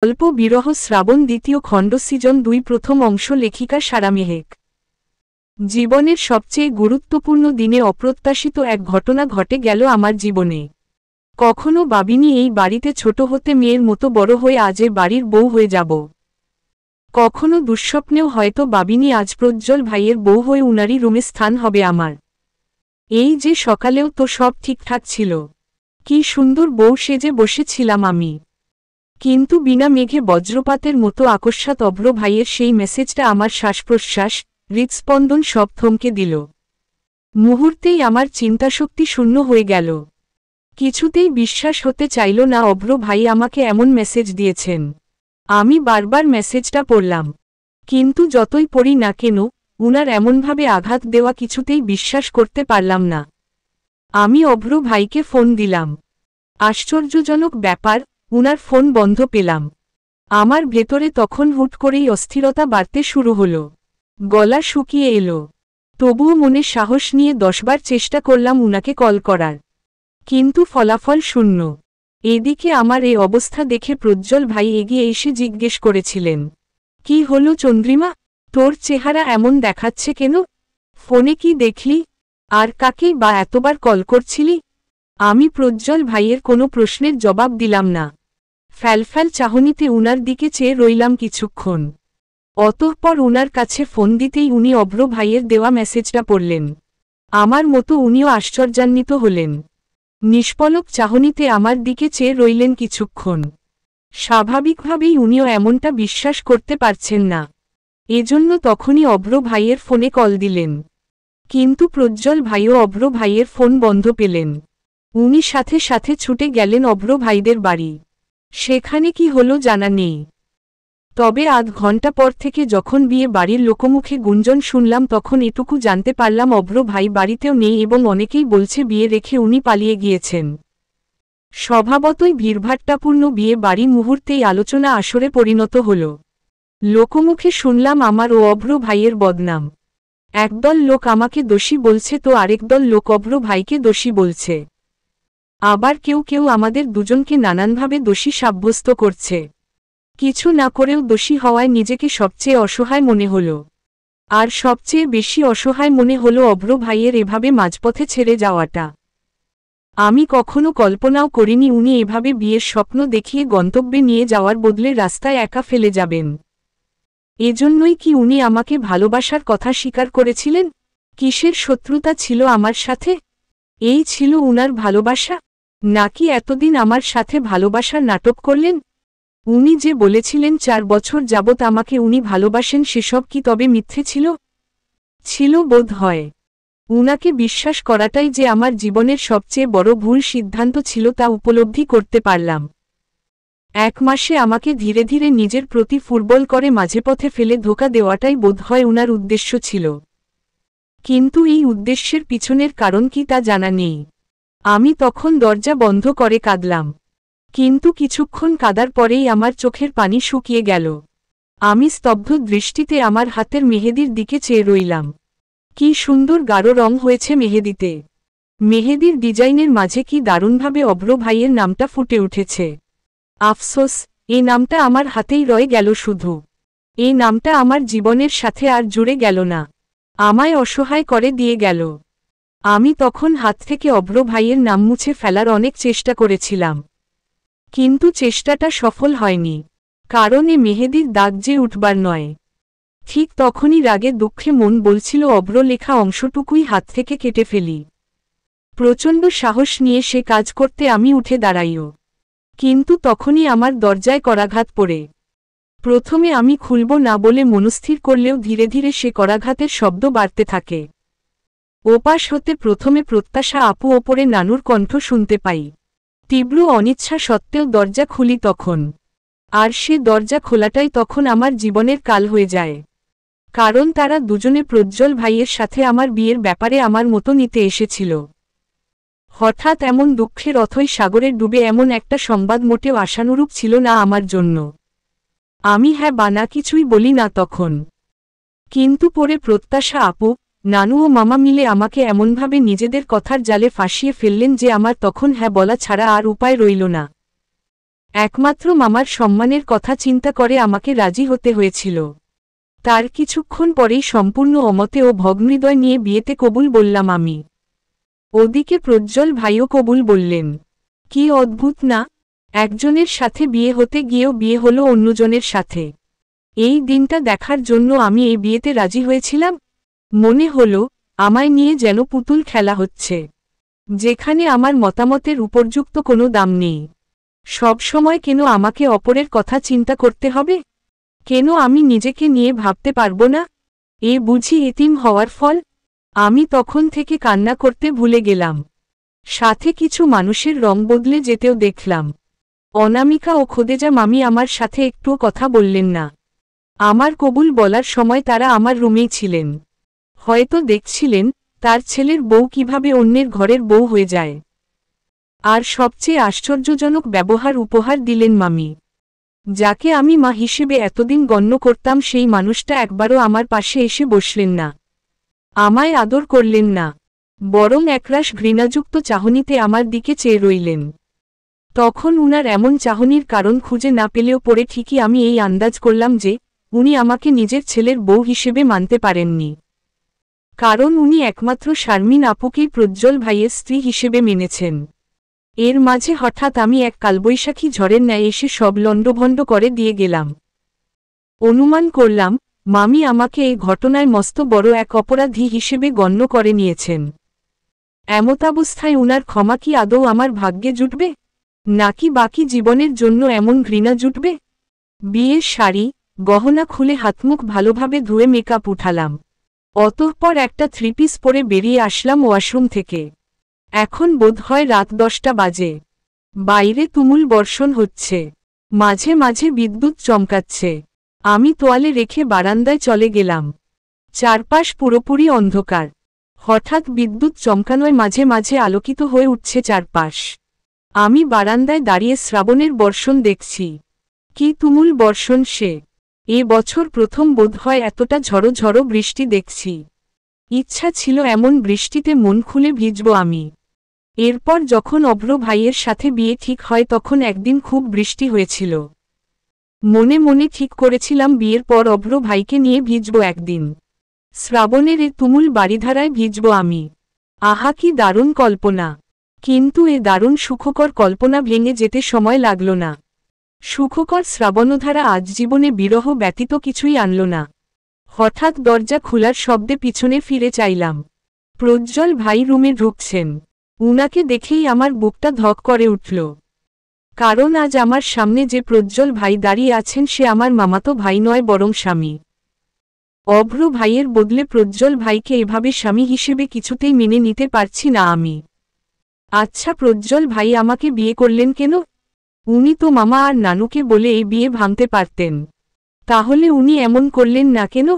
গল্প বিরহ শ্রাবণ দ্বিতীয় খণ্ড সিজন 2 প্রথম অংশ লেখিকা সারা মেহেক। জীবনের সবচেয়ে গুরুত্বপূর্ণ দিনে অপ্রত্যাশিত এক ঘটনা ঘটে গেল আমার জীবনে। কখনো ভাবিনি এই বাড়িতে ছোট হতে মেয়ের মতো বড় হয়ে আজ এ বাড়ির বউ হয়ে যাব। কখনো দুঃস্বপ্নেও হয়তো ভাবিনি আজ প্রজ্জ্বল ভাইয়ের বউ হয়ে উনারই রুমে স্থান হবে আমার। এই যে সকালেও তো সব ঠিকঠাক ছিল, কি সুন্দর বউ সেজে বসেছিলাম আমি। কিন্তু বিনা মেঘে বজ্রপাতের মতো আকস্মাৎ অভ্র ভাইয়ের সেই মেসেজটা আমার শ্বাসপ্রশ্বাস, হৃৎস্পন্দন সব থমকে দিল। মুহূর্তেই আমার চিন্তাশক্তি শূন্য হয়ে গেল। কিছুতেই বিশ্বাস হতে চাইল না অভ্র ভাই আমাকে এমন মেসেজ দিয়েছেন। আমি বারবার মেসেজটা পড়লাম, কিন্তু যতই পড়ি না কেন উনার এমনভাবে আঘাত দেওয়া কিছুতেই বিশ্বাস করতে পারলাম না। আমি অভ্র ভাইকে ফোন দিলাম। আশ্চর্যজনক ব্যাপার, উনার ফোন বন্ধ পেলাম। আমার ভেতরে তখন হুট করেই অস্থিরতা বাড়তে শুরু হলো, গলা শুকিয়ে এলো। তবুও মনে সাহস নিয়ে 10 বার চেষ্টা করলাম উনাকে কল করার, কিন্তু ফলাফল শূন্য। এদিকে আমার এই অবস্থা দেখে প্রজ্জ্বল ভাই এগিয়ে এসে জিজ্ঞেস করেছিলেন, কি হলো চন্দ্রিমা, তোর চেহারা এমন দেখাচ্ছে কেন? ফোনে কি দেখলি? আর কাকেই বা এতবার কল করছিলি? আমি প্রজ্জ্বল ভাইয়ের কোনো প্রশ্নের জবাব দিলাম না। ফ্যালফ্যাল চাহনিতে উনার দিকে চেয়ে রইলাম কিছুক্ষণ। অতঃপর উনার কাছে ফোন দিতেই উনি অভ্র ভাইয়ের দেওয়া মেসেজটা পড়লেন। আমার মতো উনিও আশ্চর্যান্বিত হলেন। নিষ্পলক চাহনিতে আমার দিকে চেয়ে রইলেন কিছুক্ষণ। স্বাভাবিকভাবেই উনিও এমনটা বিশ্বাস করতে পারছেন না। এজন্য তখনই অভ্র ভাইয়ের ফোনে কল দিলেন। কিন্তু প্রজ্জ্বল ভাইও অভ্র ভাইয়ের ফোন বন্ধ পেলেন। উনি সাথে সাথে ছুটে গেলেন অভ্র ভাইদের বাড়ি। সেখানে কি হলো জানা নেই, তবে আধ ঘন্টা পর থেকে যখন বিয়ে বাড়ির লোকমুখে গুঞ্জন শুনলাম তখন এটুকু জানতে পারলাম অভ্র ভাই বাড়িতেও নেই এবং অনেকেই বলছে বিয়ে রেখে উনি পালিয়ে গিয়েছেন। স্বভাবতই ভিড়ভাট্টাপূর্ণ বিয়ে বাড়ি মুহূর্তেই আলোচনা আসরে পরিণত হল। লোকমুখে শুনলাম আমার ও অভ্র ভাইয়ের বদনাম। একদল লোক আমাকে দোষী বলছে তো আরেকদল লোক অভ্র ভাইকে দোষী বলছে। আবার কেউ কেউ আমাদের দুজনকে নানানভাবে দোষী সাব্যস্ত করছে। কিছু না করেও দোষী হওয়ায় নিজেকে সবচেয়ে অসহায় মনে হলো। আর সবচেয়ে বেশি অসহায় মনে হলো অভ্র ভাইয়ের এভাবে মাঝপথে ছেড়ে যাওয়াটা। আমি কখনো কল্পনাও করিনি উনি এভাবে বিয়ের স্বপ্ন দেখিয়ে গন্তব্যে নিয়ে যাওয়ার বদলে রাস্তায় একা ফেলে যাবেন। এজন্যই কি উনি আমাকে ভালোবাসার কথা স্বীকার করেছিলেন? কিসের শত্রুতা ছিল আমার সাথে? এই ছিল উনার ভালোবাসা? নাকি এতদিন আমার সাথে ভালোবাসার নাটক করলেন? উনি যে বলেছিলেন 4 বছর যাবৎ আমাকে উনি ভালোবাসেন সেসব কি তবে মিথ্যে ছিল? ছিল বোধ হয়। উনাকে বিশ্বাস করাটাই যে আমার জীবনের সবচেয়ে বড় ভুল সিদ্ধান্ত ছিল তা উপলব্ধি করতে পারলাম। 1 মাসে আমাকে ধীরে ধীরে নিজের প্রতি ফুটবল করে মাঝেপথে ফেলে ধোঁকা দেওয়াটাই বোধহয় উনার উদ্দেশ্য ছিল। কিন্তু এই উদ্দেশ্যের পিছনের কারণ কি তা জানা নেই। আমি তখন দরজা বন্ধ করে কাঁদলাম। কিন্তু কিছুক্ষণ কাঁদার পরেই আমার চোখের পানি শুকিয়ে গেল। আমি স্তব্ধ দৃষ্টিতে আমার হাতের মেহেদির দিকে চেয়ে রইলাম। কি সুন্দর গাঢ় রং হয়েছে মেহেদিতে। মেহেদির ডিজাইনের মাঝে কি দারুণভাবে অভ্র ভাইয়ের নামটা ফুটে উঠেছে। আফসোস, এই নামটা আমার হাতেই রয়ে গেল শুধু। এই নামটা আমার জীবনের সাথে আর জুড়ে গেল না, আমায় অসহায় করে দিয়ে গেল। আমি তখন হাত থেকে অভ্র ভাইয়ের নাম মুছে ফেলার অনেক চেষ্টা করেছিলাম, কিন্তু চেষ্টাটা সফল হয়নি। কারণ এ মেহেদির দাগ যে উঠবার নয়। ঠিক তখনই রাগে দুঃখে মন বলছিল অভ্র লেখা অংশটুকুই হাত থেকে কেটে ফেলি। প্রচণ্ড সাহস নিয়ে সে কাজ করতে আমি উঠে দাঁড়াইও। কিন্তু তখনই আমার দরজায় করাঘাত পড়ে। প্রথমে আমি খুলব না বলে মনস্থির করলেও ধীরে ধীরে সে করাঘাতের শব্দ বাড়তে থাকে। ওপাশ হতে প্রথমে প্রত্যাশা আপু ওপরে নানুর কণ্ঠ শুনতে পাই। তীব্র অনিচ্ছা সত্ত্বেও দরজা খুলি তখন। আর সে দরজা খোলাটাই তখন আমার জীবনের কাল হয়ে যায়। কারণ তারা দুজনে প্রজ্জ্বল ভাইয়ের সাথে আমার বিয়ের ব্যাপারে আমার মতো নিতে এসেছিল। হঠাৎ এমন দুঃখের অথই সাগরে ডুবে এমন একটা সংবাদ মোটেও আশানুরূপ ছিল না আমার জন্য। আমি হ্যাঁ বা না কিছুই বলি না তখন। কিন্তু পরে প্রত্যাশা আপু, নানু ও মামা মিলে আমাকে এমনভাবে নিজেদের কথার জালে ফাঁসিয়ে ফেললেন যে আমার তখন হ্যাঁ বলা ছাড়া আর উপায় রইল না। একমাত্র মামার সম্মানের কথা চিন্তা করে আমাকে রাজি হতে হয়েছিল। তার কিছুক্ষণ পরেই সম্পূর্ণ অমতে ও ভগ্নহৃদয় নিয়ে বিয়েতে কবুল বললাম আমি। ওদিকে প্রজ্জ্বল ভাইও কবুল বললেন। কি অদ্ভুত না, একজনের সাথে বিয়ে হতে গিয়েও বিয়ে হলো অন্যজনের সাথে। এই দিনটা দেখার জন্য আমি এই বিয়েতে রাজি হয়েছিলাম। মনে হলো আমায় নিয়ে যেন পুতুল খেলা হচ্ছে, যেখানে আমার মতামতের উপযুক্ত কোনো দাম নেই। সব সময় কেন আমাকে অপরের কথা চিন্তা করতে হবে? কেন আমি নিজেকে নিয়ে ভাবতে পারবো না? এ বুঝি এতিম হওয়ার ফল? আমি তখন থেকে কান্না করতে ভুলে গেলাম। সাথে কিছু মানুষের রং বদলে যেতেও দেখলাম। অনামিকা ও খোদেজা মামি আমার সাথে একটুও কথা বললেন না। আমার কবুল বলার সময় তারা আমার রুমেই ছিলেন। হয়তো দেখছিলেন তার ছেলের বউ কিভাবে অন্যের ঘরের বউ হয়ে যায়। আর সবচেয়ে আশ্চর্যজনক ব্যবহার উপহার দিলেন মামি। যাকে আমি মা হিসেবে এতদিন গণ্য করতাম সেই মানুষটা একবারও আমার পাশে এসে বসলেন না, আমায় আদর করলেন না, বরং একরাশ ঘৃণাযুক্ত চাহনিতে আমার দিকে চেয়ে রইলেন। তখন উনার এমন চাহনির কারণ খুঁজে না পেলেও পরে ঠিকই আমি এই আন্দাজ করলাম যে উনি আমাকে নিজের ছেলের বউ হিসেবে মানতে পারেননি। কারণ উনি একমাত্র শারমিন আপুকেই প্রজ্জ্বল ভাইয়ের স্ত্রী হিসেবে মেনেছেন। এর মাঝে হঠাৎ আমি এক কালবৈশাখী ঝড়ের ন্যায় এসে সব লণ্ডভণ্ড করে দিয়ে গেলাম। অনুমান করলাম মামি আমাকে এই ঘটনায় মস্ত বড় এক অপরাধী হিসেবে গণ্য করে নিয়েছেন। এমতাবস্থায় উনার ক্ষমা কি আদৌ আমার ভাগ্যে জুটবে, নাকি বাকি জীবনের জন্য এমন ঘৃণা জুটবে? বিয়ের শাড়ি গহনা খুলে হাতমুখ ভালোভাবে ধুয়ে মেকআপ উঠালাম। অতঃপর একটা থ্রিপিস পরে বেরিয়ে আসলাম ওয়াশরুম থেকে। এখন বোধহয় রাত 10টা বাজে। বাইরে তুমুল বর্ষণ হচ্ছে, মাঝে মাঝে বিদ্যুৎ চমকাচ্ছে। আমি তোয়ালে রেখে বারান্দায় চলে গেলাম। চারপাশ পুরোপুরি অন্ধকার। হঠাৎ বিদ্যুৎ চমকানোয় মাঝে মাঝে আলোকিত হয়ে উঠছে চারপাশ। আমি বারান্দায় দাঁড়িয়ে শ্রাবণের বর্ষণ দেখছি। কি তুমুল বর্ষণ সে! এ বছর প্রথম বোধহয় এতটা ঝড়ো ঝড়ো বৃষ্টি দেখছি। ইচ্ছা ছিল এমন বৃষ্টিতে মন খুলে ভিজব আমি। এরপর যখন অভ্র ভাইয়ের সাথে বিয়ে ঠিক হয় তখন একদিন খুব বৃষ্টি হয়েছিল। মনে মনে ঠিক করেছিলাম বিয়ের পর অভ্র ভাইকে নিয়ে ভিজব একদিন। শ্রাবণের এ তুমুল বাড়িধারায় ভিজব আমি। আহা কি দারুণ কল্পনা! কিন্তু এ দারুণ সুখকর কল্পনা ভেঙে যেতে সময় লাগল না। সুখকর শ্রাবণধারা আজ জীবনে বিরহ ব্যতীত কিছুই আনল না। হঠাৎ দরজা খোলার শব্দে পিছনে ফিরে চাইলাম। প্রজ্জ্বল ভাই রুমে ঢুকছেন। উনাকে দেখেই আমার বুকটা ধক করে উঠল। কারণ আজ আমার সামনে যে প্রজ্জ্বল ভাই দাঁড়িয়ে আছেন সে আমার মামাতো ভাই নয় বরং স্বামী। অভ্র ভাইয়ের বদলে প্রজ্জ্বল ভাইকে এভাবে স্বামী হিসেবে কিছুতেই মেনে নিতে পারছি না আমি। আচ্ছা প্রজ্জ্বল ভাই আমাকে বিয়ে করলেন কেন? উনি তো মামা আর নানুকে বলে এই বিয়ে ভাঙতে পারতেন। তাহলে উনি এমন করলেন না কেন?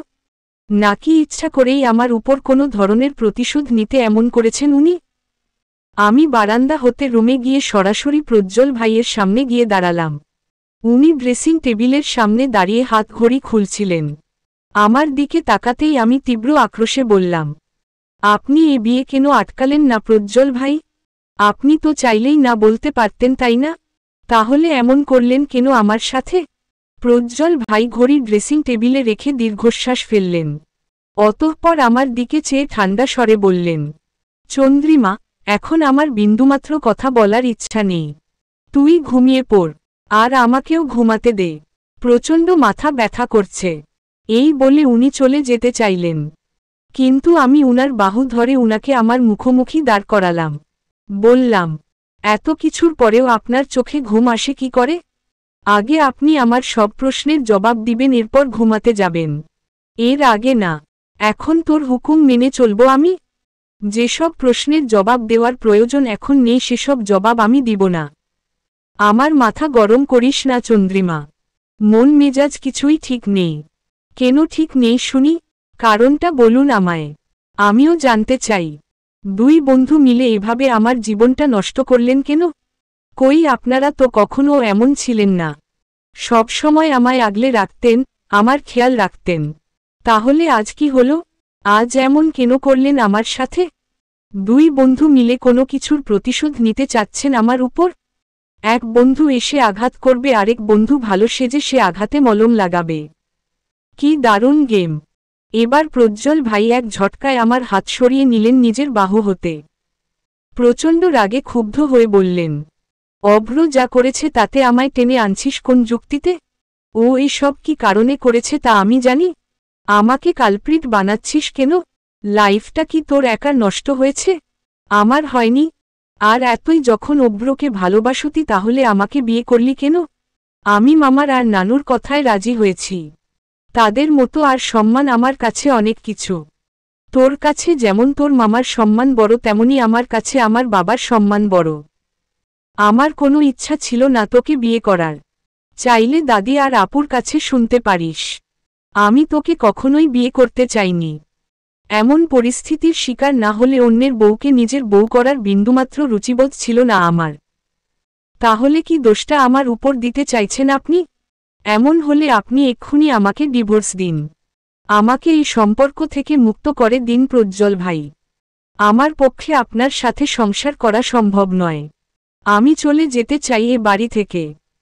নাকি ইচ্ছা করেই আমার উপর কোনো ধরনের প্রতিশোধ নিতে এমন করেছেন উনি? আমি বারান্দা হতে রুমে গিয়ে সরাসরি প্রজ্জ্বল ভাইয়ের সামনে গিয়ে দাঁড়ালাম। উনি ড্রেসিং টেবিলের সামনে দাঁড়িয়ে হাত ঘড়ি খুলছিলেন। আমার দিকে তাকাতেই আমি তীব্র আক্রোশে বললাম, আপনি এ বিয়ে কেন আটকালেন না প্রজ্জ্বল ভাই? আপনি তো চাইলেই না বলতে পারতেন তাই না? তাহলে এমন করলেন কেন আমার সাথে? প্রজ্জ্বল ভাই ঘড়ি ড্রেসিং টেবিলে রেখে দীর্ঘশ্বাস ফেললেন। অতঃপর আমার দিকে চেয়ে ঠান্ডা স্বরে বললেন, চন্দ্রিমা, এখন আমার বিন্দুমাত্র কথা বলার ইচ্ছা নেই। তুই ঘুমিয়ে পড়, আর আমাকেও ঘুমাতে দে। প্রচণ্ড মাথা ব্যথা করছে। এই বলে উনি চলে যেতে চাইলেন। কিন্তু আমি উনার বাহু ধরে উনাকে আমার মুখোমুখি দাঁড় করালাম। বললাম, এত কিছুর পরেও আপনার চোখে ঘুম আসে কি করে? আগে আপনি আমার সব প্রশ্নের জবাব দিবেন, এরপর ঘুমাতে যাবেন। এর আগে না। এখন তোর হুকুম মেনে চলব আমি? যেসব প্রশ্নের জবাব দেওয়ার প্রয়োজন এখন নেই সেসব জবাব আমি দিব না। আমার মাথা গরম করিস না চন্দ্রিমা। মন মেজাজ কিছুই ঠিক নেই। কেন ঠিক নেই শুনি? কারণটা বলুন আমায়। আমিও জানতে চাই। দুই বন্ধু মিলে এভাবে আমার জীবনটা নষ্ট করলেন কেন? কই আপনারা তো কখনো এমন ছিলেন না। সব সময় আমায় আগলে রাখতেন, আমার খেয়াল রাখতেন। তাহলে আজ কি হলো? আজ এমন কেন করলেন আমার সাথে? দুই বন্ধু মিলে কোনো কিছুর প্রতিশোধ নিতে চাচ্ছেন আমার উপর? এক বন্ধু এসে আঘাত করবে, আরেক বন্ধু ভালো সেজে সে আঘাতে মলম লাগাবে। কি দারুণ গেম! এবার প্রজ্জ্বল ভাই এক ঝটকায় আমার হাত সরিয়ে নিলেন নিজের বাহু হতে। প্রচণ্ড রাগে ক্ষুব্ধ হয়ে বললেন, অভ্র যা করেছে তাতে আমায় টেনে আনছিস কোন যুক্তিতে? ও এসব কি কারণে করেছে তা আমি জানি। আমাকে কালপ্রিট বানাচ্ছিস কেন? লাইফটা কি তোর একার নষ্ট হয়েছে? আমার হয়নি? আর এতই যখন অভ্রকে ভালোবাসতি তাহলে আমাকে বিয়ে করলি কেন? আমি মামার আর নানুর কথায় রাজি হয়েছি। তাদের মতো আর সম্মান আমার কাছে অনেক কিছু। তোর কাছে যেমন তোর মামার সম্মান বড়, তেমনি আমার কাছে আমার বাবার সম্মান বড়। আমার কোনো ইচ্ছা ছিল না তোকে বিয়ে করার। চাইলে দাদি আর আপুর কাছে শুনতে পারিস। আমি তোকে কখনোই বিয়ে করতে চাইনি। এমন পরিস্থিতির শিকার না হলে অন্যের বউকে নিজের বউ করার বিন্দুমাত্র রুচিবোধ ছিল না আমার। তাহলে কি দোষটা আমার উপর দিতে চাইছেন আপনি? এমন হলে আপনি এক্ষুনি আমাকে ডিভোর্স দিন। আমাকে এই সম্পর্ক থেকে মুক্ত করে দিন প্রজ্জ্বল ভাই। আমার পক্ষে আপনার সাথে সংসার করা সম্ভব নয়। আমি চলে যেতে চাই এ বাড়ি থেকে।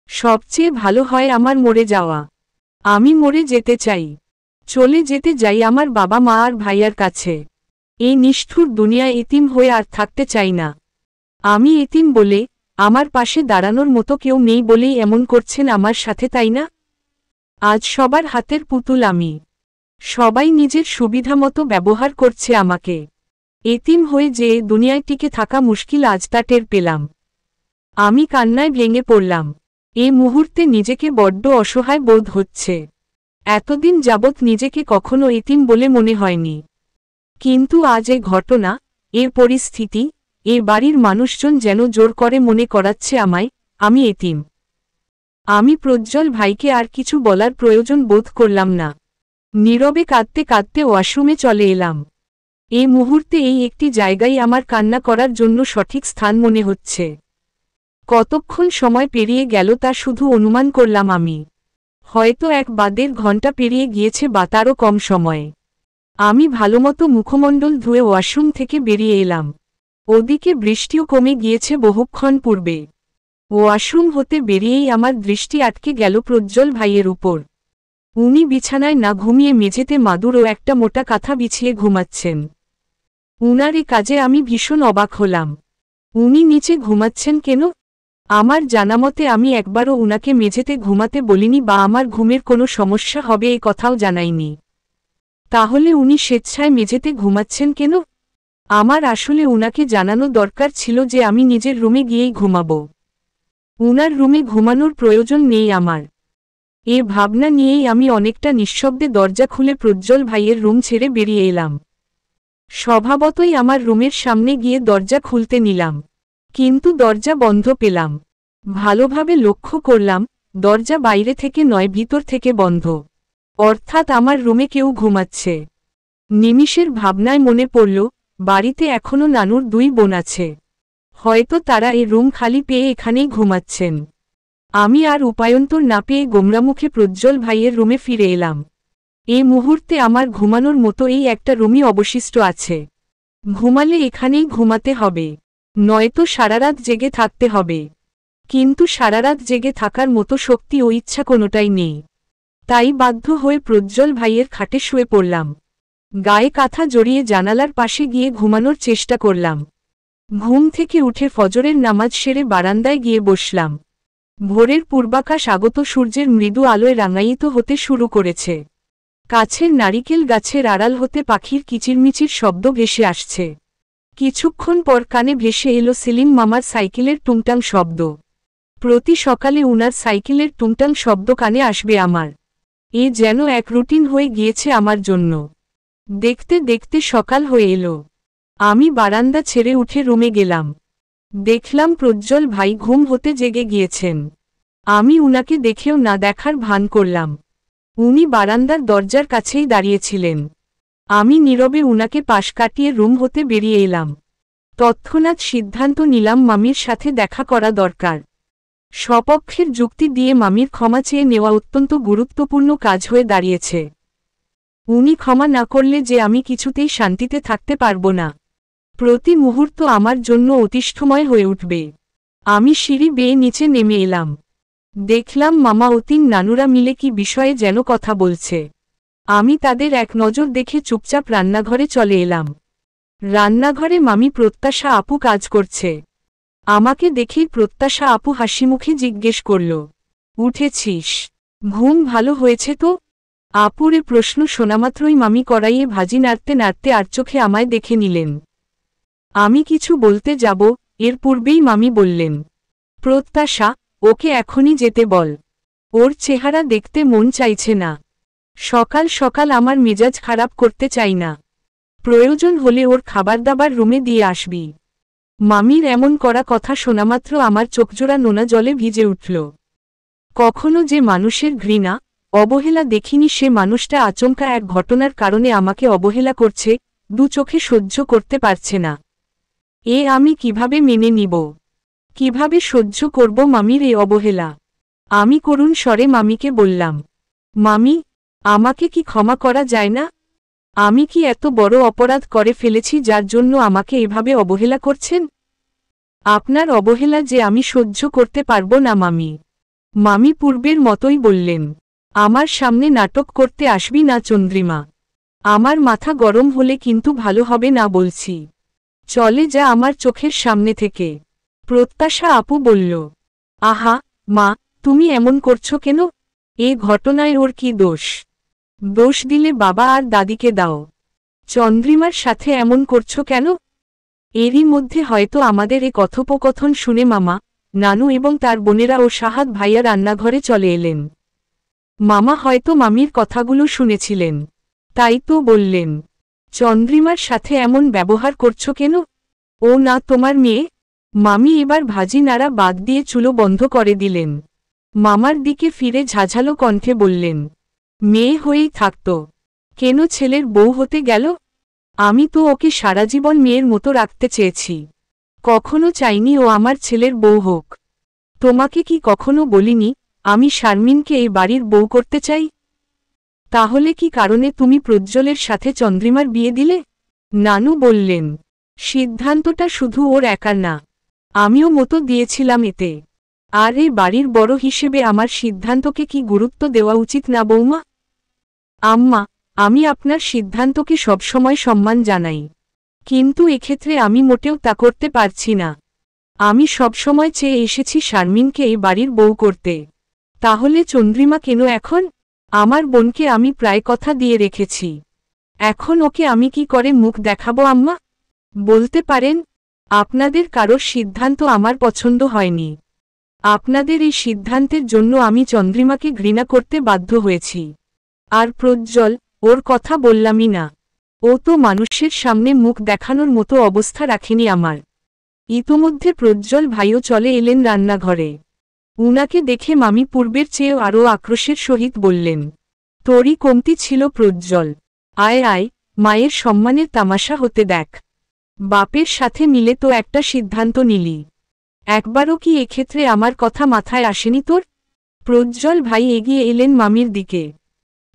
সবচেয়ে ভালো হয় আমার মরে যাওয়া। আমি মরে যেতে চাই। চলে যেতে যাই আমার বাবা মা আর ভাইয়ার কাছে। এই নিষ্ঠুর দুনিয়ায় এতিম হয়ে আর থাকতে চাই না। আমি এতিম বলে, আমার পাশে দাঁড়ানোর মতো কেউ নেই বলেই এমন করছেন আমার সাথে, তাই না? আজ সবার হাতের পুতুল আমি। সবাই নিজের সুবিধামতো ব্যবহার করছে আমাকে। এতিম হয়ে যে দুনিয়ায় টিকে থাকা মুশকিল আজ তা টের পেলাম। আমি কান্নায় ভেঙে পড়লাম। এ মুহূর্তে নিজেকে বড্ড অসহায় বোধ হচ্ছে। এতদিন যাবৎ নিজেকে কখনো এতিম বলে মনে হয়নি, কিন্তু আজ এ ঘটনা, এর পরিস্থিতি, এ বাড়ির মানুষজন যেন জোর করে মনে করাচ্ছে আমায় আমি এতিম। আমি প্রজ্জ্বল ভাইকে আর কিছু বলার প্রয়োজন বোধ করলাম না। নীরবে কাঁদতে কাঁদতে ওয়াশরুমে চলে এলাম। এ মুহূর্তে এই একটি জায়গায় আমার কান্না করার জন্য সঠিক স্থান মনে হচ্ছে। কতক্ষণ সময় পেরিয়ে গেল তা শুধু অনুমান করলাম আমি। হয়তো ১ বা ১.৫ ঘন্টা পেরিয়ে গিয়েছে বা তারও কম সময়ে। আমি ভালোমতো মুখমণ্ডল ধুয়ে ওয়াশরুম থেকে বেরিয়ে এলাম। ওদিকে বৃষ্টিও কমে গিয়েছে বহুক্ষণ পূর্বে। ওয়াশরুম হতে বেরিয়েই আমার দৃষ্টি আটকে গেল প্রজ্জ্বল ভাইয়ের উপর। উনি বিছানায় না ঘুমিয়ে মেঝেতে মাদুর ও একটা মোটা কাঁথা বিছিয়ে ঘুমাচ্ছেন। উনার এ কাজে আমি ভীষণ অবাক হলাম। উনি নিচে ঘুমাচ্ছেন কেন? আমার জানামতে আমি একবারও উনাকে মেঝেতে ঘুমাতে বলিনি বা আমার ঘুমের কোনো সমস্যা হবে এ কথাও জানাইনি। তাহলে উনি স্বেচ্ছায় মেঝেতে ঘুমাচ্ছেন কেন? আমার আসলে উনাকে জানানো দরকার ছিল যে আমি নিজের রুমে গিয়েই ঘুমাবো। উনার রুমে ঘুমানোর প্রয়োজন নেই আমার। এ ভাবনা নিয়েই আমি অনেকটা নিঃশব্দে দরজা খুলে প্রজ্জ্বল ভাইয়ের রুম ছেড়ে বেরিয়ে এলাম। স্বভাবতই আমার রুমের সামনে গিয়ে দরজা খুলতে নিলাম, কিন্তু দরজা বন্ধ পেলাম। ভালোভাবে লক্ষ্য করলাম, দরজা বাইরে থেকে নয় ভিতর থেকে বন্ধ। অর্থাৎ আমার রুমে কেউ ঘুমাচ্ছে। নিমিষের ভাবনায় মনে পড়ল, বাড়িতে এখনো নানুর ২ বোন আছে। হয়তো তারা এ রুম খালি পেয়ে এখানেই ঘুমাচ্ছেন। আমি আর উপায়ন্তর না পেয়ে গোমরামুখে প্রজ্জ্বল ভাইয়ের রুমে ফিরে এলাম। এই মুহূর্তে আমার ঘুমানোর মতো এই একটা রুমই অবশিষ্ট আছে। ঘুমালে এখানেই ঘুমাতে হবে, নয়তো সারারাত জেগে থাকতে হবে। কিন্তু সারারাত জেগে থাকার মতো শক্তি ও ইচ্ছা কোনোটাই নেই। তাই বাধ্য হয়ে প্রজ্জ্বল ভাইয়ের খাটে শুয়ে পড়লাম। গায়ে কাঁথা জড়িয়ে জানালার পাশে গিয়ে ঘুমানোর চেষ্টা করলাম। ঘুম থেকে উঠে ফজরের নামাজ সেরে বারান্দায় গিয়ে বসলাম। ভোরের পূর্বাকাশ আগত সূর্যের মৃদু আলোয় রাঙায়িত হতে শুরু করেছে। কাছের নারিকেল গাছের আড়াল হতে পাখির কিচিরমিচির শব্দ ভেসে আসছে। কিছুক্ষণ পর কানে ভেসে এলো সেলিম মামার সাইকেলের টুংটাং শব্দ। প্রতি সকালে উনার সাইকেলের টুংটাং শব্দ কানে আসবে আমার। এ যেন এক রুটিন হয়ে গিয়েছে আমার জন্য। দেখতে দেখতে সকাল হয়ে এলো। আমি বারান্দা ছেড়ে উঠে রুমে গেলাম। দেখলাম প্রজ্জ্বল ভাই ঘুম হতে জেগে গিয়েছেন। আমি উনাকে দেখেও না দেখার ভান করলাম। উনি বারান্দার দরজার কাছেই দাঁড়িয়েছিলেন। আমি নীরবে উনাকে পাশ কাটিয়ে রুম হতে বেরিয়ে এলাম। তৎক্ষণাৎ সিদ্ধান্ত নিলাম মামির সাথে দেখা করা দরকার। স্বপক্ষের যুক্তি দিয়ে মামির ক্ষমা চেয়ে নেওয়া অত্যন্ত গুরুত্বপূর্ণ কাজ হয়ে দাঁড়িয়েছে। উনি ক্ষমা না করলে যে আমি কিছুতেই শান্তিতে থাকতে পারব না। প্রতি মুহূর্ত আমার জন্য অতিষ্ঠময় হয়ে উঠবে। আমি সিঁড়ি বেয়ে নিচে নেমে এলাম। দেখলাম মামা ও তিন নানুরা মিলে কি বিষয়ে যেন কথা বলছে। আমি তাদের এক নজর দেখে চুপচাপ রান্নাঘরে চলে এলাম। রান্নাঘরে মামি প্রত্যাশা আপু কাজ করছে। আমাকে দেখেই প্রত্যাশা আপু হাসিমুখে জিজ্ঞেস করল, উঠেছিস? ঘুম ভালো হয়েছে তো? আপুর এ প্রশ্ন শোনামাত্রই মামি কড়াইয়ে ভাজি নাড়তে নাড়তে আর চোখে আমায় দেখে নিলেন। আমি কিছু বলতে যাব, এর পূর্বেই মামি বললেন, প্রত্যাশা, ওকে এখনই যেতে বল। ওর চেহারা দেখতে মন চাইছে না। সকাল সকাল আমার মেজাজ খারাপ করতে চাই না। প্রয়োজন হলে ওর খাবার দাবার রুমে দিয়ে আসবি। মামির এমন করা কথা শোনামাত্র আমার চোখজোড়া নোনা জলে ভিজে উঠল। কখনো যে মানুষের ঘৃণা, অবহেলা দেখিনি সে মানুষটা আচমকা এক ঘটনার কারণে আমাকে অবহেলা করছে, দু চোখে সহ্য করতে পারছে না। আমি কিভাবে মেনে নিব? কিভাবে সহ্য করব মামির এই অবহেলা? আমি করুণ স্বরে মামিকে বললাম, মামি, আমাকে কি ক্ষমা করা যায় না? আমি কি এত বড় অপরাধ করে ফেলেছি যার জন্য আমাকে এভাবে অবহেলা করছেন? আপনার অবহেলা যে আমি সহ্য করতে পারব না মামি। মামি পূর্বের মতোই বললেন, আমার সামনে নাটক করতে আসবি না চন্দ্রিমা। আমার মাথা গরম হলে কিন্তু ভালো হবে না বলছি। চলে যা আমার চোখের সামনে থেকে। প্রত্যাশা আপু বলল, আহা মা, তুমি এমন করছো কেন? এ ঘটনায় ওর কি দোষ? দোষ দিলে বাবা আর দাদিকে দাও। চন্দ্রিমার সাথে এমন করছো কেন? এরই মধ্যে হয়তো আমাদের এ কথোপকথন শুনে মামা, নানু এবং তার বোনেরা ও সাহাদ ভাইয়া রান্নাঘরে চলে এলেন। মামা হয়তো মামির কথাগুলো শুনেছিলেন, তাই তো বললেন, চন্দ্রিমার সাথে এমন ব্যবহার করছো কেন? ও না তোমার মেয়ে? মামি এবার ভাজি নাড়া বাদ দিয়ে চুলো বন্ধ করে দিলেন। মামার দিকে ফিরে ঝাঝালো কণ্ঠে বললেন, মেয়ে হয়েই থাকত, কেন ছেলের বউ হতে গেল? আমি তো ওকে সারাজীবন মেয়ের মতো রাখতে চেয়েছি, কখনো চাইনি ও আমার ছেলের বউ হোক। তোমাকে কি কখনো বলিনি আমি শারমিনকে এই বাড়ির বউ করতে চাই? তাহলে কি কারণে তুমি প্রজ্জ্বলের সাথে চন্দ্রিমার বিয়ে দিলে? নানু বললেন, সিদ্ধান্তটা শুধু ওর একার না, আমিও মতো দিয়েছিলাম এতে। আর এই বাড়ির বড় হিসেবে আমার সিদ্ধান্তকে কি গুরুত্ব দেওয়া উচিত না বৌমা? আম্মা, আমি আপনার সিদ্ধান্তকে সবসময় সম্মান জানাই, কিন্তু এক্ষেত্রে আমি মোটেও তা করতে পারছি না। আমি সবসময় চেয়ে এসেছি শারমিনকে এই বাড়ির বউ করতে। তাহলে চন্দ্রিমা কেন এখন? আমার বোনকে আমি প্রায় কথা দিয়ে রেখেছি, এখন ওকে আমি কি করে মুখ দেখাবো আম্মা? বলতে পারেন, আপনাদের কারোর সিদ্ধান্ত আমার পছন্দ হয়নি। আপনাদের এই সিদ্ধান্তের জন্য আমি চন্দ্রিমাকে ঘৃণা করতে বাধ্য হয়েছি। আর প্রজ্জ্বল, ওর কথা বললামই না। ও তো মানুষের সামনে মুখ দেখানোর মতো অবস্থা রাখেনি আমার। ইতোমধ্যে প্রজ্জ্বল ভাইও চলে এলেন রান্নাঘরে। উনাকে দেখে মামি পূর্বের চেয়েও আরও আক্রোশের সহিত বললেন, তোরই কমতি ছিল প্রজ্জ্বল। আয় আয়, মায়ের সম্মানের তামাশা হতে দেখ। বাপের সাথে মিলে তো একটা সিদ্ধান্ত নিলি, একবারও কি এক্ষেত্রে আমার কথা মাথায় আসেনি তোর? প্রজ্জ্বল ভাই এগিয়ে এলেন মামির দিকে।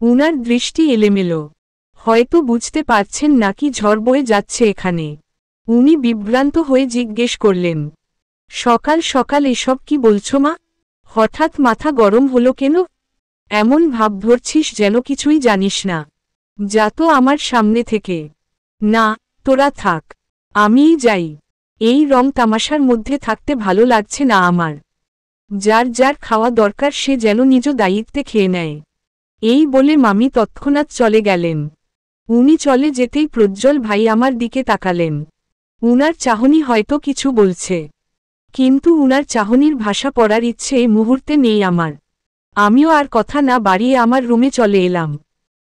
উনার দৃষ্টি এলেমেলো, হয়তো বুঝতে পারছেন না কি ঝড় বয়ে যাচ্ছে এখানে। উনি বিভ্রান্ত হয়ে জিজ্ঞেস করলেন, সকাল সকাল এসব কি বলছো মা? হঠাৎ মাথা গরম হলো কেন? এমন ভাব ধরছিস যেন কিছুই জানিস না। যা তো আমার সামনে থেকে। না, তোরা থাক, আমিই যাই। এই রং তামাশার মধ্যে থাকতে ভালো লাগছে না আমার। যার যার খাওয়া দরকার সে যেন নিজ দায়িত্বে খেয়ে নেয়। এই বলে মামি তৎক্ষণাৎ চলে গেলেন। উনি চলে যেতেই প্রজ্জ্বল ভাই আমার দিকে তাকালেন। উনার চাহনি হয়তো কিছু বলছে, কিন্তু উনার চাহনির ভাষা পড়ার ইচ্ছে এই মুহূর্তে নেই আমার। আমিও আর কথা না বাড়িয়ে আমার রুমে চলে এলাম।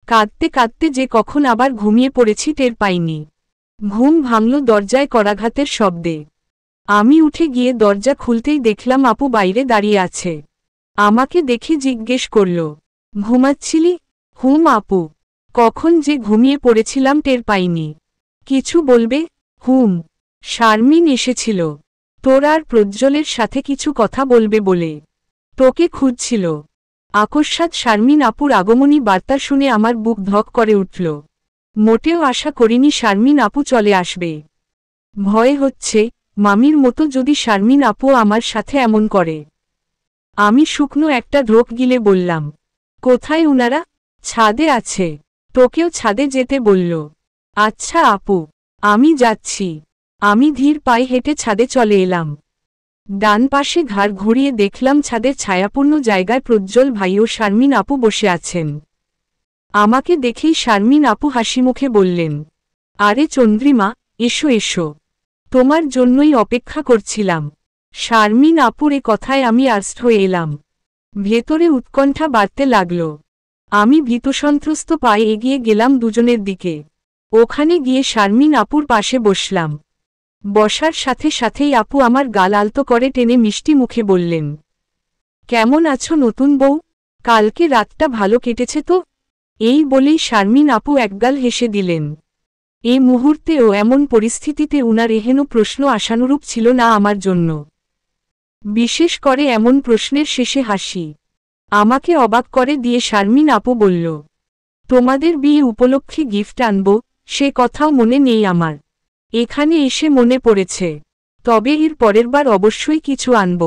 কাঁদতে কাঁদতে যে কখন আবার ঘুমিয়ে পড়েছি টের পাইনি। ঘুম ভাঙল দরজায় করাঘাতের শব্দে। আমি উঠে গিয়ে দরজা খুলতেই দেখলাম আপু বাইরে দাঁড়িয়ে আছে। আমাকে দেখে জিজ্ঞেস করল, ঘুমাচ্ছিলি? হুম আপু, কখন যে ঘুমিয়ে পড়েছিলাম টের পাইনি। কিছু বলবে? হুম, শারমিন এসেছিল তোর আর প্রজ্জ্বলের সাথে কিছু কথা বলবে বলে, তোকে খুঁজছিল। আকস্মাৎ শারমিন আপুর আগমনী বার্তা শুনে আমার বুক ধক করে উঠল। মোটেও আশা করিনি শারমিন আপু চলে আসবে। ভয় হচ্ছে, মামির মতো যদি শারমিন আপু আমার সাথে এমন করে। আমি শুকনো একটা ঢোক গিলে বললাম, কোথায় উনারা? ছাদে আছে। তোকেও ছাদে যেতে বলল। আচ্ছা আপু, আমি যাচ্ছি। আমি ধীর পায়ে হেঁটে ছাদে চলে এলাম। ডান পাশে ঘাড় ঘুরিয়ে দেখলাম ছাদের ছায়াপূর্ণ জায়গায় প্রজ্জ্বল ভাই ও শারমিন আপু বসে আছেন। আমাকে দেখেই শারমিন আপু হাসিমুখে বললেন, আরে চন্দ্রিমা, এসো এসো, তোমার জন্যই অপেক্ষা করছিলাম। শারমিন আপুর এ কথায় আমি আর্ষ্ট হয়ে এলাম। ভেতরে উৎকণ্ঠা বাড়তে লাগল। আমি ভীতসন্ত্রস্ত পায়ে এগিয়ে গেলাম দুজনের দিকে। ওখানে গিয়ে শারমিন আপুর পাশে বসলাম। বসার সাথে সাথেই আপু আমার গাল আলতো করে টেনে মিষ্টি মুখে বললেন, কেমন আছো নতুন বউ? কালকে রাতটা ভালো কেটেছে তো? এই বলেই শারমিন আপু একগাল হেসে দিলেন। এ মুহূর্তেও এমন পরিস্থিতিতে উনার এহেন প্রশ্ন আশানুরূপ ছিল না আমার জন্য। বিশেষ করে এমন প্রশ্নের শেষে হাসি আমাকে অবাক করে দিয়ে শারমিন আপু বলল, তোমাদের বিয়ে উপলক্ষে গিফট আনব, সে কথাও মনে নেই আমার। এখানে এসে মনে পড়েছে, তবে এর পরের বার অবশ্যই কিছু আনব।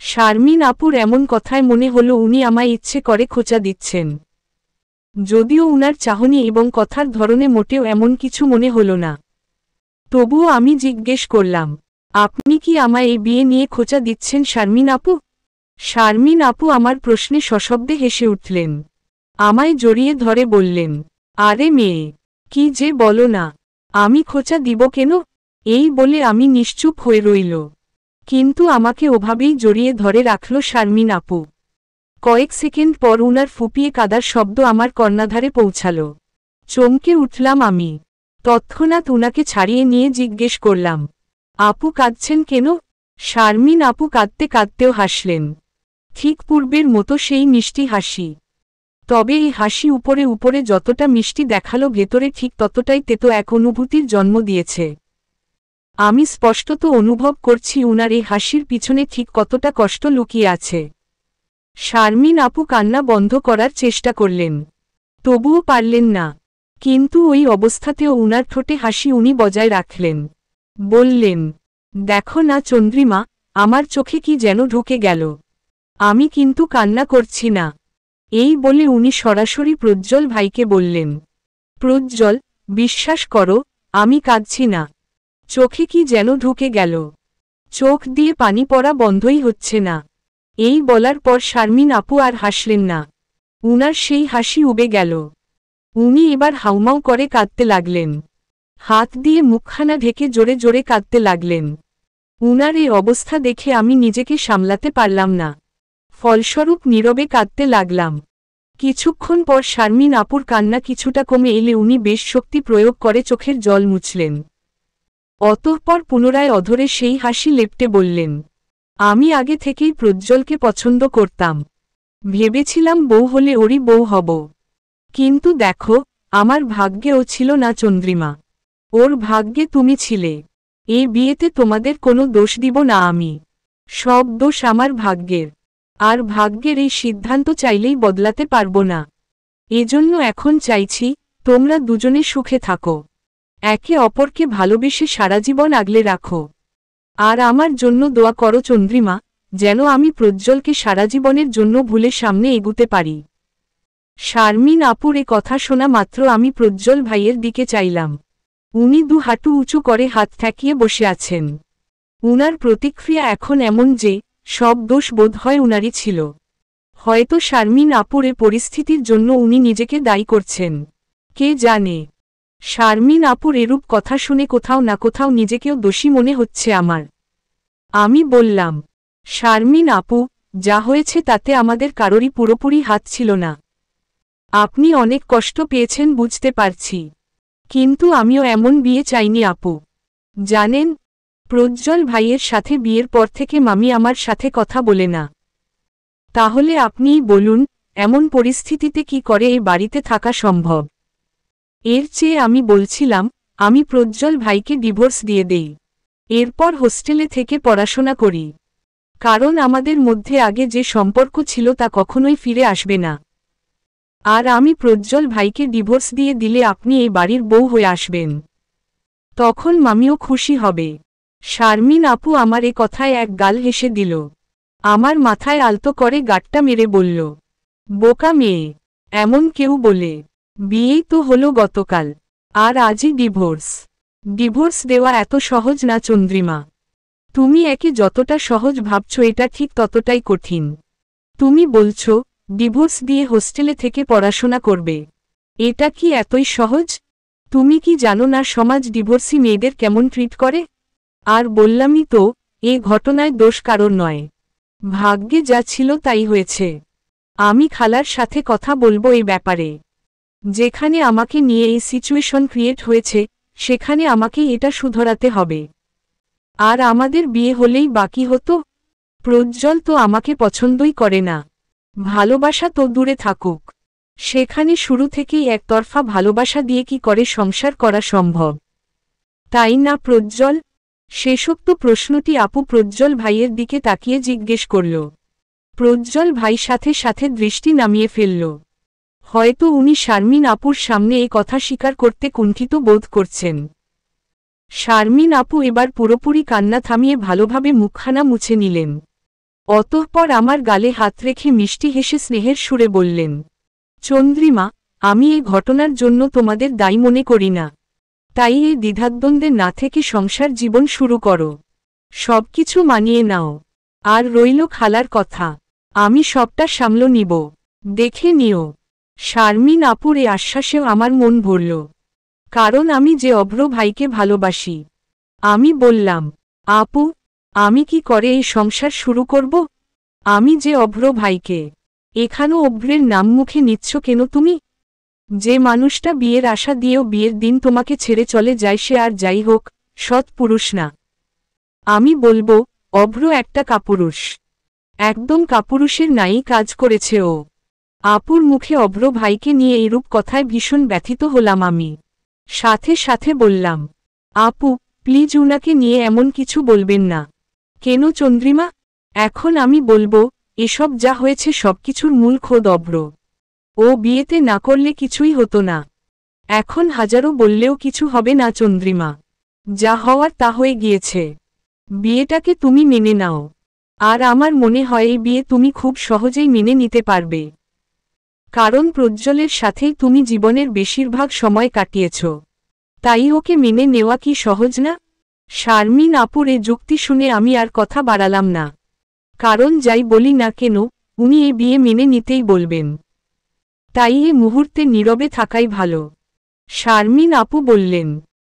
শারমিন আপুর এমন কথায় মনে হলো উনি আমায় ইচ্ছে করে খোঁচা দিচ্ছেন। যদিও উনার চাহনি এবং কথার ধরনে মোটেও এমন কিছু মনে হলো না। তবুও আমি জিজ্ঞেস করলাম, আপনি কি আমায় এই বিয়ে নিয়ে খোঁচা দিচ্ছেন শারমিন আপু? শারমিন আপু আমার প্রশ্নে সশব্দে হেসে উঠলেন। আমায় জড়িয়ে ধরে বললেন, আরে মেয়ে, কি যে বলো না, আমি খোঁচা দিব কেন? এই বলে আমি নিশ্চুপ হয়ে রইল। কিন্তু আমাকে ওভাবেই জড়িয়ে ধরে রাখল শারমিন আপু। কয়েক সেকেন্ড পর উনার ফুপিয়ে কাদার শব্দ আমার কর্ণাধারে পৌঁছাল। চমকে উঠলাম আমি। তৎক্ষণাৎ উনাকে ছাড়িয়ে নিয়ে জিজ্ঞেস করলাম, আপু কাঁদছেন কেন? শারমিন আপু কাঁদতে কাঁদতেও হাসলেন। ঠিক পূর্বের মতো সেই মিষ্টি হাসি। তবে এই হাসি উপরে উপরে যতটা মিষ্টি দেখালো ভেতরে ঠিক ততটাই তেতো এক অনুভূতির জন্ম দিয়েছে। আমি স্পষ্টত অনুভব করছি উনার এই হাসির পিছনে ঠিক কতটা কষ্ট লুকিয়ে আছে। শারমিন আপু কান্না বন্ধ করার চেষ্টা করলেন, তবুও পারলেন না। কিন্তু ওই অবস্থাতেও উনার ঠোঁটে হাসি উনি বজায় রাখলেন। বললেন, দেখো না চন্দ্রিমা, আমার চোখে কি যেন ঢুকে গেল। আমি কিন্তু কান্না করছি না। এই বলে উনি সরাসরি প্রজ্জ্বল ভাইকে বললেন, প্রজ্জ্বল, বিশ্বাস করো, আমি কাঁদছি না। চোখে কি যেন ঢুকে গেল। চোখ দিয়ে পানি পড়া বন্ধই হচ্ছে না। এই বলার পর শারমিন আপু আর হাসলেন না। উনার সেই হাসি উবে গেল। উনি এবার হাউমাউ করে কাঁদতে লাগলেন। হাত দিয়ে মুখখানা ঢেকে জোরে জোরে কাঁদতে লাগলেন। উনার এই অবস্থা দেখে আমি নিজেকে সামলাতে পারলাম না। ফলস্বরূপ নীরবে কাঁদতে লাগলাম। কিছুক্ষণ পর শারমিন আপুর কান্না কিছুটা কমে এলে উনি বেশ শক্তি প্রয়োগ করে চোখের জল মুছলেন। অতঃপর পুনরায় অধরে সেই হাসি লেপ্টে বললেন, আমি আগে থেকেই প্রজ্জ্বলকে পছন্দ করতাম। ভেবেছিলাম বউ হলে ওরই বউ হব। কিন্তু দেখো, আমার ভাগ্যেও ছিল না চন্দ্রিমা। ওর ভাগ্যে তুমি ছিলে। এই বিয়েতে তোমাদের কোনো দোষ দিব না আমি। সব দোষ আমার ভাগ্যের। আর ভাগ্যের এই সিদ্ধান্ত চাইলেই বদলাতে পারবো না। এজন্য এখন চাইছি, তোমরা দুজনে সুখে থাকো। একে অপরকে ভালোবেসে সারা জীবন আগলে রাখো। আর আমার জন্য দোয়া করো চন্দ্রিমা, যেন আমি প্রজ্জ্বলকে সারা জীবনের জন্য ভুলে সামনে এগুতে পারি। শারমিন আপুর এ কথা শোনা মাত্র আমি প্রজ্জ্বল ভাইয়ের দিকে চাইলাম। উনি দু হাঁটু উঁচু করে হাত ঠেকিয়ে বসে আছেন। উনার প্রতিক্রিয়া এখন এমন যে, সব দোষ বোধ হয় উনারই ছিল। হয়তো শারমিন আপুর এ পরিস্থিতির জন্য উনি নিজেকে দায়ী করছেন। কে জানে। শারমিন আপুর এরূপ কথা শুনে কোথাও না কোথাও নিজেকেও দোষী মনে হচ্ছে আমার। আমি বললাম, শারমিন আপু, যা হয়েছে তাতে আমাদের কারোরই পুরোপুরি হাত ছিল না। আপনি অনেক কষ্ট পেয়েছেন বুঝতে পারছি। কিন্তু আমিও এমন বিয়ে চাইনি আপু। জানেন, প্রজ্জ্বল ভাইয়ের সাথে বিয়ের পর থেকে মামি আমার সাথে কথা বলে না। তাহলে আপনিই বলুন, এমন পরিস্থিতিতে কি করে এই বাড়িতে থাকা সম্ভব? এর চেয়ে আমি বলছিলাম, আমি প্রজ্জ্বল ভাইকে ডিভোর্স দিয়ে দেই। এরপর হোস্টেলে থেকে পড়াশোনা করি। কারণ আমাদের মধ্যে আগে যে সম্পর্ক ছিল তা কখনোই ফিরে আসবে না। আর আমি প্রজ্জ্বল ভাইকে ডিভোর্স দিয়ে দিলে আপনি এই বাড়ির বউ হয়ে আসবেন। তখন মামিও খুশি হবে। শারমিন আপু আমার এ কথায় এক গাল হেসে দিল। আমার মাথায় আলতো করে গাঁটটা মেরে বলল, বোকা মেয়ে, এমন কেউ বলে? বিয়েই তো হলো গতকাল, আর আজই ডিভোর্স। ডিভোর্স দেওয়া এত সহজ না চন্দ্রিমা। তুমি একে যতটা সহজ ভাবছ এটা ঠিক ততটাই কঠিন। তুমি বলছো ডিভোর্স দিয়ে হোস্টেলে থেকে পড়াশোনা করবে, এটা কি এতই সহজ? তুমি কি জানো না সমাজ ডিভোর্সি মেয়েদের কেমন ট্রিট করে? আর বললামই তো, এ ঘটনায় দোষ কারোর নয়। ভাগ্যে যা ছিল তাই হয়েছে। আমি খালার সাথে কথা বলবো এই ব্যাপারে। যেখানে আমাকে নিয়ে এই সিচুয়েশন ক্রিয়েট হয়েছে, সেখানে আমাকে এটা শুধরাতে হবে। আর আমাদের বিয়ে হলেই বাকি হতো। প্রজ্জ্বল তো আমাকে পছন্দই করে না। ভালোবাসা তো দূরে থাকুক, সেখানে শুরু থেকেই একতরফা ভালোবাসা দিয়ে কি করে সংসার করা সম্ভব? তাই না প্রজ্জ্বল? শেষোক্ত প্রশ্নটি আপু প্রজ্জ্বল ভাইয়ের দিকে তাকিয়ে জিজ্ঞেস করল। প্রজ্জ্বল ভাই সাথে সাথে দৃষ্টি নামিয়ে ফেলল। হয়তো উনি শারমিন আপুর সামনে এই কথা স্বীকার করতে কুণ্ঠিত বোধ করছেন। শারমিন আপু এবার পুরোপুরি কান্না থামিয়ে ভালোভাবে মুখখানা মুছে নিলেন। অতঃপর আমার গালে হাত রেখে মিষ্টি হেসে স্নেহের সুরে বললেন, চন্দ্রিমা, আমি এই ঘটনার জন্য তোমাদের দায়ী মনে করি না। তাই এই দ্বিধাদ্বন্দ্বে না থেকে সংসার জীবন শুরু করো। সবকিছু মানিয়ে নাও। আর রইল খালার কথা, আমি সবটা সামল নিব, দেখে নিও। শারমিন আপুর এই আশ্বাসেও আমার মন ভরল, কারণ আমি যে অভ্র ভাইকে ভালোবাসি। আমি বললাম, আপু, আমি কি করে এই সংসার শুরু করব? আমি যে অভ্র ভাইকে। এখানেও অভ্রের নাম মুখে নিচ্ছ কেন তুমি? যে মানুষটা বিয়ের আশা দিয়েও বিয়ের দিন তোমাকে ছেড়ে চলে যায় সে আর যাই হোক, সৎ পুরুষ না। আমি বলবো, অভ্র একটা কাপুরুষ। একদম কাপুরুষের নাই কাজ করেছে ও। আপুর মুখে অভ্র ভাইকে নিয়ে এরূপ কথায় ভীষণ ব্যথিত হলাম আমি। সাথে সাথে বললাম, আপু, প্লিজ উনাকে নিয়ে এমন কিছু বলবেন না। কেন চন্দ্রিমা? এখন আমি বলবো, এসব যা হয়েছে সবকিছুর মূল খোদ অভ্র। ও বিয়েতে না করলে কিছুই হতো না। এখন হাজারো বললেও কিছু হবে না চন্দ্রিমা। যা হওয়ার তা হয়ে গিয়েছে। বিয়েটাকে তুমি মেনে নাও। আর আমার মনে হয় এই বিয়ে তুমি খুব সহজেই মেনে নিতে পারবে। কারণ প্রজ্জ্বলের সাথেই তুমি জীবনের বেশিরভাগ সময় কাটিয়েছ। তাই ওকে মেনে নেওয়া কি সহজ না? শারমিন আপুর এ যুক্তি শুনে আমি আর কথা বাড়ালাম না। কারণ যাই বলি না কেন, উনি এ বিয়ে মেনে নিতেই বলবেন। তাই এ মুহূর্তে নীরবে থাকাই ভালো। শারমিন আপু বললেন,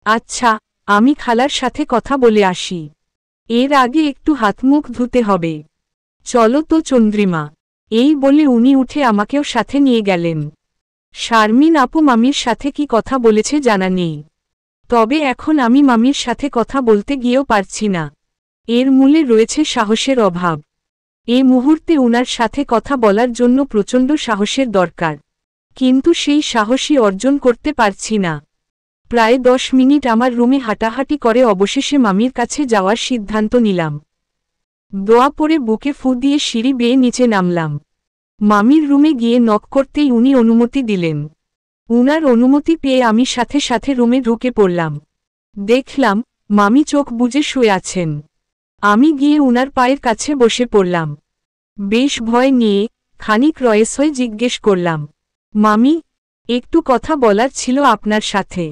আচ্ছা, আমি খালার সাথে কথা বলে আসি। এর আগে একটু হাতমুখ ধুতে হবে। চলো তো চন্দ্রিমা। এই বলে উনি উঠে আমাকেও সাথে নিয়ে গেলেন। শারমিন আপু মামির সাথে কি কথা বলেছে জানা নেই। তবে এখন আমি মামির সাথে কথা বলতে গিয়েও পারছি না। এর মূলে রয়েছে সাহসের অভাব। এ মুহূর্তে উনার সাথে কথা বলার জন্য প্রচণ্ড সাহসের দরকার। কিন্তু সেই সাহসই অর্জন করতে পারছি না। প্রায় 10 মিনিট আমার রুমে হাঁটাহাঁটি করে অবশেষে মামির কাছে যাওয়ার সিদ্ধান্ত নিলাম। দোয়া পরে বুকে ফু দিয়ে সিঁড়ি বেয়ে নিচে নামলাম। মামির রুমে গিয়ে নক করতেই উনি অনুমতি দিলেন। উনার অনুমতি পেয়ে আমি সাথে সাথে রুমে ঢুকে পড়লাম। দেখলাম, মামি চোখ বুজে শুয়ে আছেন। আমি গিয়ে উনার পায়ের কাছে বসে পড়লাম। বেশ ভয় নিয়ে, খানিক রয়েস হয়ে জিজ্ঞেস করলাম, মামি, একটু কথা বলার ছিল আপনার সাথে।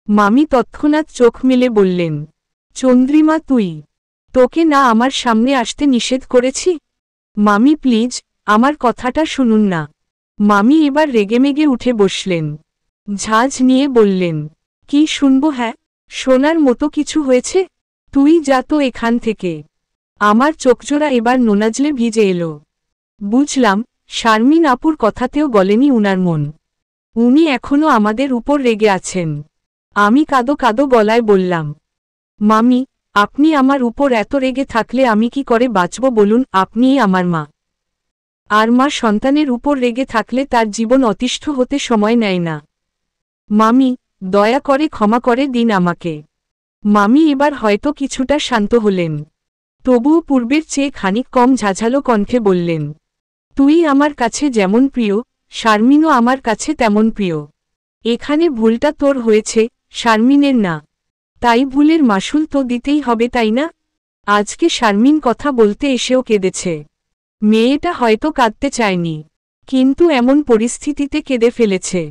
মামি তৎক্ষণাৎ চোখ মেলে বললেন, চন্দ্রিমা তুই, তোকে না আমার সামনে আসতে নিষেধ করেছি? মামি প্লিজ, আমার কথাটা শুনুন না। মামি এবার রেগেমেগে উঠে বসলেন। ঝাঁঝ নিয়ে বললেন, কি শুনবো? হ্যাঁ, শোনার মতো কিছু হয়েছে? তুই যা তো এখান থেকে। আমার চোখজোড়া এবার নোনাজলে ভিজে এলো। বুঝলাম, শারমিন আপুর কথাতেও গলেনি উনার মন। উনি এখনো আমাদের উপর রেগে আছেন। আমি কাঁদো কাঁদো গলায় বললাম, মামি, আপনি আমার উপর এত রেগে থাকলে আমি কি করে বাঁচব বলুন? আপনিই আমার মা। আর মা সন্তানের উপর রেগে থাকলে তার জীবন অতিষ্ঠ হতে সময় নেয় না। মামি, দয়া করে ক্ষমা করে দিন আমাকে। মামি এবার হয়তো কিছুটা শান্ত হলেন। তবুও পূর্বের চেয়ে খানিক কম ঝাঝালো কণ্ঠে বললেন, তুই আমার কাছে যেমন প্রিয়, শারমিনও আমার কাছে তেমন প্রিয়। এখানে ভুলটা তোর হয়েছে, শারমিনের না। তাই ভুলের মাসুল তো দিতেই হবে, তাই না? আজকে শারমিন কথা বলতে এসেও কেঁদেছে। মেয়েটা হয়তো কাঁদতে চায়নি, কিন্তু এমন পরিস্থিতিতে কেঁদে ফেলেছে।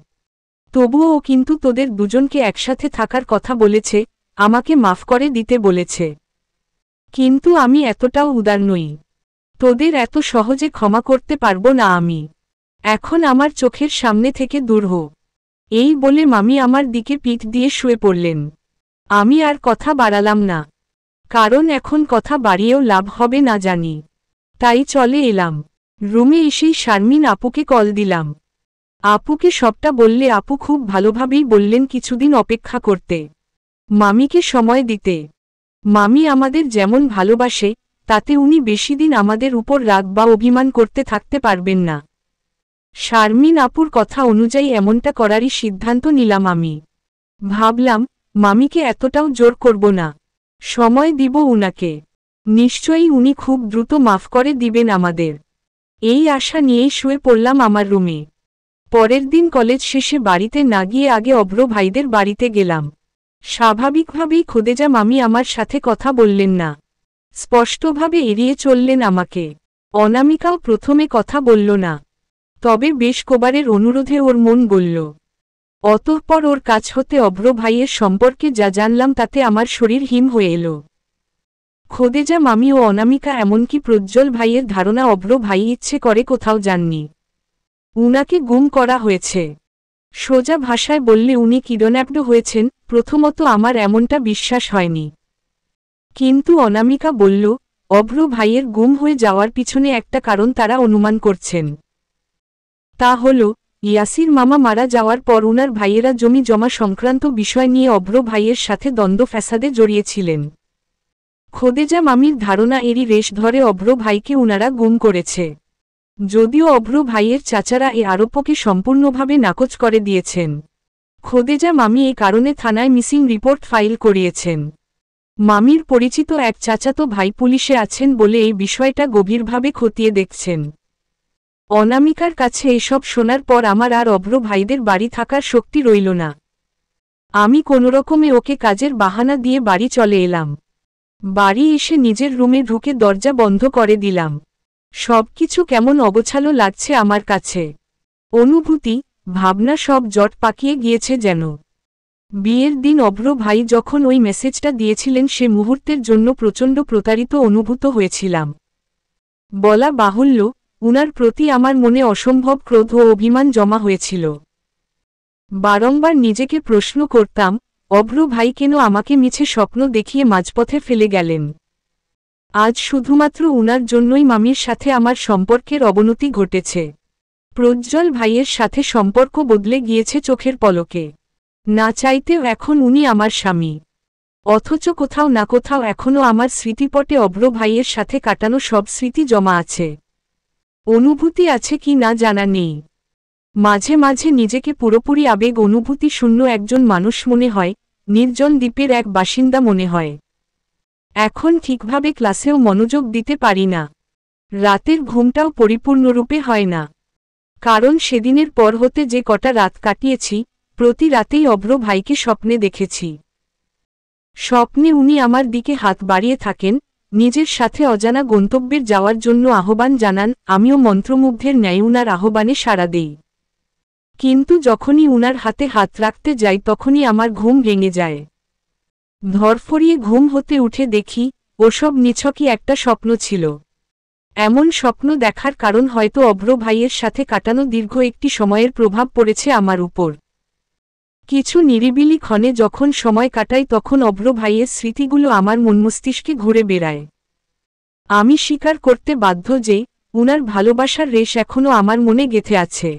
তবুও ও কিন্তু তোদের দুজনকে একসাথে থাকার কথা বলেছে, আমাকে মাফ করে দিতে বলেছে। কিন্তু আমি এতটাও উদার নই। তোদের এত সহজে ক্ষমা করতে পারবো না আমি। এখন আমার চোখের সামনে থেকে দূর হো। এই বলে মামি আমার দিকে পিঠ দিয়ে শুয়ে পড়লেন। আমি আর কথা বাড়ালাম না, কারণ এখন কথা বাড়িয়েও লাভ হবে না জানি। তাই চলে এলাম। রুমে এসেই শারমিন আপুকে কল দিলাম। আপুকে সবটা বললে আপু খুব ভালোভাবেই বললেন কিছুদিন অপেক্ষা করতে, মামিকে সময় দিতে। মামি আমাদের যেমন ভালোবাসে, তাতে উনি বেশিদিন আমাদের উপর রাগ বা অভিমান করতে থাকতে পারবেন না। শারমিন আপুর কথা অনুযায়ী এমনটা করারই সিদ্ধান্ত নিলাম আমি। ভাবলাম, মামিকে এতটাও জোর করব না, সময় দিব উনাকে। নিশ্চয়ই উনি খুব দ্রুত মাফ করে দিবেন আমাদের। এই আশা নিয়েই শুয়ে পড়লাম আমার রুমে। পরের দিন কলেজ শেষে বাড়িতে না গিয়ে আগে অভ্র ভাইদের বাড়িতে গেলাম। স্বাভাবিকভাবেই খোদেজা মামি আমার সাথে কথা বললেন না, স্পষ্টভাবে এড়িয়ে চললেন আমাকে। অনামিকাও প্রথমে কথা বলল না, তবে বেশ কবারের অনুরোধে ওর মন গলল। অতঃপর ওর কাছ হতে অভ্র ভাইয়ের সম্পর্কে যা জানলাম তাতে আমার শরীর হিম হয়ে এলো। খোদেজা মামি ও অনামিকা এমনকি প্রজ্জ্বল ভাইয়ের ধারণা অভ্র ভাই ইচ্ছে করে কোথাও যাননি, উনাকে গুম করা হয়েছে। সোজা ভাষায় বললে উনি কিডন্যাপড হয়েছেন। প্রথমত আমার এমনটা বিশ্বাস হয়নি, কিন্তু অনামিকা বলল অভ্র ভাইয়ের গুম হয়ে যাওয়ার পিছনে একটা কারণ তারা অনুমান করছেন। তা হল, ইয়াসির মামা মারা যাওয়ার পর উনার ভাইয়েরা জমি জমা সংক্রান্ত বিষয় নিয়ে অভ্র ভাইয়ের সাথে দ্বন্দ্ব ফ্যাসাদে জড়িয়েছিলেন। খোদেজা মামির ধারণা এরই রেশ ধরে অভ্র ভাইকে উনারা গুম করেছে। যদিও অভ্র ভাইয়ের চাচারা এ আরোপকে সম্পূর্ণভাবে নাকচ করে দিয়েছেন। খোদেজা মামি এ কারণে থানায় মিসিং রিপোর্ট ফাইল করিয়েছেন। মামির পরিচিত এক চাচাতো ভাই পুলিশে আছেন বলে এই বিষয়টা গভীরভাবে খতিয়ে দেখছেন। অনামিকার কাছে এসব শোনার পর আমার আর অভ্র ভাইদের বাড়ি থাকার শক্তি রইল না। আমি কোনোরকমে ওকে কাজের বাহানা দিয়ে বাড়ি চলে এলাম। বাড়ি এসে নিজের রুমে ঢুকে দরজা বন্ধ করে দিলাম। সবকিছু কেমন অগোছালো লাগছে আমার কাছে। অনুভূতি, ভাবনা সব জট পাকিয়ে গিয়েছে যেন। বিয়ের দিন অভ্র ভাই যখন ওই মেসেজটা দিয়েছিলেন সে মুহূর্তের জন্য প্রচণ্ড প্রতারিত অনুভূত হয়েছিলাম। বলা বাহুল্য, উনার প্রতি আমার মনে অসম্ভব ক্রোধ ও অভিমান জমা হয়েছিল। বারংবার নিজেকে প্রশ্ন করতাম, অভ্র ভাই কেন আমাকে মিছে স্বপ্ন দেখিয়ে মাঝপথে ফেলে গেলেন। আজ শুধুমাত্র উনার জন্যই মামির সাথে আমার সম্পর্কের অবনতি ঘটেছে। প্রজ্জ্বল ভাইয়ের সাথে সম্পর্ক বদলে গিয়েছে চোখের পলকে। না চাইতেও এখন উনি আমার স্বামী। অথচ কোথাও না কোথাও এখনও আমার স্মৃতিপটে অভ্র ভাইয়ের সাথে কাটানো সব স্মৃতি জমা আছে। অনুভূতি আছে কি না জানা নেই। মাঝে মাঝে নিজেকে পুরোপুরি আবেগ অনুভূতি শূন্য একজন মানুষ মনে হয়, নির্জন দ্বীপের এক বাসিন্দা মনে হয়। এখন ঠিকভাবে ক্লাসেও মনোযোগ দিতে পারি না। রাতের ঘুমটাও পরিপূর্ণরূপে হয় না, কারণ সেদিনের পর হতে যে কটা রাত কাটিয়েছি, প্রতি রাতেই অভ্র ভাইকে স্বপ্নে দেখেছি। স্বপ্নে উনি আমার দিকে হাত বাড়িয়ে থাকেন, নিজের সাথে অজানা গন্তব্যের যাওয়ার জন্য আহ্বান জানান। আমিও মন্ত্রমুগ্ধের ন্যায় উনার আহ্বানে সাড়া দেই। কিন্তু যখনই উনার হাতে হাত রাখতে যাই তখনই আমার ঘুম ভেঙে যায়। ধরফরিয়ে ঘুম হতে উঠে দেখি, ওসব নিছকই একটা স্বপ্ন ছিল। এমন স্বপ্ন দেখার কারণ হয়তো অভ্র ভাইয়ের সাথে কাটানো দীর্ঘ একটি সময়ের প্রভাব পড়েছে আমার উপর। কিছু নিরিবিলি ক্ষণে যখন সময় কাটাই তখন অভ্র ভাইয়ের স্মৃতিগুলো আমার মনমস্তিষ্কে ঘুরে বেড়ায়। আমি স্বীকার করতে বাধ্য যে, উনার ভালোবাসার রেশ এখনও আমার মনে গেঁথে আছে।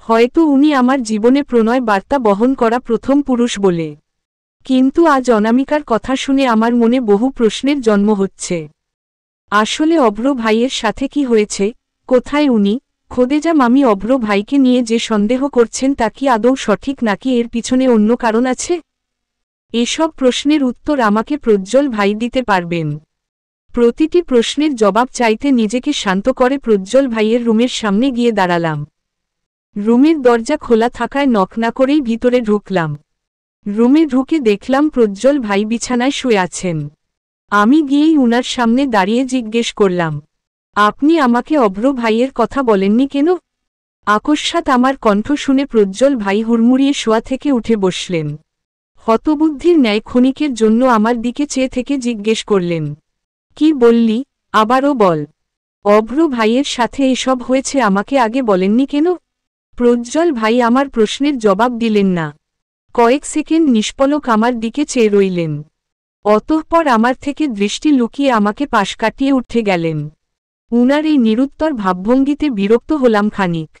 হয়তো উনি আমার জীবনে প্রণয় বার্তা বহন করা প্রথম পুরুষ বলে। কিন্তু আজ অনামিকার কথা শুনে আমার মনে বহু প্রশ্নের জন্ম হচ্ছে। আসলে অভ্র ভাইয়ের সাথে কি হয়েছে, কোথায় উনি? খোদেজা মামি অভ্র ভাইকে নিয়ে যে সন্দেহ করছেন তা কি আদৌ সঠিক নাকি এর পিছনে অন্য কারণ আছে? এসব প্রশ্নের উত্তর আমাকে প্রজ্জ্বল ভাই দিতে পারবেন। প্রতিটি প্রশ্নের জবাব চাইতে নিজেকে শান্ত করে প্রজ্জ্বল ভাইয়ের রুমের সামনে গিয়ে দাঁড়ালাম। রুমের দরজা খোলা থাকায় নক না করেই ভিতরে ঢুকলাম। রুমে ঢুকে দেখলাম প্রজ্জ্বল ভাই বিছানায় শুয়ে আছেন। আমি গিয়েই উনার সামনে দাঁড়িয়ে জিজ্ঞেস করলাম, আপনি আমাকে অভ্র ভাইয়ের কথা বলেননি কেন? আকস্মাৎ আমার কণ্ঠ শুনে প্রজ্জ্বল ভাই হুড়মুড়িয়ে শোয়া থেকে উঠে বসলেন। হতবুদ্ধির ন্যায় ক্ষণিকের জন্য আমার দিকে চেয়ে থেকে জিজ্ঞেস করলেন, কি বললি, আবারও বল। অভ্র ভাইয়ের সাথে এসব হয়েছে আমাকে আগে বলেননি কেন? প্রজ্জ্বল ভাই আমার প্রশ্নের জবাব দিলেন না। কয়েক সেকেন্ড নিষ্পলক আমার দিকে চেয়ে রইলেন। অতঃপর আমার থেকে দৃষ্টি লুকিয়ে আমাকে পাশ কাটিয়ে উঠে গেলেন। উনার এই নিরুত্তর ভাবভঙ্গিতে বিরক্ত হলাম খানিক।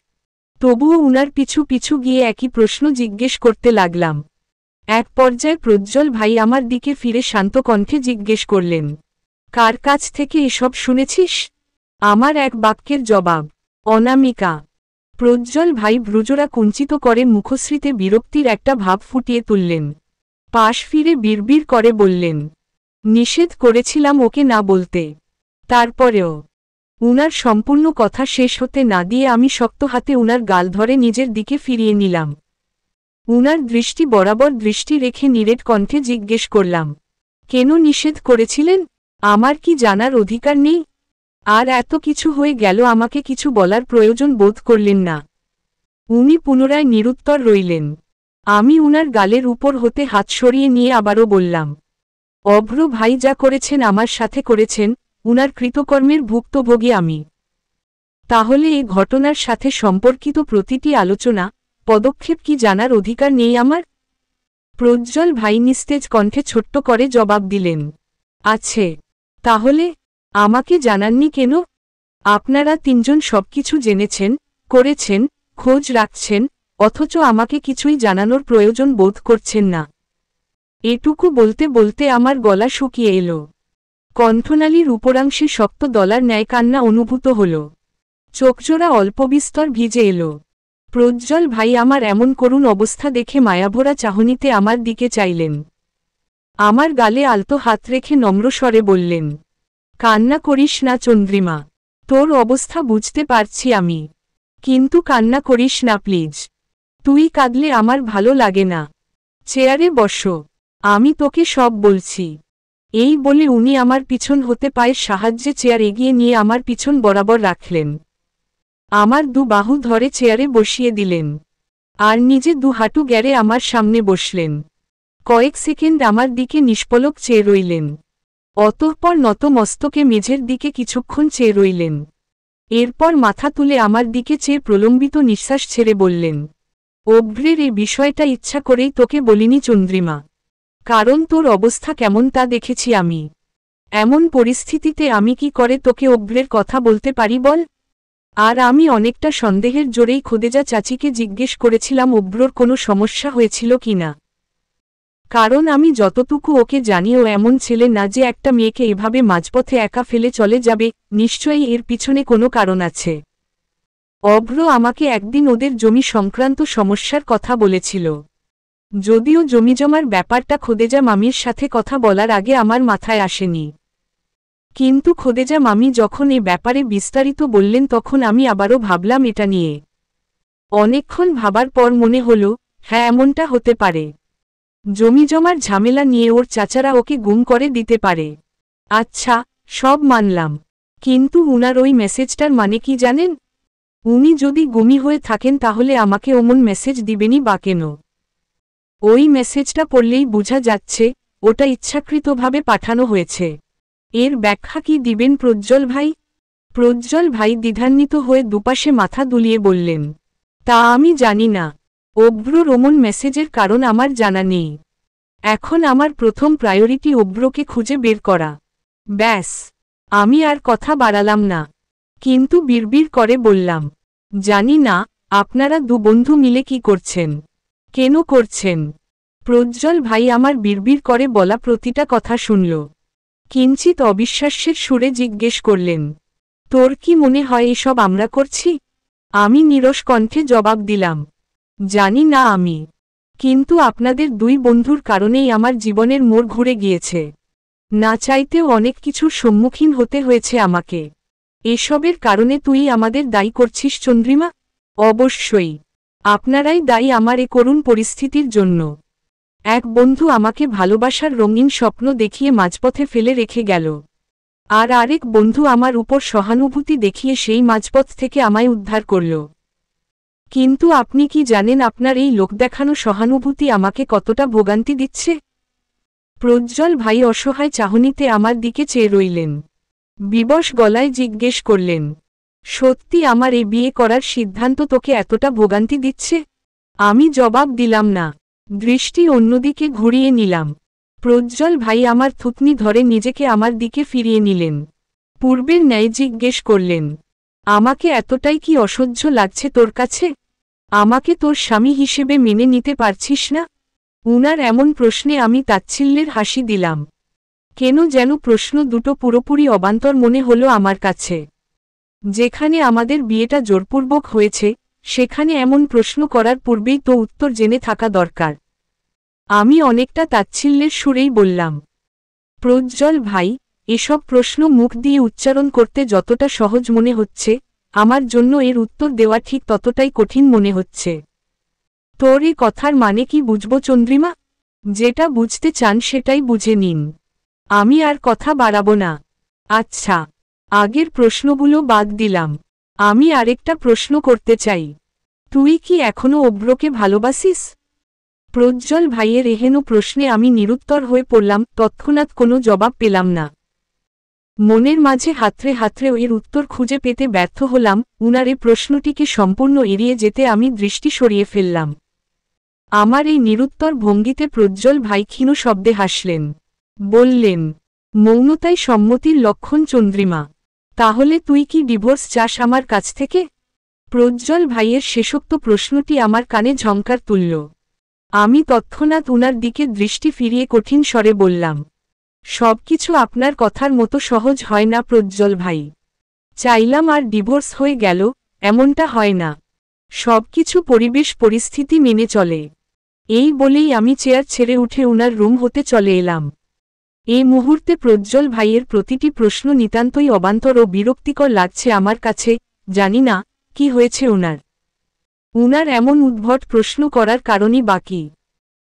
তবুও উনার পিছু পিছু গিয়ে একই প্রশ্ন জিজ্ঞেস করতে লাগলাম। এক পর্যায়ে প্রজ্জ্বল ভাই আমার দিকে ফিরে শান্ত কণ্ঠে জিজ্ঞেস করলেন, কার কাছ থেকে এসব শুনেছিস? আমার এক বাক্যের জবাব, অনামিকা। প্রজ্জ্বল ভাই ভ্রুজোড়া কুঞ্চিত করে মুখশ্রীতে বিরক্তির একটা ভাব ফুটিয়ে তুললেন। পাশ ফিরে বিড়বিড় করে বললেন, নিষেধ করেছিলাম ওকে না বলতে। তারপরেও। উনার সম্পূর্ণ কথা শেষ হতে না দিয়ে আমি শক্ত হাতে উনার গাল ধরে নিজের দিকে ফিরিয়ে নিলাম। উনার দৃষ্টি বরাবর দৃষ্টি রেখে নিরেট কণ্ঠে জিজ্ঞেস করলাম, কেন নিষেধ করেছিলেন? আমার কি জানার অধিকার নেই? আর এত কিছু হয়ে গেল আমাকে কিছু বলার প্রয়োজন বোধ করলেন না। উনি পুনরায় নিরুত্তর রইলেন। আমি উনার গালের উপর হতে হাত সরিয়ে নিয়ে আবারও বললাম, অভ্র ভাই যা করেছেন আমার সাথে করেছেন, উনার কৃতকর্মের ভুক্তভোগী আমি। তাহলে এই ঘটনার সাথে সম্পর্কিত প্রতিটি আলোচনা, পদক্ষেপ কি জানার অধিকার নেই আমার? প্রজ্জ্বল ভাই নিস্তেজ কণ্ঠে ছোট্ট করে জবাব দিলেন, আছে। তাহলে আমাকে জানাননি কেন? আপনারা তিনজন সবকিছু জেনেছেন, করেছেন, খোঁজ রাখছেন, অথচ আমাকে কিছুই জানানোর প্রয়োজন বোধ করছেন না। এটুকু বলতে বলতে আমার গলা শুকিয়ে এলো। কণ্ঠনালীর উপরাংশে শক্ত দলার ন্যায় কান্না অনুভূত হল। চোখজোড়া অল্পবিস্তর ভিজে এলো। প্রজ্জ্বল ভাই আমার এমন করুণ অবস্থা দেখে মায়াভরা চাহনিতে আমার দিকে চাইলেন। আমার গালে আলতো হাত রেখে নম্র স্বরে বললেন, কান্না করিস না চন্দ্রিমা, তোর অবস্থা বুঝতে পারছি আমি। কিন্তু কান্না করিস না প্লিজ। তুই কাঁদলে আমার ভালো লাগে না। চেয়ারে বসো, আমি তোকে সব বলছি। এই বলে উনি আমার পিছন হতে পায়ের সাহায্যে চেয়ার এগিয়ে নিয়ে আমার পিছন বরাবর রাখলেন। আমার দু বাহু ধরে চেয়ারে বসিয়ে দিলেন। আর নিজে দু হাঁটু গেড়ে আমার সামনে বসলেন। কয়েক সেকেন্ড আমার দিকে নিষ্পলক চেয়ে রইলেন। অতঃপর নত মস্তকে মেঝের দিকে কিছুক্ষণ চেয়ে রইলেন। এরপর মাথা তুলে আমার দিকে চেয়ে প্রলম্বিত নিঃশ্বাস ছেড়ে বললেন, অভ্রের এই বিষয়টা ইচ্ছা করেই তোকে বলিনি চন্দ্রিমা। কারণ তোর অবস্থা কেমন তা দেখেছি আমি। এমন পরিস্থিতিতে আমি কি করে তোকে অভ্রের কথা বলতে পারি বল? আর আমি অনেকটা সন্দেহের জোরেই খোদেজা চাচিকে জিজ্ঞেস করেছিলাম অভ্রর কোনো সমস্যা হয়েছিল কিনা। কারণ আমি যতটুকু ওকে জানি ও এমন ছেলে না যে একটা মেয়েকে এভাবে মাঝপথে একা ফেলে চলে যাবে, নিশ্চয়ই এর পিছনে কোনো কারণ আছে। অভ্র আমাকে একদিন ওদের জমি সংক্রান্ত সমস্যার কথা বলেছিল। যদিও জমিজমার ব্যাপারটা খোদেজা মামির সাথে কথা বলার আগে আমার মাথায় আসেনি। কিন্তু খোদেজা মামি যখন এ ব্যাপারে বিস্তারিত বললেন তখন আমি আবারও ভাবলাম এটা নিয়ে। অনেকক্ষণ ভাবার পর মনে হল, হ্যাঁ এমনটা হতে পারে। জমিজমার ঝামেলা নিয়ে ওর চাচারা ওকে গুম করে দিতে পারে। আচ্ছা, সব মানলাম। কিন্তু উনার ওই মেসেজটার মানে কি জানেন? উনি যদি গুমি হয়ে থাকেন তাহলে আমাকে অমন মেসেজ দিবেনই বা কেন? ওই মেসেজটা পড়লেই বোঝা যাচ্ছে ওটা ইচ্ছাকৃতভাবে পাঠানো হয়েছে। এর ব্যাখ্যা কি দিবেন প্রজ্জ্বল ভাই? প্রজ্জ্বল ভাই দ্বিধান্বিত হয়ে দুপাশে মাথা দুলিয়ে বললেন, তা আমি জানি না। অভ্রর অমন মেসেজের কারণ আমার জানা নেই। এখন আমার প্রথম প্রায়োরিটি অভ্রকে খুঁজে বের করা। ব্যাস। আমি আর কথা বাড়ালাম না। কিন্তু বিড়বিড় করে বললাম, জানি না আপনারা দু বন্ধু মিলে কি করছেন, কেন করছেন। প্রজ্জ্বল ভাই আমার বিড়বিড় করে বলা প্রতিটা কথা শুনল। কিঞ্চিত অবিশ্বাস্যের সুরে জিজ্ঞেস করলেন, তোর কি মনে হয় এসব আমরা করছি? আমি নীরস কণ্ঠে জবাব দিলাম, জানি না আমি। কিন্তু আপনাদের দুই বন্ধুর কারণেই আমার জীবনের মোড় ঘুরে গিয়েছে। না চাইতেও অনেক কিছুর সম্মুখীন হতে হয়েছে আমাকে। এসবের কারণে তুই আমাদের দায়ী করছিস চন্দ্রিমা? অবশ্যই। আপনারাই দায়ী আমার এ করুণ পরিস্থিতির জন্য। এক বন্ধু আমাকে ভালোবাসার রঙিন স্বপ্ন দেখিয়ে মাঝপথে ফেলে রেখে গেল। আর আরেক বন্ধু আমার উপর সহানুভূতি দেখিয়ে সেই মাঝপথ থেকে আমায় উদ্ধার করল। কিন্তু আপনি কি জানেন আপনার এই লোকদেখানো সহানুভূতি আমাকে কতটা ভোগান্তি দিচ্ছে? প্রজ্জ্বল ভাই অসহায় চাহনিতে আমার দিকে চেয়ে রইলেন। বিবশ গলায় জিজ্ঞেস করলেন, সত্যি আমার এই বিয়ে করার সিদ্ধান্ত তোকে এতটা ভোগান্তি দিচ্ছে? আমি জবাব দিলাম না, দৃষ্টি অন্যদিকে ঘুরিয়ে নিলাম। প্রজ্জ্বল ভাই আমার থুতনি ধরে নিজেকে আমার দিকে ফিরিয়ে নিলেন। পূর্বের ন্যায় জিজ্ঞেস করলেন, আমাকে এতটাই কি অসহ্য লাগছে তোর কাছে? আমাকে তোর স্বামী হিসেবে মেনে নিতে পারছিস না? উনার এমন প্রশ্নে আমি তাচ্ছিল্যের হাসি দিলাম। কেন যেন প্রশ্ন দুটো পুরোপুরি অবান্তর মনে হলো আমার কাছে। যেখানে আমাদের বিয়েটা জোরপূর্বক হয়েছে, সেখানে এমন প্রশ্ন করার পূর্বেই তো উত্তর জেনে থাকা দরকার। আমি অনেকটা তাচ্ছিল্যের সুরেই বললাম, প্রজ্জ্বল ভাই, এসব প্রশ্ন মুখ দিয়ে উচ্চারণ করতে যতটা সহজ মনে হচ্ছে, আমার জন্য এর উত্তর দেওয়া ঠিক ততটাই কঠিন মনে হচ্ছে। তোর এই কথার মানে কি বুঝব চন্দ্রিমা? যেটা বুঝতে চান সেটাই বুঝে নিন। আমি আর কথা বাড়াবো না। আচ্ছা, আগের প্রশ্নগুলো বাদ দিলাম। আমি আরেকটা প্রশ্ন করতে চাই। তুই কি এখনো অভ্রকে ভালোবাসিস? প্রজ্জ্বল ভাইয়ের এহেন প্রশ্নে আমি নিরুত্তর হয়ে পড়লাম, তৎক্ষণাৎ কোনো জবাব পেলাম না। মনের মাঝে হাতড়ে হাতড়েও এর উত্তর খুঁজে পেতে ব্যর্থ হলাম। উনার এই প্রশ্নটিকে সম্পূর্ণ এড়িয়ে যেতে আমি দৃষ্টি সরিয়ে ফেললাম। আমার এই নিরুত্তর ভঙ্গিতে প্রজ্জ্বল ভাই ক্ষীণ শব্দে হাসলেন। বললেন, মৌনতাই সম্মতির লক্ষণ চন্দ্রিমা। তাহলে তুই কি ডিভোর্স চাস আমার কাছ থেকে? প্রজ্জ্বল ভাইয়ের শেষোক্ত প্রশ্নটি আমার কানে ঝংকার তুলল। আমি তৎক্ষণাৎ উনার দিকে দৃষ্টি ফিরিয়ে কঠিন স্বরে বললাম, সবকিছু আপনার কথার মতো সহজ হয় না প্রজ্জ্বল ভাই। চাইলাম আর ডিভোর্স হয়ে গেল, এমনটা হয় না। সবকিছু পরিবেশ পরিস্থিতি মেনে চলে। এই বলেই আমি চেয়ার ছেড়ে উঠে উনার রুম হতে চলে এলাম। এই মুহূর্তে প্রজ্জ্বল ভাইয়ের প্রতিটি প্রশ্ন নিতান্তই অবান্তর ও বিরক্তিকর লাগছে আমার কাছে। জানি না কি হয়েছে উনার। উনার এমন উদ্ভট প্রশ্ন করার কারণই বাকি।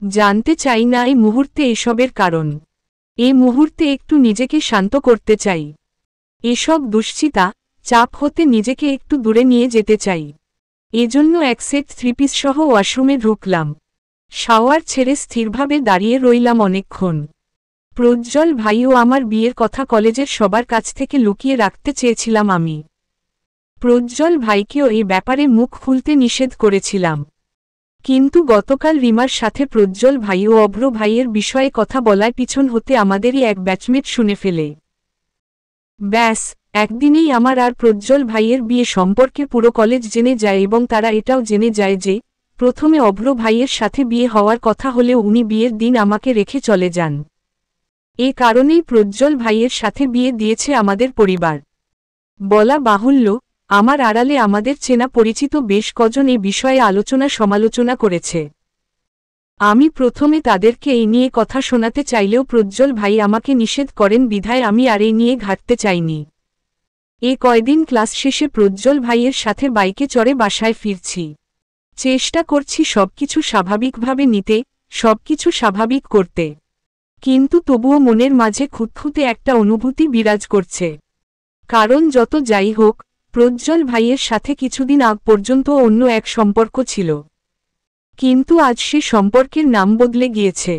জানতে চাই না এই মুহূর্তে এসবের কারণ। এই মুহূর্তে একটু নিজেকে শান্ত করতে চাই। এসব দুশ্চিন্তা, চাপ হতে নিজেকে একটু দূরে নিয়ে যেতে চাই। এজন্য এক সেট থ্রিপিস সহ ওয়াশরুমে ঢুকলাম। শাওয়ার ছেড়ে স্থিরভাবে দাঁড়িয়ে রইলাম অনেকক্ষণ। প্রজ্জ্বল ভাইও আমার বিয়ের কথা কলেজের সবার কাছ থেকে লুকিয়ে রাখতে চেয়েছিলাম আমি। প্রজ্জ্বল ভাইকেও এই ব্যাপারে মুখ খুলতে নিষেধ করেছিলাম। কিন্তু গতকাল রিমার সাথে প্রজ্জ্বল ভাই ও অভ্র ভাইয়ের বিষয়ে কথা বলায় পিছন হতে আমাদেরই এক ব্যাচমেট শুনে ফেলে। ব্যাস, একদিনেই আমার আর প্রজ্জ্বল ভাইয়ের বিয়ে সম্পর্কে পুরো কলেজ জেনে যায় এবং তারা এটাও জেনে যায় যে, প্রথমে অভ্র ভাইয়ের সাথে বিয়ে হওয়ার কথা হলেও উনি বিয়ের দিন আমাকে রেখে চলে যান। এ কারণেই প্রজ্জ্বল ভাইয়ের সাথে বিয়ে দিয়েছে আমাদের পরিবার। বলা বাহুল্য, আমার আড়ালে আমাদের চেনা পরিচিত বেশ কজন এ বিষয়ে আলোচনা সমালোচনা করেছে। আমি প্রথমে তাদেরকে এই নিয়ে কথা শোনাতে চাইলেও প্রজ্জ্বল ভাই আমাকে নিষেধ করেন বিধায় আমি আর এই নিয়ে ঘাটতে চাইনি। এ কয়দিন ক্লাস শেষে প্রজ্জ্বল ভাইয়ের সাথে বাইকে চড়ে বাসায় ফিরছি। চেষ্টা করছি সবকিছু স্বাভাবিকভাবে নিতে, সবকিছু স্বাভাবিক করতে। কিন্তু তবুও মনের মাঝে খুঁতখুঁতে একটা অনুভূতি বিরাজ করছে। কারণ যত যাই হোক, প্রজ্জ্বল ভাইয়ের সাথে কিছুদিন আগ পর্যন্ত অন্য এক সম্পর্ক ছিল। কিন্তু আজ সে সম্পর্কের নাম বদলে গিয়েছে।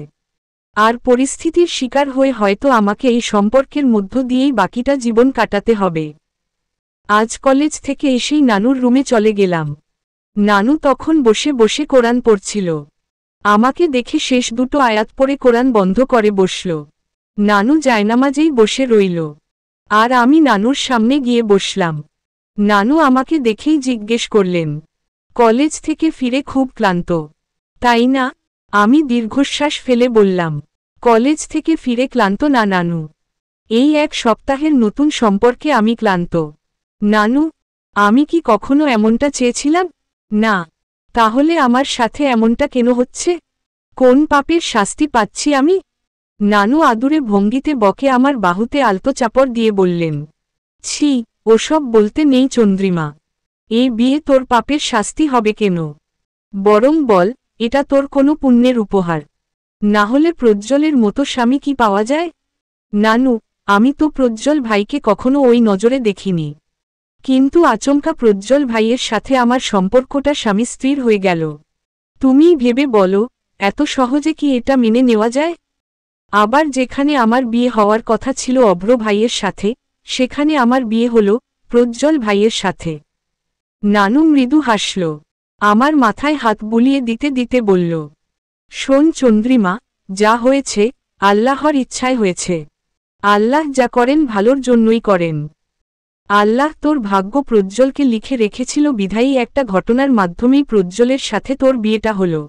আর পরিস্থিতির শিকার হয়ে হয়তো আমাকে এই সম্পর্কের মধ্য দিয়েই বাকিটা জীবন কাটাতে হবে। আজ কলেজ থেকে এসেই নানুর রুমে চলে গেলাম। নানু তখন বসে বসে কোরআন পড়ছিল। আমাকে দেখে শেষ দুটো আয়াত পড়ে কোরআন বন্ধ করে বসল। নানু জায়নামাজেই বসে রইল। আর আমি নানুর সামনে গিয়ে বসলাম। নানু আমাকে দেখেই জিজ্ঞেস করলেন, কলেজ থেকে ফিরে খুব ক্লান্ত, তাই না? আমি দীর্ঘশ্বাস ফেলে বললাম, কলেজ থেকে ফিরে ক্লান্ত না নানু, এই এক সপ্তাহের নতুন সম্পর্কে আমি ক্লান্ত। নানু, আমি কি কখনো এমনটা চেয়েছিলাম? না। তাহলে আমার সাথে এমনটা কেন হচ্ছে? কোন পাপের শাস্তি পাচ্ছি আমি? নানু আদুরে ভঙ্গিতে বকে আমার বাহুতে আলতো চাপড় দিয়ে বললেন, ছি, ওসব বলতে নেই চন্দ্রিমা। এই বিয়ে তোর পাপের শাস্তি হবে কেন? বরং বল, এটা তোর কোনো পুণ্যের উপহার। না হলে প্রজ্জ্বলের মতো স্বামী কি পাওয়া যায়? নানু, আমি তো প্রজ্জ্বল ভাইকে কখনো ওই নজরে দেখিনি। কিন্তু আচমকা প্রজ্জ্বল ভাইয়ের সাথে আমার সম্পর্কটা স্বামী স্ত্রীর হয়ে গেল। তুমিই ভেবে বলো, এত সহজে কি এটা মেনে নেওয়া যায়? আবার যেখানে আমার বিয়ে হওয়ার কথা ছিল অভ্র ভাইয়ের সাথে, সেখানে আমার বিয়ে হলো প্রজ্জ্বল ভাইয়ের সাথে। নানু মৃদু হাসল। আমার মাথায় হাত বুলিয়ে দিতে দিতে বলল, শোন চন্দ্রিমা, যা হয়েছে আল্লাহর ইচ্ছায় হয়েছে। আল্লাহ যা করেন ভালোর জন্যই করেন। আল্লাহ তোর ভাগ্য প্রজ্জ্বলকে লিখে রেখেছিল বিধায়ী একটা ঘটনার মাধ্যমেই প্রজ্জ্বলের সাথে তোর বিয়েটা হলো।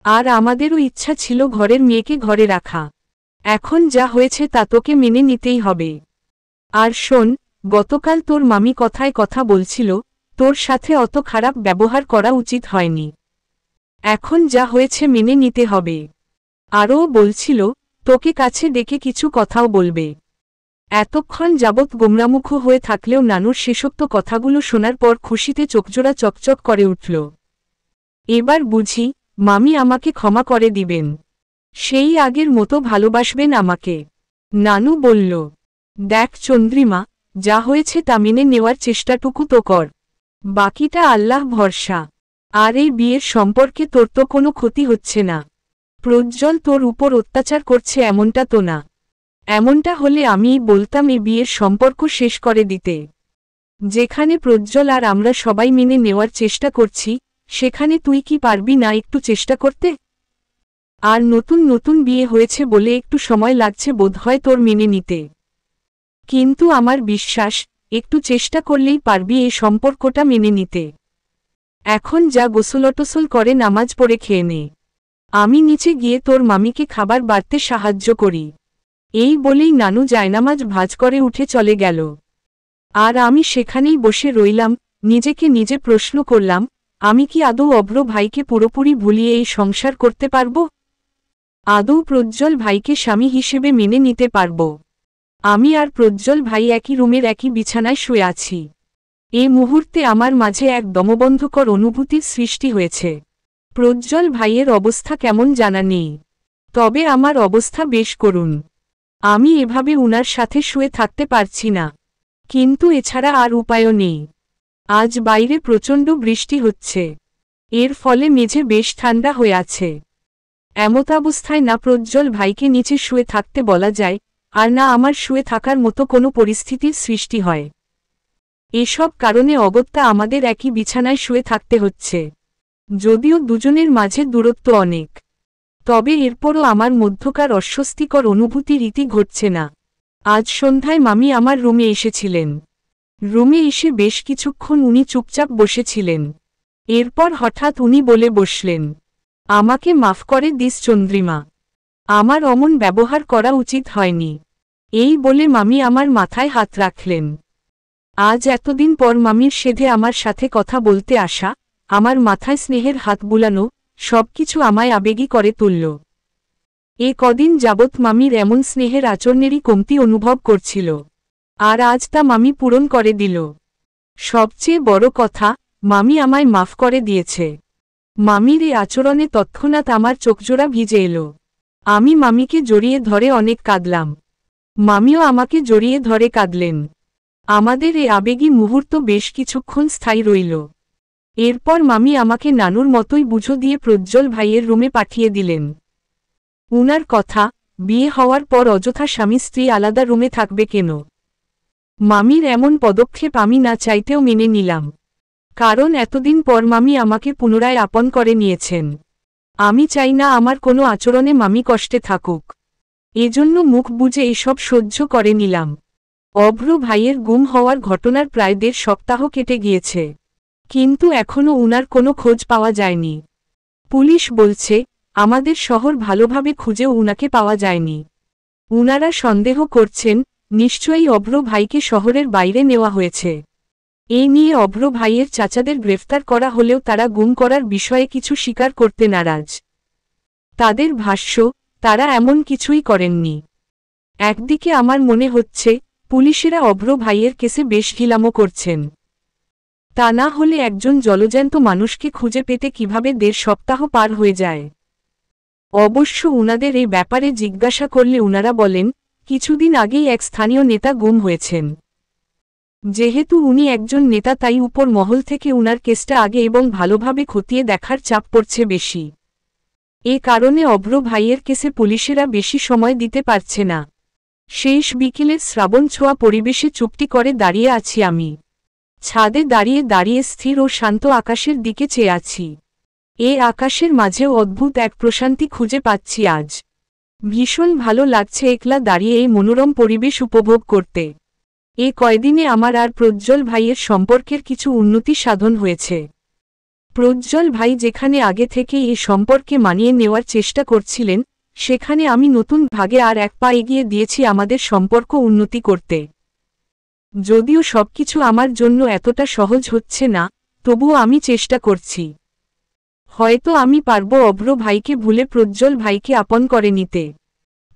আর আমাদেরও ইচ্ছা ছিল ঘরের মেয়েকে ঘরে রাখা। এখন যা হয়েছে তা তোকে মেনে নিতেই হবে। আর শোন, গতকাল তোর মামি কথায় কথা বলছিল, তোর সাথে অত খারাপ ব্যবহার করা উচিত হয়নি। এখন যা হয়েছে মেনে নিতে হবে। আরও বলছিল, তোকে কাছে ডেকে কিছু কথাও বলবে। এতক্ষণ যাবৎ গোমরামুখ হয়ে থাকলেও নানুর শেষোক্ত কথাগুলো শোনার পর খুশিতে চোখজোড়া চকচক করে উঠল। এবার বুঝি মামি আমাকে ক্ষমা করে দিবেন, সেই আগের মতো ভালোবাসবেন আমাকে। নানু বলল, দেখ চন্দ্রিমা, যা হয়েছে তা মেনে নেওয়ার চেষ্টাটুকু তো কর। বাকিটা আল্লাহ ভরসা। আর এই বিয়ের সম্পর্কে তোর তো কোনো ক্ষতি হচ্ছে না। প্রজ্জ্বল তোর উপর অত্যাচার করছে এমনটা তো না। এমনটা হলে আমিই বলতাম এই বিয়ের সম্পর্ক শেষ করে দিতে। যেখানে প্রজ্জ্বল আর আমরা সবাই মেনে নেওয়ার চেষ্টা করছি, সেখানে তুই কি পারবি না একটু চেষ্টা করতে? আর নতুন নতুন বিয়ে হয়েছে বলে একটু সময় লাগছে বোধহয় তোর মেনে নিতে। কিন্তু আমার বিশ্বাস, একটু চেষ্টা করলেই পারবি এই সম্পর্কটা মেনে নিতে। এখন যা গোসলটোসল করে নামাজ পড়ে খেয়ে নে। আমি নিচে গিয়ে তোর মামিকে খাবার বাড়তে সাহায্য করি। এই বলেই নানু জায়নামাজ ভাঁজ করে উঠে চলে গেল। আর আমি সেখানেই বসে রইলাম, নিজেকে নিজে প্রশ্ন করলাম, আমি কি আদৌ অভ্র ভাইকে পুরোপুরি ভুলিয়ে এই সংসার করতে পারব? আদৌ প্রজ্জ্বল ভাইকে স্বামী হিসেবে মেনে নিতে পারব? আমি আর প্রজ্জ্বল ভাই একই রুমের একই বিছানায় শুয়ে আছি। এ মুহূর্তে আমার মাঝে এক দমবন্ধকর অনুভূতির সৃষ্টি হয়েছে। প্রজ্জ্বল ভাইয়ের অবস্থা কেমন জানা নেই, তবে আমার অবস্থা বেশ করুণ। আমি এভাবে উনার সাথে শুয়ে থাকতে পারছি না, কিন্তু এছাড়া আর উপায়ও নেই। আজ বাইরে প্রচণ্ড বৃষ্টি হচ্ছে, এর ফলে মেঝে বেশ ঠান্ডা হয়ে আছে। এমতাবস্থায় না প্রজ্জ্বল ভাইকে নিচে শুয়ে থাকতে বলা যায়, আর না আমার শুয়ে থাকার মতো কোনো পরিস্থিতির সৃষ্টি হয়। এসব কারণে অগত্যা আমাদের একই বিছানায় শুয়ে থাকতে হচ্ছে। যদিও দুজনের মাঝে দূরত্ব অনেক, তবে এরপরও আমার মধ্যকার অস্বস্তিকর অনুভূতি রীতি ঘটছে না। আজ সন্ধ্যায় মামি আমার রুমে এসেছিলেন। রুমে এসে বেশ কিছুক্ষণ উনি চুপচাপ বসেছিলেন। এরপর হঠাৎ উনি বলে বসলেন, আমাকে মাফ করে দিস চন্দ্রিমা, আমার অমন ব্যবহার করা উচিত হয়নি। এই বলে মামি আমার মাথায় হাত রাখলেন। আজ এতদিন পর মামির সেধে আমার সাথে কথা বলতে আসা, আমার মাথায় স্নেহের হাত বুলানো, সবকিছু আমায় আবেগী করে তুলল। এ কদিন যাবৎ মামির এমন স্নেহের আচরণেরই কমতি অনুভব করছিল, আর আজ তা মামি পূরণ করে দিল। সবচেয়ে বড় কথা, মামি আমায় মাফ করে দিয়েছে। মামির এই আচরণে তৎক্ষণাৎ আমার চোখজোড়া ভিজে এলো। আমি মামিকে জড়িয়ে ধরে অনেক কাঁদলাম। মামিও আমাকে জড়িয়ে ধরে কাঁদলেন। আমাদের এই আবেগী মুহূর্ত বেশ কিছুক্ষণ স্থায়ী রইল। এরপর মামি আমাকে নানুর মতোই বুঝো দিয়ে প্রজ্জ্বল ভাইয়ের রুমে পাঠিয়ে দিলেন। উনার কথা, বিয়ে হওয়ার পর অযথা স্বামী স্ত্রী আলাদা রুমে থাকবে কেন? মামির এমন পদক্ষেপ আমি না চাইতেও মেনে নিলাম, কারণ এতদিন পর মামি আমাকে পুনরায় আপন করে নিয়েছেন। আমি চাই না আমার কোনো আচরণে মামি কষ্টে থাকুক, এজন্য মুখ বুজে এসব সহ্য করে নিলাম। অভ্র ভাইয়ের গুম হওয়ার ঘটনার প্রায় 1.5 সপ্তাহ কেটে গিয়েছে, কিন্তু এখনও উনার কোনো খোঁজ পাওয়া যায়নি। পুলিশ বলছে, আমাদের শহর ভালোভাবে খুঁজেও উনাকে পাওয়া যায়নি। উনারা সন্দেহ করছেন, নিশ্চয়ই অভ্র ভাইকে শহরের বাইরে নেওয়া হয়েছে। এই নিয়ে অভ্র ভাইয়ের চাচাদের গ্রেফতার করা হলেও তারা গুম করার বিষয়ে কিছু স্বীকার করতে নারাজ। তাদের ভাষ্য, তারা এমন কিছুই করেননি। একদিকে আমার মনে হচ্ছে, পুলিশেরা অভ্র ভাইয়ের কেসে বেশ ঢিলামো করছেন। তা না হলে একজন জলজ্যান্ত মানুষকে খুঁজে পেতে কিভাবে 1.5 সপ্তাহ পার হয়ে যায়। অবশ্য উনাদের এই ব্যাপারে জিজ্ঞাসা করলে উনারা বলেন, কিছুদিন আগেই এক স্থানীয় নেতা গুম হয়েছেন। যেহেতু উনি একজন নেতা, তাই উপর মহল থেকে উনার কেসটা আগে এবং ভালোভাবে খতিয়ে দেখার চাপ পড়ছে বেশি। এ কারণে অভ্র ভাইয়ের কেসে পুলিশেরা বেশি সময় দিতে পারছে না। শেষ বিকেলের শ্রাবণ ছোঁয়া পরিবেশে চুপটি করে দাঁড়িয়ে আছি আমি। ছাদে দাঁড়িয়ে দাঁড়িয়ে স্থির ও শান্ত আকাশের দিকে চেয়ে আছি। এ আকাশের মাঝেও অদ্ভুত এক প্রশান্তি খুঁজে পাচ্ছি আজ। ভীষণ ভালো লাগছে একলা দাঁড়িয়ে এই মনোরম পরিবেশ উপভোগ করতে। এ কয়দিনে আমার আর প্রজ্জ্বল ভাইয়ের সম্পর্কের কিছু উন্নতি সাধন হয়েছে। প্রজ্জ্বল ভাই যেখানে আগে থেকেই এ সম্পর্কে মানিয়ে নেওয়ার চেষ্টা করছিলেন, সেখানে আমি নতুন ভাগে আর এক পা এগিয়ে দিয়েছি আমাদের সম্পর্ক উন্নতি করতে। যদিও সবকিছু আমার জন্য এতটা সহজ হচ্ছে না, তবুও আমি চেষ্টা করছি। হয়তো আমি পারব অভ্র ভাইকে ভুলে প্রজ্জ্বল ভাইকে আপন করে নিতে।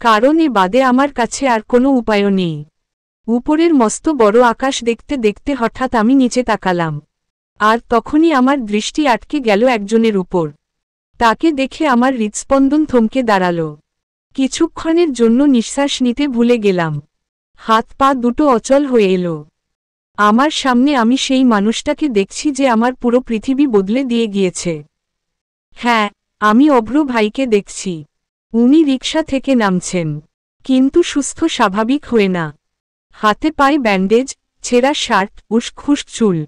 কারণ এ বাদে আমার কাছে আর কোনো উপায় নেই। উপরের মস্ত বড় আকাশ দেখতে দেখতে হঠাৎ আমি নিচে তাকালাম। আর তখনই আমার দৃষ্টি আটকে গেল একজনের উপর। তাকে দেখে আমার হৃৎস্পন্দন থমকে দাঁড়াল। কিছুক্ষণের জন্য নিঃশ্বাস নিতে ভুলে গেলাম। হাত পা দুটো অচল হয়ে এলো। আমার সামনে আমি সেই মানুষটাকে দেখছি যে আমার পুরো পৃথিবী বদলে দিয়ে গিয়েছে। হ্যাঁ, আমি অভ্র ভাইকে দেখছি। উনি রিকশা থেকে নামছেন, কিন্তু সুস্থ স্বাভাবিক হয়ে না। হাতে পায়ে ব্যান্ডেজ, ছেঁড়া শার্ট, উস্খুস্ক চুল।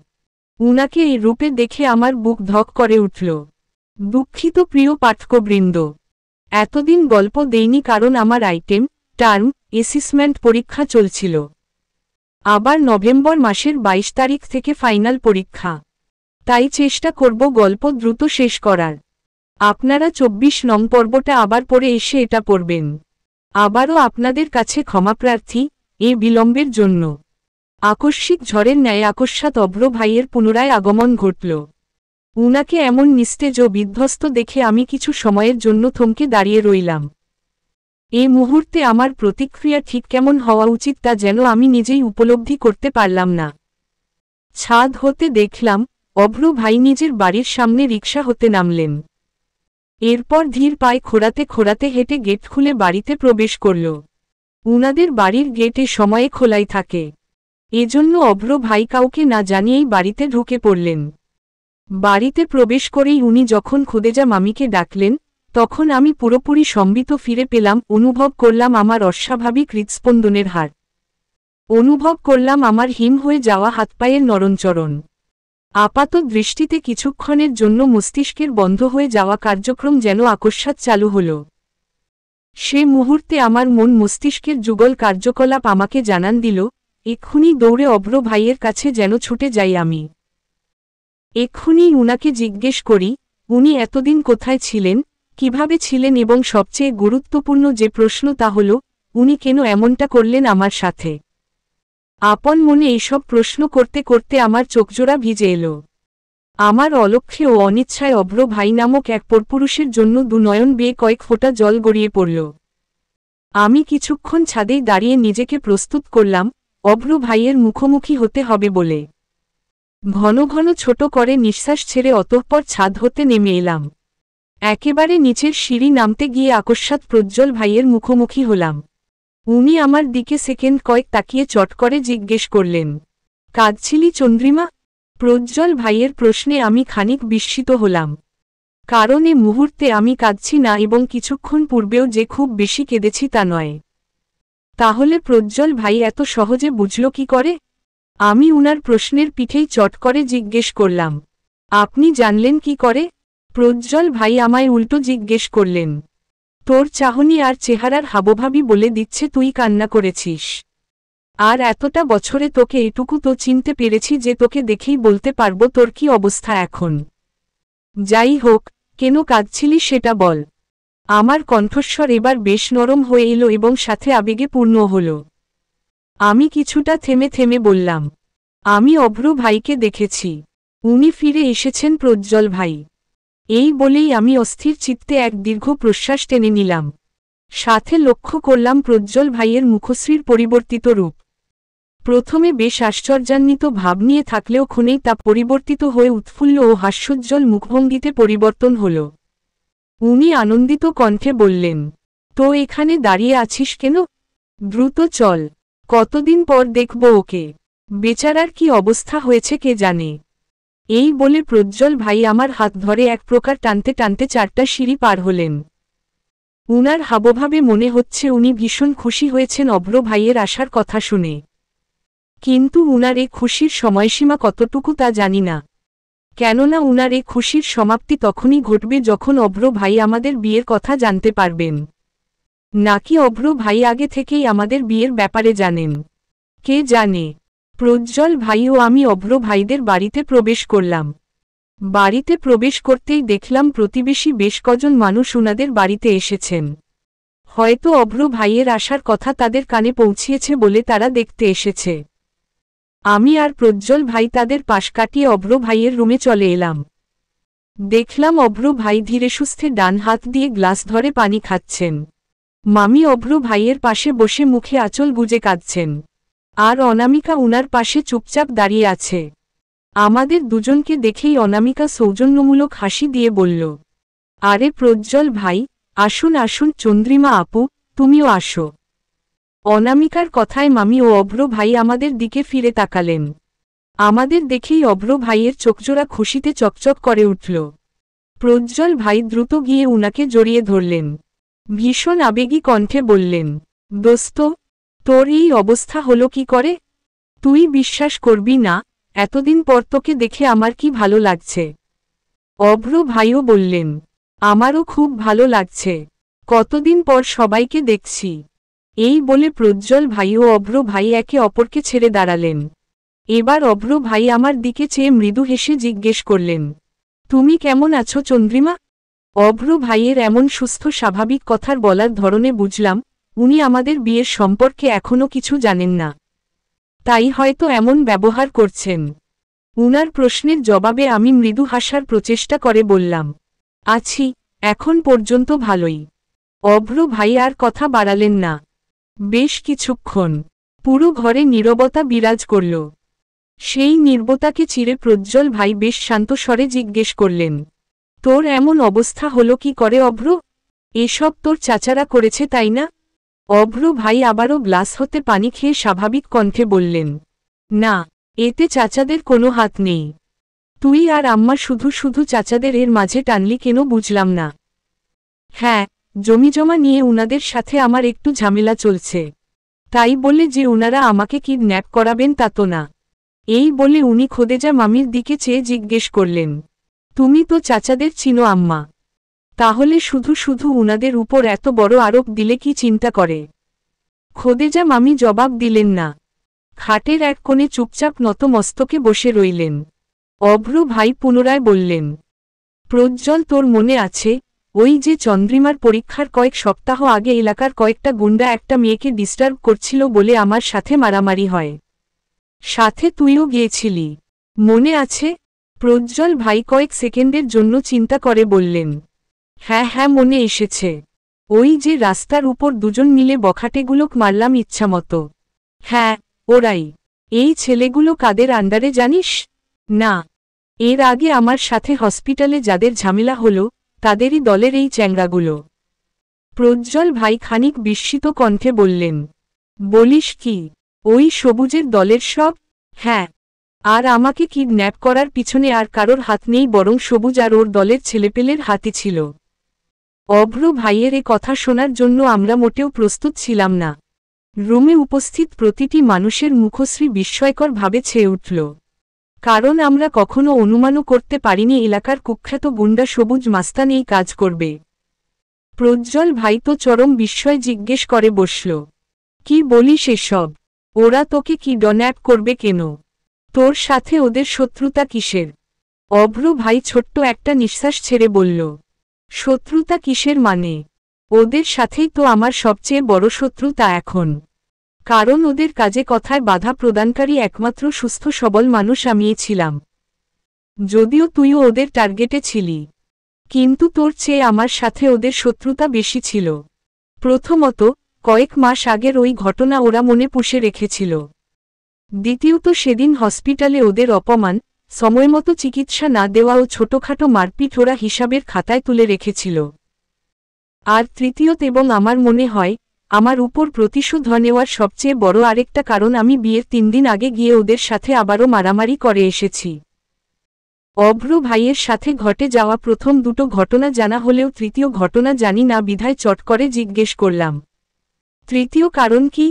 উনাকে এই রূপে দেখে আমার বুক ধক করে উঠল। দুঃখিত প্রিয় পাঠকবৃন্দ, এতদিন গল্প দেইনি কারণ আমার আইটেম, টার্ম, অ্যাসেসমেন্ট পরীক্ষা চলছিল। আবার নভেম্বর মাসের 22 তারিখ থেকে ফাইনাল পরীক্ষা। তাই চেষ্টা করব গল্প দ্রুত শেষ করার। আপনারা 24 নং পর্বটা আবার পড়ে এসে এটা পড়বেন। আবারও আপনাদের কাছে ক্ষমাপ্রার্থী এ বিলম্বের জন্য। আকস্মিক ঝড়ের ন্যায় আকস্মাৎ অভ্র ভাইয়ের পুনরায় আগমন ঘটল। উনাকে এমন নিস্তেজ ও বিধ্বস্ত দেখে আমি কিছু সময়ের জন্য থমকে দাঁড়িয়ে রইলাম। এ মুহূর্তে আমার প্রতিক্রিয়া ঠিক কেমন হওয়া উচিত তা যেন আমি নিজেই উপলব্ধি করতে পারলাম না। ছাদ হতে দেখলাম অভ্র ভাই নিজের বাড়ির সামনে রিকশা হতে নামলেন। এরপর ধীর পায়ে খোঁড়াতে খোঁড়াতে হেঁটে গেট খুলে বাড়িতে প্রবেশ করল। উনাদের বাড়ির গেট এ সময়ে খোলাই থাকে, এজন্য অভ্র ভাই কাউকে না জানিয়েই বাড়িতে ঢুকে পড়লেন। বাড়িতে প্রবেশ করেই উনি যখন খুদেজা মামিকে ডাকলেন, তখন আমি পুরোপুরি সম্বিত ফিরে পেলাম। অনুভব করলাম আমার অস্বাভাবিক হৃৎস্পন্দনের হার। অনুভব করলাম আমার হিম হয়ে যাওয়া হাতপায়ের নরণচরণ। আপাত দৃষ্টিতে কিছুক্ষণের জন্য মস্তিষ্কের বন্ধ হয়ে যাওয়া কার্যক্রম যেন আকস্মাৎ চালু হল। সে মুহূর্তে আমার মন মস্তিষ্কের যুগল কার্যকলাপ আমাকে জানান দিল, এক্ষুনি দৌড়ে অভ্র ভাইয়ের কাছে যেন ছুটে যাই আমি। এক্ষুনি উনাকে জিজ্ঞেস করি, উনি এতদিন কোথায় ছিলেন, কিভাবে ছিলেন এবং সবচেয়ে গুরুত্বপূর্ণ যে প্রশ্ন তা হল, উনি কেন এমনটা করলেন আমার সাথে। আপন মনে এইসব প্রশ্ন করতে করতে আমার চোখজোড়া ভিজে এলো। আমার অলক্ষ্যে ও অনিচ্ছায় অভ্র ভাই নামক এক পরপুরুষের জন্য দুনয়ন বেয়ে কয়েক ফোঁটা জল গড়িয়ে পড়ল। আমি কিছুক্ষণ ছাদেই দাঁড়িয়ে নিজেকে প্রস্তুত করলাম অভ্র ভাইয়ের মুখোমুখি হতে হবে বলে। ঘন ঘন ছোট করে নিঃশ্বাস ছেড়ে অতঃপর ছাদ হতে নেমে এলাম। একেবারে নিচের সিঁড়ি নামতে গিয়ে আকস্মাৎ প্রজ্জ্বল ভাইয়ের মুখোমুখি হলাম। উনি আমার দিকে সেকেন্ড কয়েক তাকিয়ে চট করে জিজ্ঞেস করলেন, কাঁদছিলি চন্দ্রিমা? প্রজ্জ্বল ভাইয়ের প্রশ্নে আমি খানিক বিস্মিত হলাম। কারণ এ মুহূর্তে আমি কাঁদছি না এবং কিছুক্ষণ পূর্বেও যে খুব বেশি কেঁদেছি তা নয়। তাহলে প্রজ্জ্বল ভাই এত সহজে বুঝল কি করে? আমি উনার প্রশ্নের পিঠেই চট করে জিজ্ঞেস করলাম, আপনি জানলেন কি করে? প্রজ্জ্বল ভাই আমায় উল্টো জিজ্ঞেস করলেন, তোর চাহনি আর চেহারার হাবভাবই বলে দিচ্ছে তুই কান্না করেছিস। আর এতটা বছরে তোকে এটুকু তো চিনতে পেরেছি যে তোকে দেখেই বলতে পারবো তোর কি অবস্থা এখন। যাই হোক, কেন কাঁদছিলি সেটা বল। আমার কণ্ঠস্বর এবার বেশ নরম হয়ে এলো এবং সাথে আবেগে পূর্ণ হল। আমি কিছুটা থেমে থেমে বললাম, আমি অভ্র ভাইকে দেখেছি। উনি ফিরে এসেছেন প্রজ্জ্বল ভাই। এই বলেই আমি অস্থির চিত্তে এক দীর্ঘ প্রশ্বাস টেনে নিলাম। সাথে লক্ষ্য করলাম প্রজ্জ্বল ভাইয়ের মুখশ্রীর পরিবর্তিত রূপ। প্রথমে বেশ আশ্চর্যান্বিত ভাব নিয়ে থাকলেও ক্ষণেই তা পরিবর্তিত হয়ে উৎফুল্ল ও হাস্যোজ্জ্বল মুখভঙ্গিতে পরিবর্তন হল। উনি আনন্দিত কণ্ঠে বললেন, তো এখানে দাঁড়িয়ে আছিস কেন? দ্রুত চল, কতদিন পর দেখব ওকে। বেচারার কি অবস্থা হয়েছে কে জানে। এই বলে প্রজ্জ্বল ভাই আমার হাত ধরে এক প্রকার টানতে টানতে 4টা সিঁড়ি পার হলেন। উনার হাবভাবে মনে হচ্ছে উনি ভীষণ খুশি হয়েছেন অভ্র ভাইয়ের আসার কথা শুনে। কিন্তু উনার এই খুশির সময়সীমা কতটুকু তা জানি না। কেননা উনার এই খুশির সমাপ্তি তখনই ঘটবে যখন অভ্র ভাই আমাদের বিয়ের কথা জানতে পারবেন। নাকি অভ্র ভাই আগে থেকেই আমাদের বিয়ের ব্যাপারে জানেন, কে জানে। প্রজ্জ্বল ভাই ও আমি অভ্র ভাইদের বাড়িতে প্রবেশ করলাম। বাড়িতে প্রবেশ করতেই দেখলাম প্রতিবেশী বেশ কজন মানুষ উনাদের বাড়িতে এসেছেন। হয়তো অভ্র ভাইয়ের আসার কথা তাদের কানে পৌঁছিয়েছে বলে তারা দেখতে এসেছে। আমি আর প্রজ্জ্বল ভাই তাদের পাশ কাটিয়ে অভ্র ভাইয়ের রুমে চলে এলাম। দেখলাম অভ্র ভাই ধীরে সুস্থে ডান হাত দিয়ে গ্লাস ধরে পানি খাচ্ছেন। মামি অভ্র ভাইয়ের পাশে বসে মুখে আঁচল গুজে কাঁদছেন। আর অনামিকা উনার পাশে চুপচাপ দাঁড়িয়ে আছে। আমাদের দুজনকে দেখেই অনামিকা সৌজন্যমূলক হাসি দিয়ে বলল, আরে প্রজ্জ্বল ভাই, আসুন আসুন চন্দ্রিমা আপু, তুমিও আসো। অনামিকার কথায় মামি ও অভ্র ভাই আমাদের দিকে ফিরে তাকালেন। আমাদের দেখেই অভ্র ভাইয়ের চোখজোড়া খুশিতে চকচক করে উঠল। প্রজ্জ্বল ভাই দ্রুত গিয়ে উনাকে জড়িয়ে ধরলেন। ভীষণ আবেগী কণ্ঠে বললেন, দোস্ত, তোর এই অবস্থা হলো কি করে? তুই বিশ্বাস করবি না, এতদিন পর তোকে দেখে আমার কি ভালো লাগছে। অভ্র ভাইও বললেন, আমারও খুব ভালো লাগছে, কতদিন পর সবাইকে দেখছি। এই বলে প্রজ্জ্বল ভাই ও অভ্র ভাই একে অপরকে ছেড়ে দাঁড়ালেন। এবার অভ্র ভাই আমার দিকে চেয়ে মৃদু হেসে জিজ্ঞেস করলেন, তুমি কেমন আছো চন্দ্রিমা? অভ্র ভাইয়ের এমন সুস্থ স্বাভাবিক কথার বলার ধরনে বুঝলাম উনি আমাদের বিয়ের সম্পর্কে এখনও কিছু জানেন না, তাই হয়তো এমন ব্যবহার করছেন। উনার প্রশ্নের জবাবে আমি মৃদু হাসার প্রচেষ্টা করে বললাম, আছি, এখন পর্যন্ত ভালোই। অভ্র ভাই আর কথা বাড়ালেন না। বেশ কিছুক্ষণ পুরো ঘরে নীরবতা বিরাজ করল। সেই নীরবতাকে চিরে প্রজ্জ্বল ভাই বেশ শান্ত স্বরে জিজ্ঞেস করলেন, তোর এমন অবস্থা হলো কি করে অভ্র? এসব তোর চাচারা করেছে তাই না? অভ্র ভাই আবারও গ্লাস হতে পানি খেয়ে স্বাভাবিক কণ্ঠে বললেন, না, এতে চাচাদের কোনো হাত নেই। তুই আর আম্মা শুধু শুধু চাচাদের এর মাঝে টানলি কেন বুঝলাম না। হ্যাঁ, জমিজমা নিয়ে উনাদের সাথে আমার একটু ঝামেলা চলছে, তাই বলে যে উনারা আমাকে কিডন্যাপ করাবেন তা তো না। এই বলে উনি খোদেজা মামির দিকে চেয়ে জিজ্ঞেস করলেন, তুমি তো চাচাদের চিনো আম্মা, তাহলে শুধু শুধু উনাদের উপর এত বড় আরোপ দিলে কি চিন্তা করে? খোদেজা মামি জবাব দিলেন না। খাটের এক কোণে চুপচাপ নত মস্তকে বসে রইলেন। অভ্র ভাই পুনরায় বললেন, প্রজ্জ্বল, তোর মনে আছে ওই যে চন্দ্রিমার পরীক্ষার কয়েক সপ্তাহ আগে এলাকার কয়েকটা গুন্ডা একটা মেয়েকে ডিস্টার্ব করছিল বলে আমার সাথে মারামারি হয়? সাথে তুইও গিয়েছিলি, মনে আছে? প্রজ্জ্বল ভাই কয়েক সেকেন্ডের জন্য চিন্তা করে বললেন, হ্যাঁ হ্যাঁ মনে এসেছে। ওই যে রাস্তার উপর দুজন মিলে বখাটেগুলোক মারলাম ইচ্ছামতো। হ্যাঁ, ওরাই। এই ছেলেগুলো কাদের আন্ডারে জানিস? না, এর আগে আমার সাথে হসপিটালে যাদের ঝামেলা হলো তাদেরই দলের এই চ্যাংড়াগুলো। প্রজ্জ্বল ভাই খানিক বিস্মিত কণ্ঠে বললেন, বলিস কি, ওই সবুজের দলের সব? হ্যাঁ, আর আমাকে কিডন্যাপ করার পিছনে আর কারোর হাত নেই, বরং সবুজ আর ওর দলের ছেলেপেলের হাতই ছিল। অভ্র ভাইয়ের এ কথা শোনার জন্য আমরা মোটেও প্রস্তুত ছিলাম না। রুমে উপস্থিত প্রতিটি মানুষের মুখশ্রী বিস্ময়করভাবে ছেয়ে উঠল, কারণ আমরা কখনো অনুমানও করতে পারিনি এলাকার কুখ্যাত গুন্ডা সবুজ মাস্তান এই কাজ করবে। প্রজ্জ্বল ভাই তো চরম বিস্ময় জিজ্ঞেস করে বসল, কি বলিস এসব? ওরা তোকে কিডন্যাপ করবে কেন? তোর সাথে ওদের শত্রুতা কিসের? অভ্র ভাই ছোট্ট একটা নিঃশ্বাস ছেড়ে বলল, শত্রুতা কিসের মানে? ওদের সাথেই তো আমার সবচেয়ে বড় শত্রুতা এখন, কারণ ওদের কাজে কথায় বাধা প্রদানকারী একমাত্র সুস্থ সবল মানুষ আমিই ছিলাম। যদিও তুইও ওদের টার্গেটে ছিলি, কিন্তু তোর চেয়ে আমার সাথে ওদের শত্রুতা বেশি ছিল। প্রথমত, কয়েক মাস আগের ওই ঘটনা ওরা মনে পুষে রেখেছিল। দ্বিতীয়ত, সেদিন হসপিটালে ওদের অপমান, সময়মতো চিকিৎসা না দেওয়া ও ছোটখাটো মারপিট ওরা হিসাবের খাতায় তুলে রেখেছিল। আর তৃতীয়ত এবং আমার মনে হয় আমার উপর প্রতিশোধ নেওয়ার সবচেয়ে বড় আরেকটা কারণ আমি বিয়ের 3 দিন আগে গিয়ে ওদের সাথে আবারও মারামারি করে এসেছি। অভ্র ভাইয়ের সাথে ঘটে যাওয়া প্রথম দুটো ঘটনা জানা হলেও তৃতীয় ঘটনা জানি না বিধায় চট করে জিজ্ঞেস করলাম, তৃতীয় কারণ কি?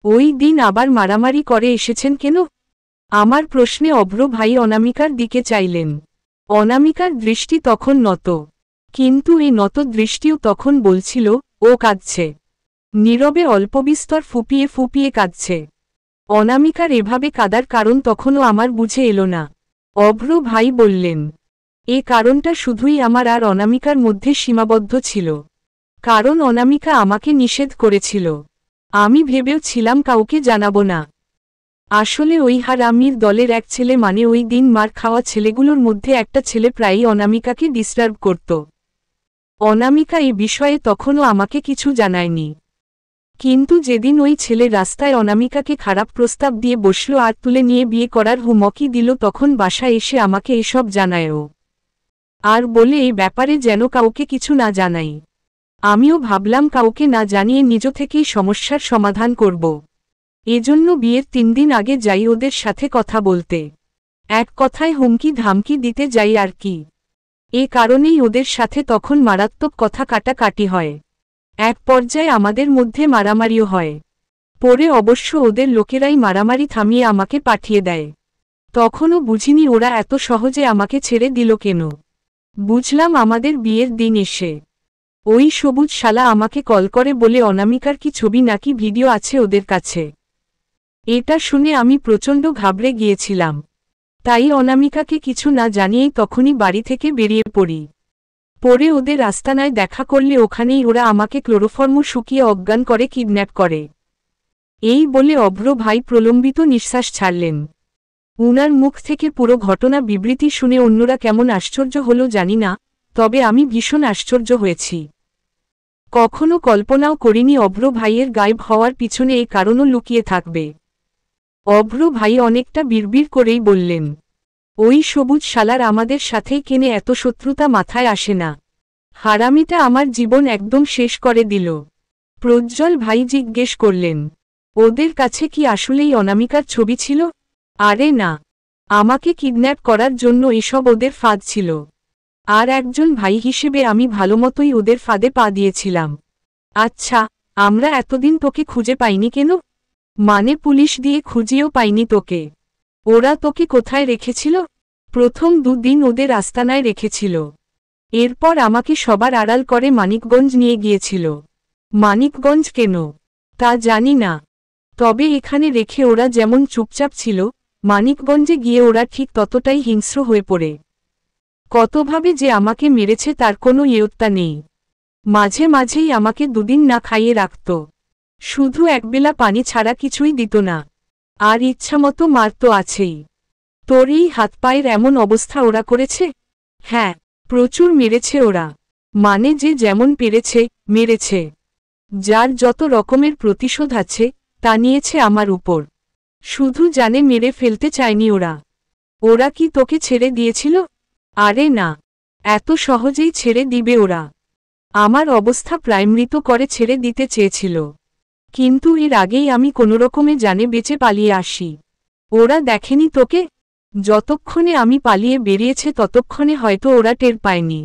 ওই দিন আবার মারামারি করে এসেছেন কেন? আমার প্রশ্নে অভ্র ভাই অনামিকার দিকে চাইলেন। অনামিকার দৃষ্টি তখন নত, কিন্তু এই নত দৃষ্টিও তখন বলছিল ও কাঁদছে। নীরবে অল্পবিস্তর ফুপিয়ে ফুপিয়ে কাঁদছে। অনামিকার এভাবে কাঁদার কারণ তখনও আমার বুঝে এলো না। অভ্র ভাই বললেন, এ কারণটা শুধুই আমার আর অনামিকার মধ্যে সীমাবদ্ধ ছিল, কারণ অনামিকা আমাকে নিষেধ করেছিল। আমি ভেবেও ছিলাম কাউকে জানাবো না। আসলে ওই হারামির দলের এক ছেলে, মানে ওই দিন মার খাওয়া ছেলেগুলোর মধ্যে একটা ছেলে প্রায়ই অনামিকাকে ডিস্টার্ব করত। অনামিকা এই বিষয়ে তখনও আমাকে কিছু জানায়নি, কিন্তু যেদিন ওই ছেলে রাস্তায় অনামিকাকে খারাপ প্রস্তাব দিয়ে বসল আর তুলে নিয়ে বিয়ে করার হুমকি দিল, তখন বাসায় এসে আমাকে এসব জানায়ও আর বলে এই ব্যাপারে যেন কাউকে কিছু না জানাই। আমিও ভাবলাম কাউকে না জানিয়ে নিজ থেকেই সমস্যার সমাধান করব। এজন্য বিয়ের 3 দিন আগে যাই ওদের সাথে কথা বলতে, এক কথায় হুমকি ধামকি দিতে যাই আর কি। এ কারণেই ওদের সাথে তখন মারাত্মক কথা কাটাকাটি হয়। এক পর্যায়ে আমাদের মধ্যে মারামারিও হয়। পরে অবশ্য ওদের লোকেরাই মারামারি থামিয়ে আমাকে পাঠিয়ে দেয়। তখনও বুঝিনি ওরা এত সহজে আমাকে ছেড়ে দিল কেন। বুঝলাম আমাদের বিয়ের দিন এসে ওই সবুজ শালা আমাকে কল করে বলে অনামিকার কি ছবি নাকি ভিডিও আছে ওদের কাছে। এটা শুনে আমি প্রচণ্ড ঘাবড়ে গিয়েছিলাম, তাই অনামিকাকে কিছু না জানিয়েই তখনই বাড়ি থেকে বেরিয়ে পড়ি। পরে ওদের আস্তানায় দেখা করলে ওখানেই ওরা আমাকে ক্লোরোফর্ম শুকিয়ে অজ্ঞান করে কিডন্যাপ করে। এই বলে অভ্র ভাই প্রলম্বিত নিঃশ্বাস ছাড়লেন। উনার মুখ থেকে পুরো ঘটনা বিবৃতি শুনে অন্যরা কেমন আশ্চর্য হলো জানি না, তবে আমি ভীষণ আশ্চর্য হয়েছি। কখনো কল্পনাও করিনি অভ্র ভাইয়ের গায়েব হওয়ার পিছনে এই কারণও লুকিয়ে থাকবে। অভ্র ভাই অনেকটা বিড়বিড় করেই বললেন, ওই সবুজ শালার আমাদের সাথেই কেনে এত শত্রুতা মাথায় আসে না। হারামিটা আমার জীবন একদম শেষ করে দিল। প্রজ্জ্বল ভাই জিজ্ঞেস করলেন, ওদের কাছে কি আসলেই অনামিকার ছবি ছিল? আরে না, আমাকে কিডন্যাপ করার জন্য এসব ওদের ফাঁদ ছিল। আর একজন ভাই হিসেবে আমি ভালোমতোই ওদের ফাঁদে পা দিয়েছিলাম। আচ্ছা, আমরা এতদিন তোকে খুঁজে পাইনি কেন? মানে পুলিশ দিয়ে খুঁজিয়েও পাইনি তোকে। ওরা তোকে কোথায় রেখেছিল? প্রথম 2 দিন ওদের আস্তানায় রেখেছিল, এরপর আমাকে সবার আড়াল করে মানিকগঞ্জ নিয়ে গিয়েছিল। মানিকগঞ্জ কেন তা জানি না, তবে এখানে রেখে ওরা যেমন চুপচাপ ছিল, মানিকগঞ্জে গিয়ে ওরা ঠিক ততটাই হিংস্র হয়ে পড়ে। কতভাবে যে আমাকে মেরেছে তার কোনো ইয়ত্তা নেই। মাঝে মাঝেই আমাকে 2 দিন না খাইয়ে রাখত, শুধু একবেলা পানি ছাড়া কিছুই দিত না, আর ইচ্ছামতো মার তো আছেই। তোর এই হাত পায়ের এমন অবস্থা ওরা করেছে? হ্যাঁ, প্রচুর মেরেছে ওরা, মানে যে যেমন পেরেছে মেরেছে। যার যত রকমের প্রতিশোধ আছে তা নিয়েছে আমার উপর। শুধু জানে মেরে ফেলতে চায়নি ওরা। ওরা কি তোকে ছেড়ে দিয়েছিল? আরে না, এত সহজেই ছেড়ে দিবে ওরা? আমার অবস্থা প্রায় মৃত করে ছেড়ে দিতে চেয়েছিল, কিন্তু এর আগেই আমি কোনোরকমে জানে বেঁচে পালিয়ে আসি। ওরা দেখেনি তোকে? যতক্ষণে আমি পালিয়ে বেরিয়েছে ততক্ষণে হয়তো ওরা টের পায়নি।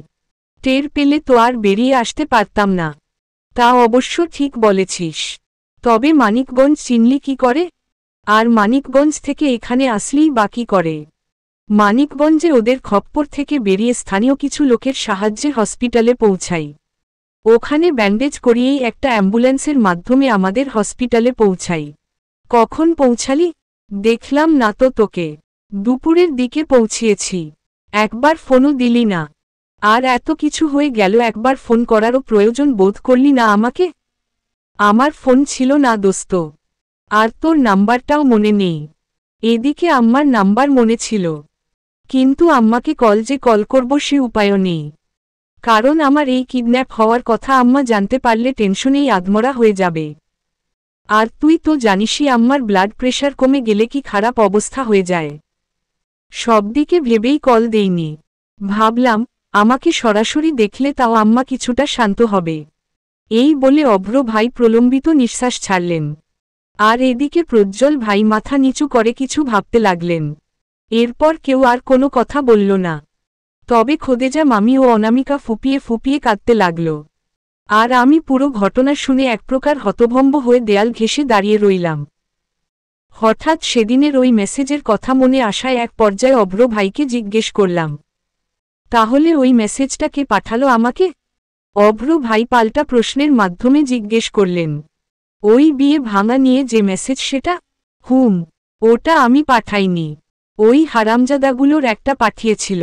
টের পেলে তো আর বেরিয়ে আসতে পারতাম না। তা অবশ্য ঠিক বলেছিস, তবে মানিকগঞ্জ চিনলি কি করে? আর মানিকগঞ্জ থেকে এখানে আসলেই বা কি করে? মানিকগঞ্জে ওদের খপ্পর থেকে বেরিয়ে স্থানীয় কিছু লোকের সাহায্যে হসপিটালে পৌঁছাই। ওখানে ব্যান্ডেজ করিয়েই একটা অ্যাম্বুলেন্সের মাধ্যমে আমাদের হসপিটালে পৌঁছাই। কখন পৌঁছালি? দেখলাম না তো তোকে। দুপুরের দিকে পৌঁছিয়েছি। একবার ফোনও দিলি না। আর এত কিছু হয়ে গেল, একবার ফোন করারও প্রয়োজন বোধ করলি না আমাকে? আমার ফোন ছিল না দোস্ত, আর তোর নাম্বারটাও মনে নেই। এদিকে আম্মার নাম্বার মনে ছিল, কিন্তু আম্মাকে কল করব সে উপায়ও নেই। কারণ আমার এই কিডন্যাপ হওয়ার কথা আম্মা জানতে পারলে টেনশনেই আধমরা হয়ে যাবে। আর তুই তো জানিসই আম্মার ব্লাড প্রেশার কমে গেলে কি খারাপ অবস্থা হয়ে যায়। সব দিকে ভেবেই কল দেইনি। ভাবলাম আমাকে সরাসরি দেখলে তাও আম্মা কিছুটা শান্ত হবে। এই বলে অভ্র ভাই প্রলম্বিত নিঃশ্বাস ছাড়লেন। আর এদিকে প্রজ্জ্বল ভাই মাথা নিচু করে কিছু ভাবতে লাগলেন। এরপর কেউ আর কোনো কথা বলল না। তবে খোদেজা মামি ও অনামিকা ফুপিয়ে ফুপিয়ে কাঁদতে লাগল। আর আমি পুরো ঘটনা শুনে এক প্রকার হতভম্ব হয়ে দেয়াল ঘেঁষে দাঁড়িয়ে রইলাম। হঠাৎ সেদিনের ওই মেসেজের কথা মনে আসায় এক পর্যায়ে অভ্র ভাইকে জিজ্ঞেস করলাম, তাহলে ওই মেসেজটা কে পাঠালো আমাকে? অভ্র ভাই পাল্টা প্রশ্নের মাধ্যমে জিজ্ঞেস করলেন, ওই বিয়ে ভাঙা নিয়ে যে মেসেজ সেটা? ওটা আমি পাঠাইনি। ওই হারামজাদাগুলোর একটা পাঠিয়েছিল।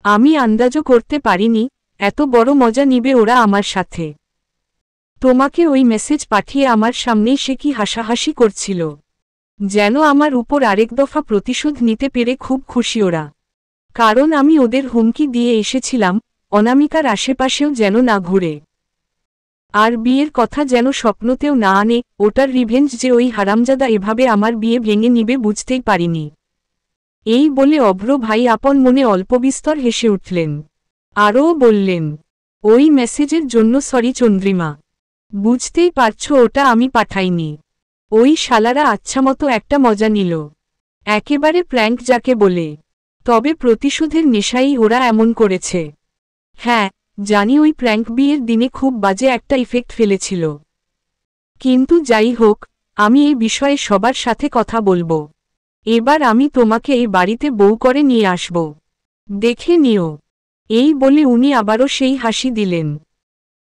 আমি আন্দাজও করতে পারিনি এত বড় মজা নিবে ওরা আমার সাথে। তোমাকে ওই মেসেজ পাঠিয়ে আমার সামনেই সে কি হাসাহাসি করছিল, যেন আমার উপর আরেক দফা প্রতিশোধ নিতে পেরে খুব খুশি ওরা। কারণ আমি ওদের হুমকি দিয়ে এসেছিলাম অনামিকার আশেপাশেও যেন না ঘুরে, আর বিয়ের কথা যেন স্বপ্নতেও না আনে। ওটার রিভেঞ্জ যে ওই হারামজাদা এভাবে আমার বিয়ে ভেঙে নিবে বুঝতেই পারিনি। এই বলে অভ্র ভাই আপন মনে অল্পবিস্তর হেসে উঠলেন। আরও বললেন, ওই মেসেজের জন্য সরি চন্দ্রিমা, বুঝতেই পারছো ওটা আমি পাঠাইনি। ওই শালারা আচ্ছামতো একটা মজা নিল, একেবারে প্র্যাঙ্ক যাকে বলে। তবে প্রতিশোধের নেশাই ওরা এমন করেছে। হ্যাঁ জানি ওই প্র্যাঙ্ক বিয়ের দিনে খুব বাজে একটা ইফেক্ট ফেলেছিল, কিন্তু যাই হোক আমি এই বিষয়ে সবার সাথে কথা বলবো। এবার আমি তোমাকে এই বাড়িতে বউ করে নিয়ে আসব, দেখে নিও। এই বলে উনি আবারও সেই হাসি দিলেন।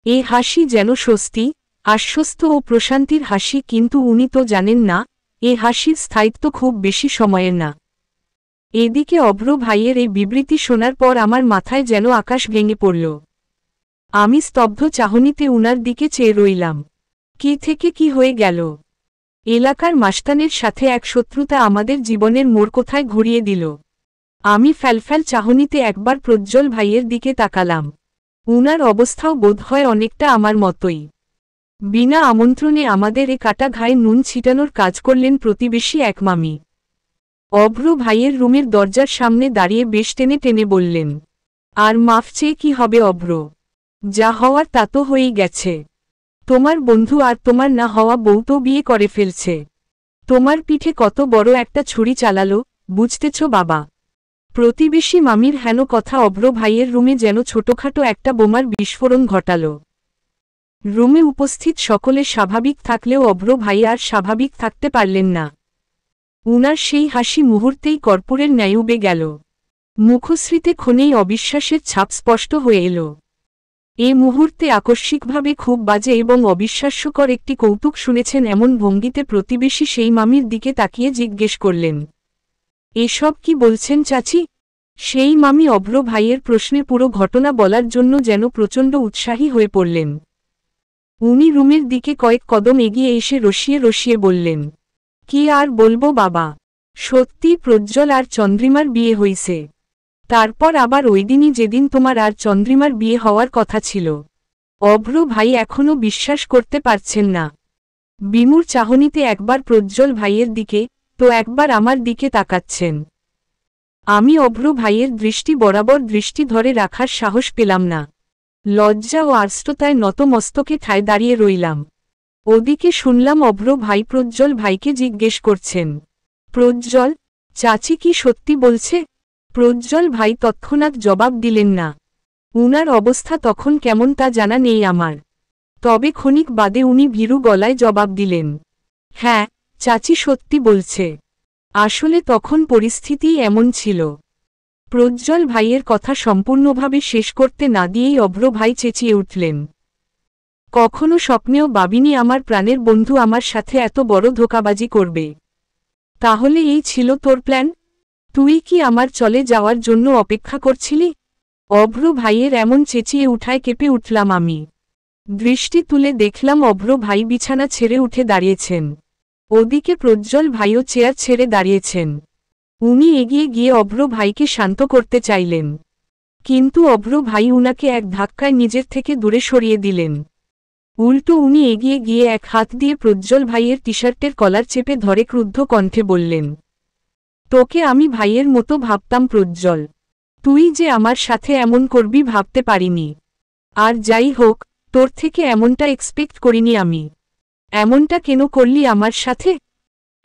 এ হাসি যেন স্বস্তি, আশ্বস্ত ও প্রশান্তির হাসি, কিন্তু উনি তো জানেন না এ হাসির স্থায়িত্ব খুব বেশি সময়ের না। এদিকে অভ্র ভাইয়ের এই বিবৃতি শোনার পর আমার মাথায় যেন আকাশ ভেঙে পড়ল। আমি স্তব্ধ চাহনিতে উনার দিকে চেয়ে রইলাম। কি থেকে কি হয়ে গেল? এলাকার মাস্তানের সাথে এক শত্রুতা আমাদের জীবনের মোড় কোথায় ঘুরিয়ে দিল। আমি ফ্যালফ্যাল চাহনিতে একবার প্রজ্জ্বল ভাইয়ের দিকে তাকালাম। উনার অবস্থাও বোধহয় অনেকটা আমার মতোই। বিনা আমন্ত্রণে আমাদের এ কাটা ঘায়ে নুন ছিটানোর কাজ করলেন প্রতিবেশী এক মামি। অভ্র ভাইয়ের রুমের দরজার সামনে দাঁড়িয়ে বেশ টেনে টেনে বললেন, আর মাফ চেয়ে কি হবে অভ্র? যা হওয়ার তা তো হয়েই গেছে। তোমার বন্ধু আর তোমার না হওয়া বউ তো বিয়ে করে ফেলছে। তোমার পিঠে কত বড় একটা ছুরি চালালো বুঝতেছ বাবা? প্রতিবেশী মামির হেন কথা অভ্র ভাইয়ের রুমে যেন ছোটখাটো একটা বোমার বিস্ফোরণ ঘটাল। রুমে উপস্থিত সকলে স্বাভাবিক থাকলেও অভ্র ভাই আর স্বাভাবিক থাকতে পারলেন না। উনার সেই হাসি মুহূর্তেই কর্পূরের ন্যায় উবে গেল। মুখশ্রীতে ক্ষণেই অবিশ্বাসের ছাপ স্পষ্ট হয়ে এল। এ মুহূর্তে আকস্মিকভাবে খুব বাজে এবং অবিশ্বাস্যকর একটি কৌতুক শুনেছেন এমন ভঙ্গিতে প্রতিবেশী সেই মামির দিকে তাকিয়ে জিজ্ঞেস করলেন, এসব কি বলছেন চাচি? সেই মামি অভ্র ভাইয়ের প্রশ্নে পুরো ঘটনা বলার জন্য যেন প্রচণ্ড উৎসাহী হয়ে পড়লেন। উনি রুমের দিকে কয়েক কদম এগিয়ে এসে রসিয়ে রসিয়ে বললেন, কি আর বলবো বাবা, সত্যি প্রজ্জ্বল আর চন্দ্রিমার বিয়ে হইছে। তারপর আবার ওইদিনই যেদিন তোমার আর চন্দ্রিমার বিয়ে হওয়ার কথা ছিল। অভ্র ভাই এখনও বিশ্বাস করতে পারছেন না। বিমূর চাহনিতে একবার প্রজ্জ্বল ভাইয়ের দিকে তো একবার আমার দিকে তাকাচ্ছেন। আমি অভ্র ভাইয়ের দৃষ্টি বরাবর দৃষ্টি ধরে রাখার সাহস পেলাম না। লজ্জা ও আর্ষ্টতায় নত মস্তকে ঠায় দাঁড়িয়ে রইলাম। ওদিকে শুনলাম অভ্র ভাই প্রজ্জ্বল ভাইকে জিজ্ঞেস করছেন, প্রজ্জ্বল চাচি কি সত্যি বলছে? প্রজ্জ্বল ভাই তৎক্ষণাৎ জবাব দিলেন না। উনার অবস্থা তখন কেমন তা জানা নেই আমার। তবে ক্ষণিক বাদে উনি ভীরু গলায় জবাব দিলেন, হ্যাঁ চাচি সত্যি বলছে। আসলে তখন পরিস্থিতিই এমন ছিল। প্রজ্জ্বল ভাইয়ের কথা সম্পূর্ণভাবে শেষ করতে না দিয়েই অভ্র ভাই চেঁচিয়ে উঠলেন, কখনো স্বপ্নেও ভাবিনি আমার প্রাণের বন্ধু আমার সাথে এত বড় ধোঁকাবাজি করবে। তাহলে এই ছিল তোর প্ল্যান? তুই কি আমার চলে যাওয়ার জন্য অপেক্ষা করছিলি? অভ্র ভাইয়ের এমন চেঁচিয়ে উঠায় কেঁপে উঠলাম আমি। দৃষ্টি তুলে দেখলাম অভ্র ভাই বিছানা ছেড়ে উঠে দাঁড়িয়েছেন। ওদিকে প্রজ্জ্বল ভাইও চেয়ার ছেড়ে দাঁড়িয়েছেন। উনি এগিয়ে গিয়ে অভ্র ভাইকে শান্ত করতে চাইলেন, কিন্তু অভ্র ভাই উনাকে এক ধাক্কায় নিজের থেকে দূরে সরিয়ে দিলেন। উল্টো উনি এগিয়ে গিয়ে এক হাত দিয়ে প্রজ্জ্বল ভাইয়ের টি-শার্টের কলার চেপে ধরে ক্রুদ্ধ কণ্ঠে বললেন, তোকে আমি ভাইয়ের মতো ভাবতাম প্রজ্জ্বল, তুই যে আমার সাথে এমন করবি ভাবতে পারিনি। আর যাই হোক তোর থেকে এমনটা এক্সপেক্ট করিনি আমি। এমনটা কেন করলি আমার সাথে?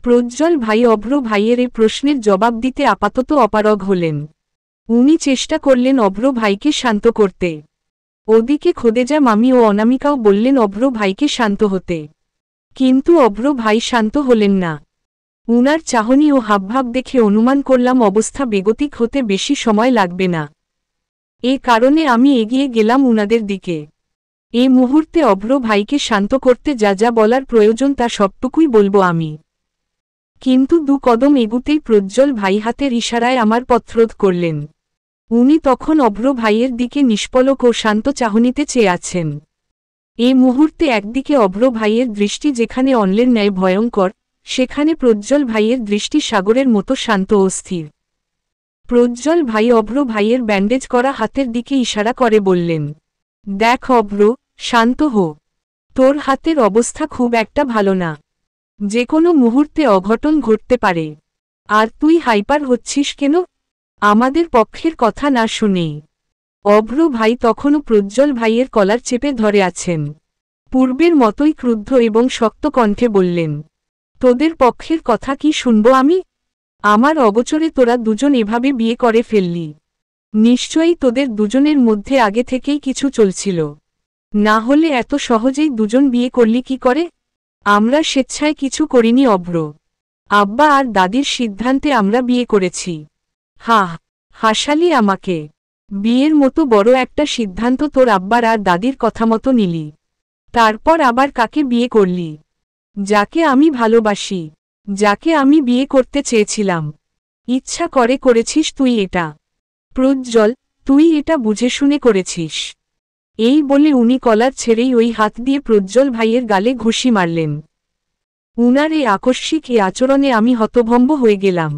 প্রজ্জ্বল ভাই অভ্র ভাইয়ের এই প্রশ্নের জবাব দিতে আপাতত অপারগ হলেন। উনি চেষ্টা করলেন অভ্র ভাইকে শান্ত করতে। ওদিকে খোদেজা মামি ও অনামিকাও বললেন অভ্র ভাইকে শান্ত হতে। কিন্তু অভ্র ভাই শান্ত হলেন না। উনার চাহনি ও হাবভাব দেখে অনুমান করলাম অবস্থা বেগতিক হতে বেশি সময় লাগবে না। এ কারণে আমি এগিয়ে গেলাম উনাদের দিকে। এ মুহূর্তে অভ্র ভাইকে শান্ত করতে যা যা বলার প্রয়োজন তা সবটুকুই বলবো আমি। কিন্তু 2 কদম এগুতেই প্রজ্জ্বল ভাই হাতের ইশারায় আমার পথরোধ করলেন। উনি তখন অভ্র ভাইয়ের দিকে নিষ্পলক ও শান্ত চাহনিতে চেয়ে আছেন। এ মুহূর্তে একদিকে অভ্র ভাইয়ের দৃষ্টি যেখানে অন্যের ন্যায় ভয়ঙ্কর, সেখানে প্রজ্জ্বল ভাইয়ের দৃষ্টি সাগরের মতো শান্ত ও স্থির। প্রজ্জ্বল ভাই অভ্র ভাইয়ের ব্যান্ডেজ করা হাতের দিকে ইশারা করে বললেন, দেখ অভ্র, শান্ত হো। তোর হাতের অবস্থা খুব একটা ভালো না। যে কোনো মুহূর্তে অঘটন ঘটতে পারে। আর তুই হাইপার হচ্ছিস কেন? আমাদের পক্ষের কথা না শুনেই। অভ্র ভাই তখনও প্রজ্জ্বল ভাইয়ের কলার চেপে ধরে আছেন। পূর্বের মতোই ক্রুদ্ধ এবং শক্ত কণ্ঠে বললেন, তোদের পক্ষের কথা কি শুনব আমি? আমার অগোচরে তোরা দুজন এভাবে বিয়ে করে ফেললি। নিশ্চয়ই তোদের দুজনের মধ্যে আগে থেকেই কিছু চলছিল। না হলে এত সহজেই দুজন বিয়ে করলি কি করে? আমরা স্বেচ্ছায় কিছু করিনি অভ্র। আব্বা আর দাদির সিদ্ধান্তে আমরা বিয়ে করেছি। হাসালি আমাকে। বিয়ের মতো বড় একটা সিদ্ধান্ত তোর আব্বার আর দাদির কথা মতো নিলি। তারপর আবার কাকে বিয়ে করলি? যাকে আমি ভালোবাসি, যাকে আমি বিয়ে করতে চেয়েছিলাম। ইচ্ছা করে করেছিস তুই এটা। প্রজ্জ্বল, তুই এটা বুঝে শুনে করেছিস। এই বলে উনি কলার ছেড়েই ওই হাত দিয়ে প্রজ্জ্বল ভাইয়ের গালে ঘুষি মারলেন। উনার এই আকস্মিক এ আচরণে আমি হতভম্ব হয়ে গেলাম।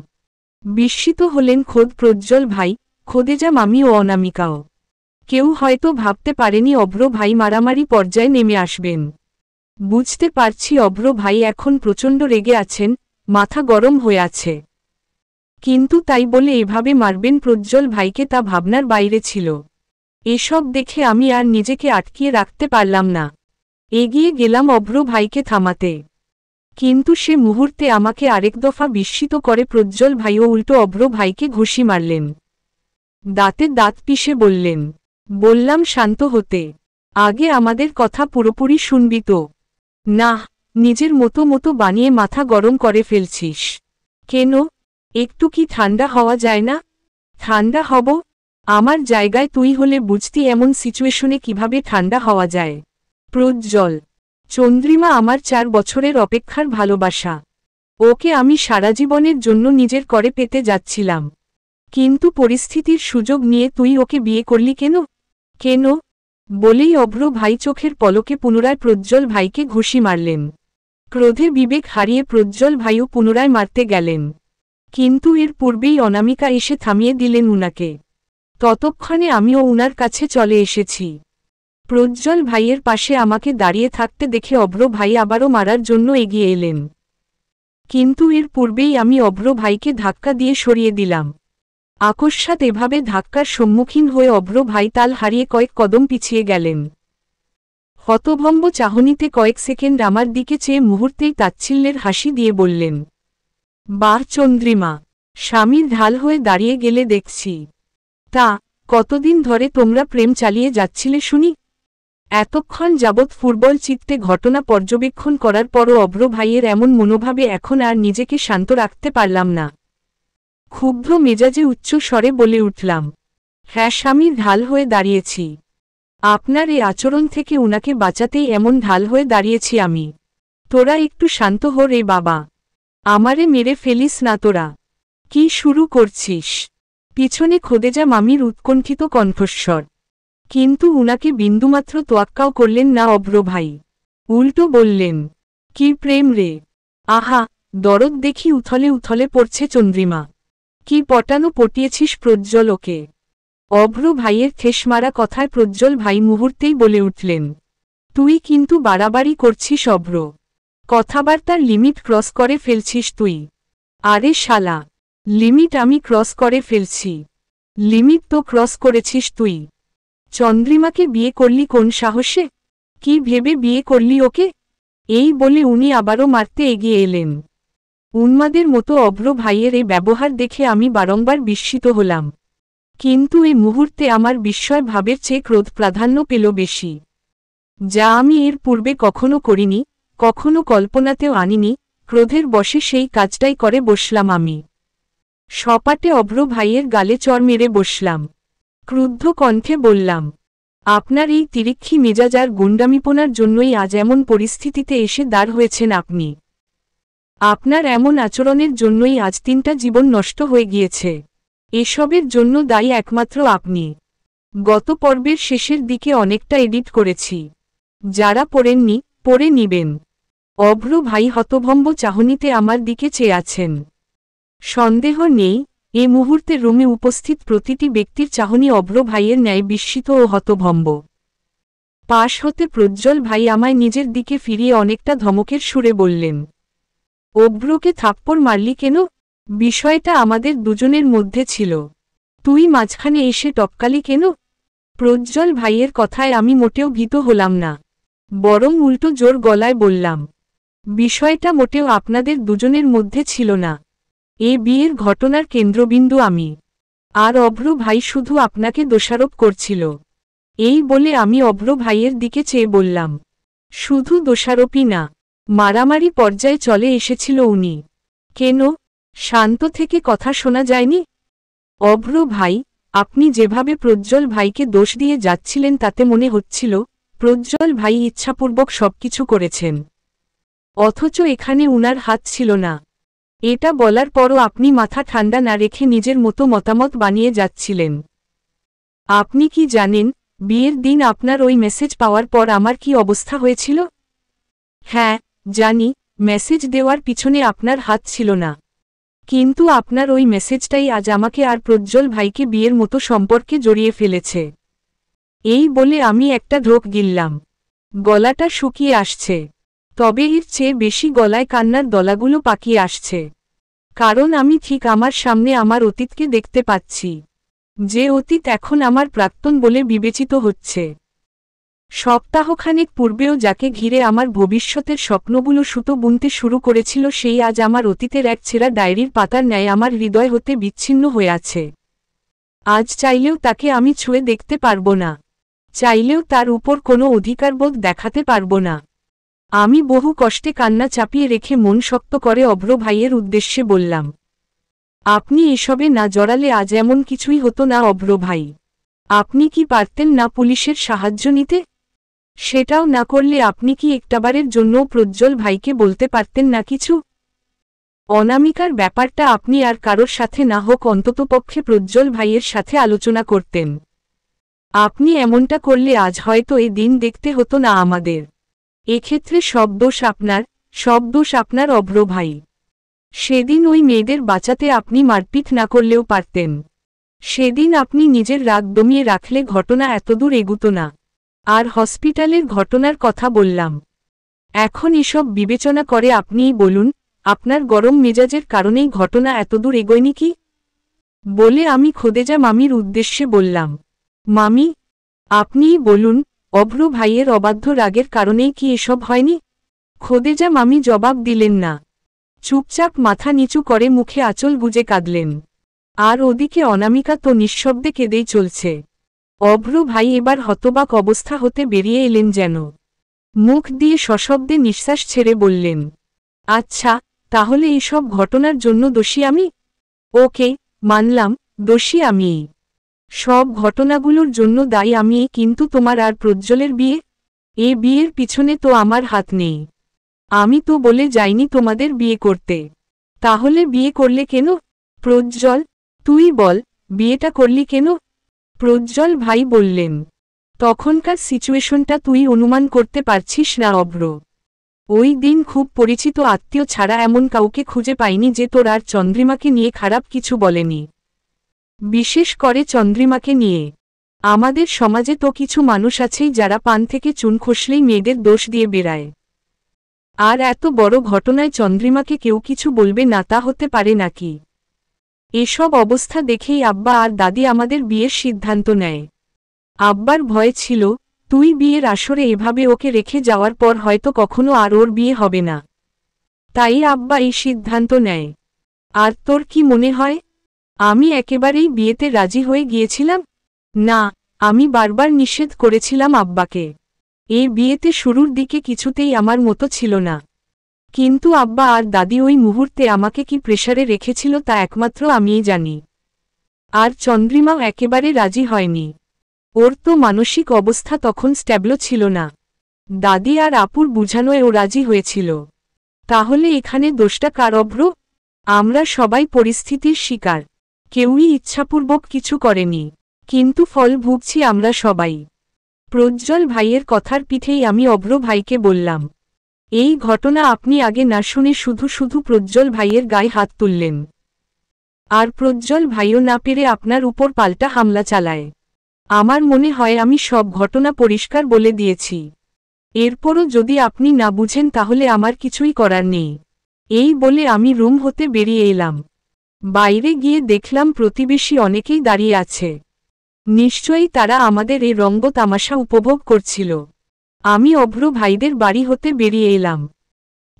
বিস্মিত হলেন খোদ প্রজ্জ্বল ভাই, খোদেজা মামি ও অনামিকাও। কেউ হয়তো ভাবতে পারেনি অভ্র ভাই মারামারি পর্যায়ে নেমে আসবেন। বুঝতে পারছি অভ্র ভাই এখন প্রচণ্ড রেগে আছেন, মাথা গরম হয়ে আছে। কিন্তু তাই বলে এভাবে মারবেন প্রজ্জ্বল ভাইকে তা ভাবনার বাইরে ছিল। এসব দেখে আমি আর নিজেকে আটকিয়ে রাখতে পারলাম না। এগিয়ে গেলাম অভ্র ভাইকে থামাতে। কিন্তু সে মুহূর্তে আমাকে আরেক দফা বিস্মিত করে প্রজ্জ্বল ভাইও উল্টো অভ্র ভাইকে ঘুষি মারলেন। দাঁতে দাঁত পিষে বললেন, বললাম শান্ত হতে। আগে আমাদের কথা পুরোপুরি শুনবি তো? না, নিজের মতো মতো বানিয়ে মাথা গরম করে ফেলছিস কেন? একটু কি ঠান্ডা হওয়া যায় না? ঠান্ডা হব? আমার জায়গায় তুই হলে বুঝতি এমন সিচুয়েশনে কিভাবে ঠান্ডা হওয়া যায়। প্রজ্জ্বল, চন্দ্রিমা আমার 4 বছরের অপেক্ষার ভালোবাসা। ওকে আমি সারা জীবনের জন্য নিজের করে পেতে যাচ্ছিলাম। কিন্তু পরিস্থিতির সুযোগ নিয়ে তুই ওকে বিয়ে করলি কেন? কেন? বলেই অভ্র ভাই চোখের পলকে পুনরায় প্রজ্জ্বল ভাইকে ঘুষি মারলেন। ক্রোধে বিবেক হারিয়ে প্রজ্জ্বল ভাইও পুনরায় মারতে গেলেন। কিন্তু এর পূর্বেই অনামিকা এসে থামিয়ে দিলেন উনাকে। ততক্ষণে আমিও উনার কাছে চলে এসেছি। প্রজ্জ্বল ভাইয়ের পাশে আমাকে দাঁড়িয়ে থাকতে দেখে অভ্র ভাই আবারও মারার জন্য এগিয়ে এলেন। কিন্তু এর পূর্বেই আমি অভ্র ভাইকে ধাক্কা দিয়ে সরিয়ে দিলাম। আকস্মাৎ এভাবে ধাক্কার সম্মুখীন হয়ে অভ্র ভাই তাল হারিয়ে কয়েক কদম পিছিয়ে গেলেন। হতভম্ব চাহনিতে কয়েক সেকেন্ড আমার দিকে চেয়ে মুহূর্তেই তাচ্ছিল্যের হাসি দিয়ে বললেন, বাহ চন্দ্রিমা, স্বামীর ঢাল হয়ে দাঁড়িয়ে গেলে দেখছি। তা কতদিন ধরে তোমরা প্রেম চালিয়ে যাচ্ছিলে শুনি? এতক্ষণ যাবৎ ফুটবল চিত্তে ঘটনা পর্যবেক্ষণ করার পরও অভ্র ভাইয়ের এমন মনোভাবে এখন আর নিজেকে শান্ত রাখতে পারলাম না। ক্ষুব্ধ মেজাজে উচ্চ স্বরে বলে উঠলাম, হ্যাঁ স্বামীর ঢাল হয়ে দাঁড়িয়েছি। আপনার এই আচরণ থেকে উনাকে বাঁচাতেই এমন ঢাল হয়ে দাঁড়িয়েছি আমি। তোরা একটু শান্ত হ রে বাবা, আমারে মেরে ফেলিস না তোরা। কি শুরু করছিস? পিছনে খোদেজা মামির উৎকণ্ঠিত কণ্ঠস্বর। কিন্তু উনাকে বিন্দুমাত্র তোয়াক্কাও করলেন না অভ্র ভাই। উল্টো বললেন, কি প্রেম রে? আহা, দরদ দেখি উথলে উথলে পড়ছে চন্দ্রিমা। কি পটানো পটিয়েছিস প্রজ্জ্বলকে? অভ্র ভাইয়ের ঠেস মারা কথায় প্রজ্জ্বল ভাই মুহূর্তেই বলে উঠলেন, তুই কিন্তু বাড়াবাড়ি করছিস অভ্র। কথাবার্তার লিমিট ক্রস করে ফেলছিস তুই। আরে শালা, লিমিট আমি ক্রস করে ফেলছি? লিমিট তো ক্রস করেছিস তুই। চন্দ্রিমাকে বিয়ে করলি কোন সাহসে? কি ভেবে বিয়ে করলি ওকে? এই বলে উনি আবারও মারতে এগিয়ে এলেন। উন্মাদের মতো অভ্র ভাইয়ের এই ব্যবহার দেখে আমি বারংবার বিস্মিত হলাম। কিন্তু এই মুহূর্তে আমার বিস্ময় ভাবের চেয়ে ক্রোধ প্রাধান্য পেল বেশি, যা আমি এর পূর্বে কখনো করিনি, কখনো কল্পনাতেও আনিনি। ক্রোধের বশে সেই কাজটাই করে বসলাম আমি। সপাটে অভ্র ভাইয়ের গালে চড় মেরে বসলাম। ক্রুদ্ধ কণ্ঠে বললাম, আপনার এই তিরিক্ষি মেজাজ আর গুন্ডামিপনার জন্যই আজ এমন পরিস্থিতিতে এসে দাঁড় হয়েছেন আপনি। আপনার এমন আচরণের জন্যই আজ 3টা জীবন নষ্ট হয়ে গিয়েছে। এসবের জন্য দায়ী একমাত্র আপনি। গত পর্বের শেষের দিকে অনেকটা এডিট করেছি, যারা পড়েননি পড়ে নিবেন। অভ্র ভাই হতভম্ব চাহনিতে আমার দিকে চেয়ে আছেন। সন্দেহ নেই, এ মুহূর্তে রুমে উপস্থিত প্রতিটি ব্যক্তির চাহনি অভ্র ভাইয়ের ন্যায় বিস্মিত ও হতভম্ব। পাশ হতে প্রজ্জ্বল ভাই আমায় নিজের দিকে ফিরিয়ে অনেকটা ধমকের সুরে বললেন, অভ্রকে থাপ্পড় মারলি কেন? বিষয়টা আমাদের দুজনের মধ্যে ছিল, তুই মাঝখানে এসে টপকালি কেন? প্রজ্জ্বল ভাইয়ের কথায় আমি মোটেও ভীত হলাম না, বরং উল্টো জোর গলায় বললাম, বিষয়টা মোটেও আপনাদের দুজনের মধ্যে ছিল না। এ বিয়ের ঘটনার কেন্দ্রবিন্দু আমি, আর অভ্র ভাই শুধু আপনাকে দোষারোপ করছিল। এই বলে আমি অভ্র ভাইয়ের দিকে চেয়ে বললাম, শুধু দোষারোপই না, মারামারি পর্যায়ে চলে এসেছিল উনি। কেন? শান্ত থেকে কথা শোনা যায়নি? অভ্র ভাই, আপনি যেভাবে প্রজ্জ্বল ভাইকে দোষ দিয়ে যাচ্ছিলেন তাতে মনে হচ্ছিল প্রজ্জ্বল ভাই ইচ্ছাপূর্বক সবকিছু করেছেন, অথচ এখানে উনার হাত ছিল না। এটা বলার পরও আপনি মাথা ঠান্ডা না রেখে নিজের মতো মতামত বানিয়ে যাচ্ছিলেন। আপনি কি জানেন, বিয়ের দিন আপনার ওই মেসেজ পাওয়ার পর আমার কি অবস্থা হয়েছিল? হ্যাঁ, জানি, মেসেজ দেওয়ার পিছনে আপনার হাত ছিল না, কিন্তু আপনার ওই মেসেজটাই আজ আমাকে আর প্রজ্জ্বল ভাইকে বিয়ের মতো সম্পর্কে জড়িয়ে ফেলেছে। এই বলে আমি একটা ঢোক গিললাম। গলাটা শুকিয়ে আসছে, তবে এর চেয়ে বেশি গলায় কান্নার দলাগুলো পাকিয়ে আসছে। কারণ আমি ঠিক আমার সামনে আমার অতীতকে দেখতে পাচ্ছি, যে অতীত এখন আমার প্রাক্তন বলে বিবেচিত হচ্ছে। সপ্তাহখানেক পূর্বেও যাকে ঘিরে আমার ভবিষ্যতের স্বপ্নগুলো সুতো বুনতে শুরু করেছিল সেই আজ আমার অতীতের এক ছেঁড়া ডায়েরির পাতার ন্যায় আমার হৃদয় হতে বিচ্ছিন্ন হয়ে আছে। আজ চাইলেও তাকে আমি ছুঁয়ে দেখতে পারব না, চাইলেও তার উপর কোনো অধিকারবোধ দেখাতে পারব না। আমি বহু কষ্টে কান্না চাপিয়ে রেখে মন শক্ত করে অভ্র ভাইয়ের উদ্দেশ্যে বললাম, আপনি এসবে না জড়ালে আজ এমন কিছুই হতো না অভ্র ভাই। আপনি কি পারতেন না পুলিশের সাহায্য নিতে? সেটাও না করলে আপনি কি একটাবারের জন্যও প্রজ্জ্বল ভাইকে বলতে পারতেন না কিছু? অনামিকার ব্যাপারটা আপনি আর কারোর সাথে না হোক অন্ততপক্ষে প্রজ্জ্বল ভাইয়ের সাথে আলোচনা করতেন। আপনি এমনটা করলে আজ হয়তো এ দিন দেখতে হতো না আমাদের। এক্ষেত্রে সব দোষ আপনার অভ্র ভাই। সেদিন ওই মেয়েদের বাঁচাতে আপনি মারপিট না করলেও পারতেন। সেদিন আপনি নিজের রাগ দমিয়ে রাখলে ঘটনা এতদূর এগুতো না। আর হসপিটালের ঘটনার কথা বললাম, এখন এসব বিবেচনা করে আপনিই বলুন, আপনার গরম মেজাজের কারণেই ঘটনা এতদূর এগোয়নি কি? বলে আমি খোদেজা মামির উদ্দেশ্যে বললাম, মামি, আপনিই বলুন, অভ্র ভাইয়ের অবাধ্য রাগের কারণেই কি এসব হয়নি? খোদেজা মামি জবাব দিলেন না, চুপচাপ মাথা নিচু করে মুখে আঁচল গুজে কাঁদলেন। আর ওদিকে অনামিকা তো নিঃশব্দে কেঁদেই চলছে। অভ্র ভাই এবার হতবাক অবস্থা হতে বেরিয়ে এলেন যেন। মুখ দিয়ে সশব্দে নিঃশ্বাস ছেড়ে বললেন, আচ্ছা, তাহলে এসব ঘটনার জন্য দোষী আমি? ওকে, মানলাম, দোষী আমিই। সব ঘটনাগুলোর জন্য দায়ী আমি, কিন্তু তোমার আর প্রজ্জ্বলের বিয়ে, এ বিয়ের পিছনে তো আমার হাত নেই। আমি তো বলে যাইনি তোমাদের বিয়ে করতে। তাহলে বিয়ে করলে কেন? প্রজ্জ্বল, তুই বল, বিয়েটা করলি কেন? প্রজ্জ্বল ভাই বললেন, তখনকার সিচুয়েশনটা তুই অনুমান করতে পারছিস না অভ্র। ওই দিন খুব পরিচিত আত্মীয় ছাড়া এমন কাউকে খুঁজে পাইনি যে তোর আর চন্দ্রিমাকে নিয়ে খারাপ কিছু বলেনি। বিশেষ করে চন্দ্রিমাকে নিয়ে। আমাদের সমাজে তো কিছু মানুষ আছেই যারা পান থেকে চুন খসলেই মেয়েদের দোষ দিয়ে বেড়ায়। আর এত বড় ঘটনায় চন্দ্রিমাকে কেউ কিছু বলবে না তা হতে পারে নাকি? এসব অবস্থা দেখেই আব্বা আর দাদি আমাদের বিয়ের সিদ্ধান্ত নেয়। আব্বার ভয় ছিল তুই বিয়ের আসরে এভাবে ওকে রেখে যাওয়ার পর হয়তো কখনো আর ওর বিয়ে হবে না। তাই আব্বা এই সিদ্ধান্ত নেয়। আর তোর কি মনে হয় আমি একেবারেই বিয়েতে রাজি হয়ে গিয়েছিলাম? না, আমি বারবার নিষেধ করেছিলাম আব্বাকে। এই বিয়েতে শুরুর দিকে কিছুতেই আমার মতো ছিল না। কিন্তু আব্বা আর দাদি ওই মুহূর্তে আমাকে কি প্রেসারে রেখেছিল তা একমাত্র আমিই জানি। আর চন্দ্রিমাও একেবারে রাজি হয়নি। ওর তো মানসিক অবস্থা তখন স্ট্যাবল ছিল না। দাদি আর আপুর বুঝানোয় ও রাজি হয়েছিল। তাহলে এখানে দোষটা কার? অভ্র? আমরা সবাই পরিস্থিতির শিকার। কেউই ইচ্ছাপূর্বক কিছু করেনি, কিন্তু ফল ভুগছি আমরা সবাই। প্রজ্জ্বল ভাইয়ের কথার পিঠেই আমি অভ্র ভাইকে বললাম, এই ঘটনা আপনি আগে না শুনে শুধু শুধু প্রজ্জ্বল ভাইয়ের গায়ে হাত তুললেন। আর প্রজ্জ্বল ভাইও না পেরে আপনার উপর পাল্টা হামলা চালায়। আমার মনে হয় আমি সব ঘটনা পরিষ্কার বলে দিয়েছি। এরপরও যদি আপনি না বুঝেন তাহলে আমার কিছুই করার নেই। এই বলে আমি রুম হতে বেরিয়ে এলাম। বাইরে গিয়ে দেখলাম প্রতিবেশী অনেকেই দাঁড়িয়ে আছে। নিশ্চয়ই তারা আমাদের এই রঙ্গ তামাশা উপভোগ করছিল। আমি অভ্র ভাইদের বাড়ি হতে বেরিয়ে এলাম।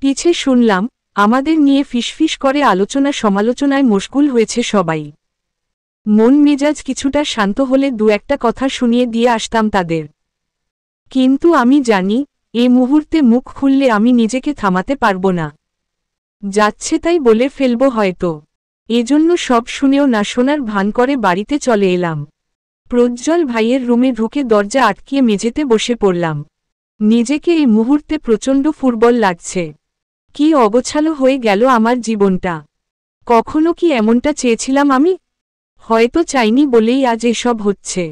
পিছে শুনলাম আমাদের নিয়ে ফিসফিস করে আলোচনা সমালোচনায় মশগুল হয়েছে সবাই। মন মেজাজ কিছুটা শান্ত হলে দু একটা কথা শুনিয়ে দিয়ে আসতাম তাদের। কিন্তু আমি জানি এ মুহূর্তে মুখ খুললে আমি নিজেকে থামাতে পারব না। যাচ্ছে তাই বলে ফেলব হয়তো। এজন্য সব শুনেও না শোনার ভান করে বাড়িতে চলে এলাম। প্রজ্জ্বল ভাইয়ের রুমে ঢুকে দরজা আটকিয়ে মেঝেতে বসে পড়লাম। নিজেকে এই মুহূর্তে প্রচণ্ড ফুরবল লাগছে। কি অগোছালো হয়ে গেল আমার জীবনটা। কখনো কি এমনটা চেয়েছিলাম আমি? হয়তো চাইনি বলেই আজ এসব হচ্ছে।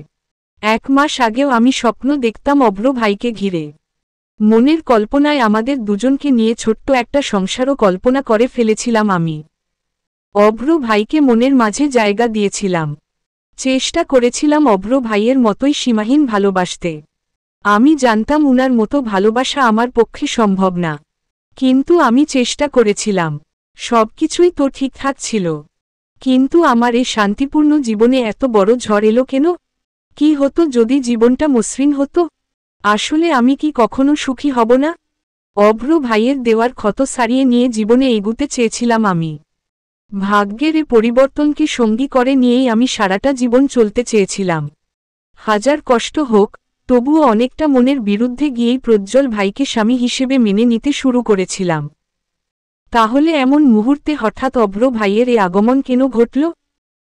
1 মাস আগেও আমি স্বপ্ন দেখতাম অভ্র ভাইকে ঘিরে। মনের কল্পনায় আমাদের দুজনকে নিয়ে ছোট্ট একটা সংসারও কল্পনা করে ফেলেছিলাম আমি। অভ্র ভাইকে মনের মাঝে জায়গা দিয়েছিলাম। চেষ্টা করেছিলাম অভ্র ভাইয়ের মতোই সীমাহীন ভালোবাসতে। আমি জানতাম উনার মতো ভালোবাসা আমার পক্ষে সম্ভব না, কিন্তু আমি চেষ্টা করেছিলাম। সবকিছুই তো ঠিকঠাক ছিল। কিন্তু আমার এই শান্তিপূর্ণ জীবনে এত বড় ঝড় এলো কেন? কি হতো যদি জীবনটা মসৃণ হতো? আসলে আমি কি কখনো সুখী হব না? অভ্র ভাইয়ের দেওয়ার ক্ষত সারিয়ে নিয়ে জীবনে এগুতে চেয়েছিলাম আমি। ভাগ্যের এ পরিবর্তনকে সঙ্গী করে নিয়েই আমি সারাটা জীবন চলতে চেয়েছিলাম। হাজার কষ্ট হোক, তবুও অনেকটা মনের বিরুদ্ধে গিয়েই প্রজ্জ্বল ভাইকে স্বামী হিসেবে মেনে নিতে শুরু করেছিলাম। তাহলে এমন মুহূর্তে হঠাৎ অভ্র ভাইয়ের এ আগমন কেন ঘটল?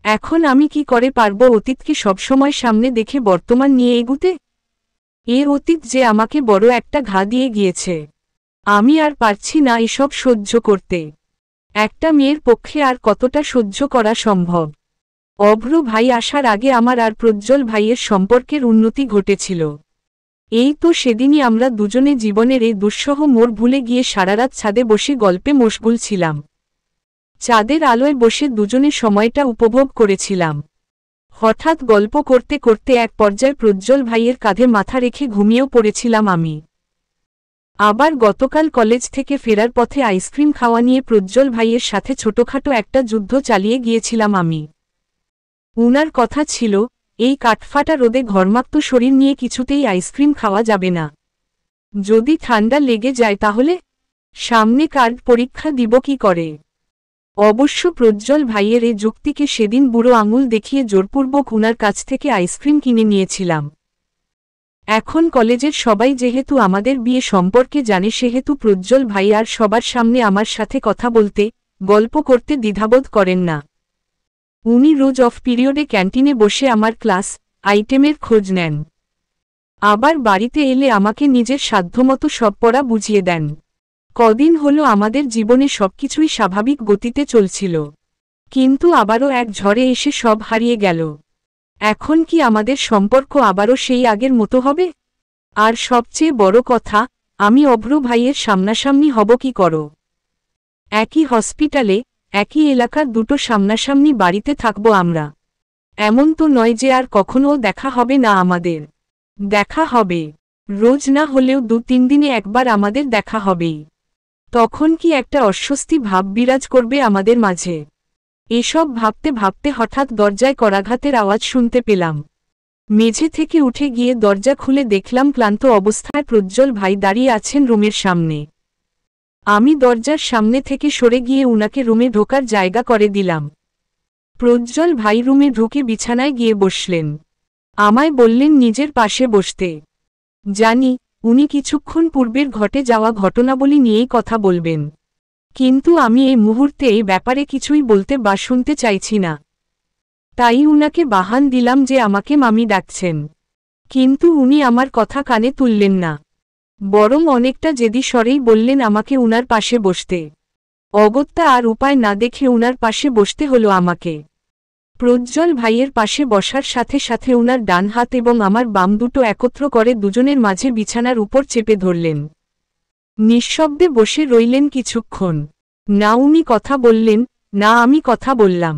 এখন আমি কি করে পারব অতীতকে সবসময় সামনে দেখে বর্তমান নিয়ে এগুতে? এ অতীত যে আমাকে বড় একটা ঘা দিয়ে গিয়েছে। আমি আর পারছি না এসব সহ্য করতে। একটা মেয়ের পক্ষে আর কতটা সহ্য করা সম্ভব? অভ্র ভাই আসার আগে আমার আর প্রজ্জ্বল ভাইয়ের সম্পর্কের উন্নতি ঘটেছিল। এই তো সেদিনই আমরা দুজনে জীবনের এই দুঃসহ মোড় ভুলে গিয়ে সারারাত ছাদে বসে গল্পে মশগুল ছিলাম। চাঁদের আলোয় বসে দুজনে সময়টা উপভোগ করেছিলাম। হঠাৎ গল্প করতে করতে এক পর্যায়ে প্রজ্জ্বল ভাইয়ের কাঁধে মাথা রেখে ঘুমিয়েও পড়েছিলাম আমি। আবার গতকাল কলেজ থেকে ফেরার পথে আইসক্রিম খাওয়া নিয়ে প্রজ্জ্বল ভাইয়ের সাথে ছোটখাটো একটা যুদ্ধ চালিয়ে গিয়েছিলাম আমি। উনার কথা ছিল, এই কাঠফাটা রোদে ঘর্মাক্ত শরীর নিয়ে কিছুতেই আইসক্রিম খাওয়া যাবে না। যদি ঠান্ডা লেগে যায় তাহলে? সামনে কার্ড পরীক্ষা দিব কি করে? অবশ্য প্রজ্জ্বল ভাইয়ের এ যুক্তিকে সেদিন বুড়ো আঙুল দেখিয়ে জোরপূর্বক উনার কাছ থেকে আইসক্রিম কিনে নিয়েছিলাম। এখন কলেজের সবাই যেহেতু আমাদের বিয়ে সম্পর্কে জানে, সেহেতু প্রজ্জ্বল ভাই আর সবার সামনে আমার সাথে কথা বলতে, গল্প করতে দ্বিধাবোধ করেন না। উনি রোজ অফ পিরিয়ডে ক্যান্টিনে বসে আমার ক্লাস আইটেমের খোঁজ নেন। আবার বাড়িতে এলে আমাকে নিজের সাধ্যমতো সব পড়া বুঝিয়ে দেন। কদিন হলো আমাদের জীবনে সবকিছুই স্বাভাবিক গতিতে চলছিল, কিন্তু আবারও এক ঝড়ে এসে সব হারিয়ে গেল। এখন কি আমাদের সম্পর্ক আবারও সেই আগের মতো হবে? আর সবচেয়ে বড় কথা, আমি অভ্র ভাইয়ের সামনাসামনি হব কি করো? একই হসপিটালে, একই এলাকার দুটো সামনাসামনি বাড়িতে থাকব আমরা। এমন তো নয় যে আর কখনো দেখা হবে না আমাদের। দেখা হবে, রোজ না হলেও 2-3 দিনে একবার আমাদের দেখা হবেই। তখন কি একটা অস্বস্তি ভাব বিরাজ করবে আমাদের মাঝে? এসব ভাবতে ভাবতে হঠাৎ দরজায় করাঘাতের আওয়াজ শুনতে পেলাম। মেঝে থেকে উঠে গিয়ে দরজা খুলে দেখলাম ক্লান্ত অবস্থায় প্রজ্জ্বল ভাই দাঁড়িয়ে আছেন রুমের সামনে। আমি দরজার সামনে থেকে সরে গিয়ে উনাকে রুমে ঢোকার জায়গা করে দিলাম। প্রজ্জ্বল ভাই রুমে ঢুকে বিছানায় গিয়ে বসলেন। আমায় বললেন নিজের পাশে বসতে। জানি উনি কিছুক্ষণ পূর্বের ঘটে যাওয়া ঘটনাবলী নিয়েই কথা বলবেন, কিন্তু আমি এই মুহূর্তে এই ব্যাপারে কিছুই বলতে বা শুনতে চাইছি না। তাই উনাকে বাহান দিলাম যে আমাকে মামি ডাকছেন, কিন্তু উনি আমার কথা কানে তুললেন না, বরং অনেকটা জেদি স্বরেই বললেন আমাকে উনার পাশে বসতে। অগত্যা আর উপায় না দেখে উনার পাশে বসতে হলো আমাকে। প্রজ্জ্বল ভাইয়ের পাশে বসার সাথে সাথে উনার ডান হাত এবং আমার বাম দুটো একত্র করে দুজনের মাঝে বিছানার উপর চেপে ধরলেন। নিঃশব্দে বসে রইলেন কিছুক্ষণ। না উনি কথা বললেন, না আমি কথা বললাম।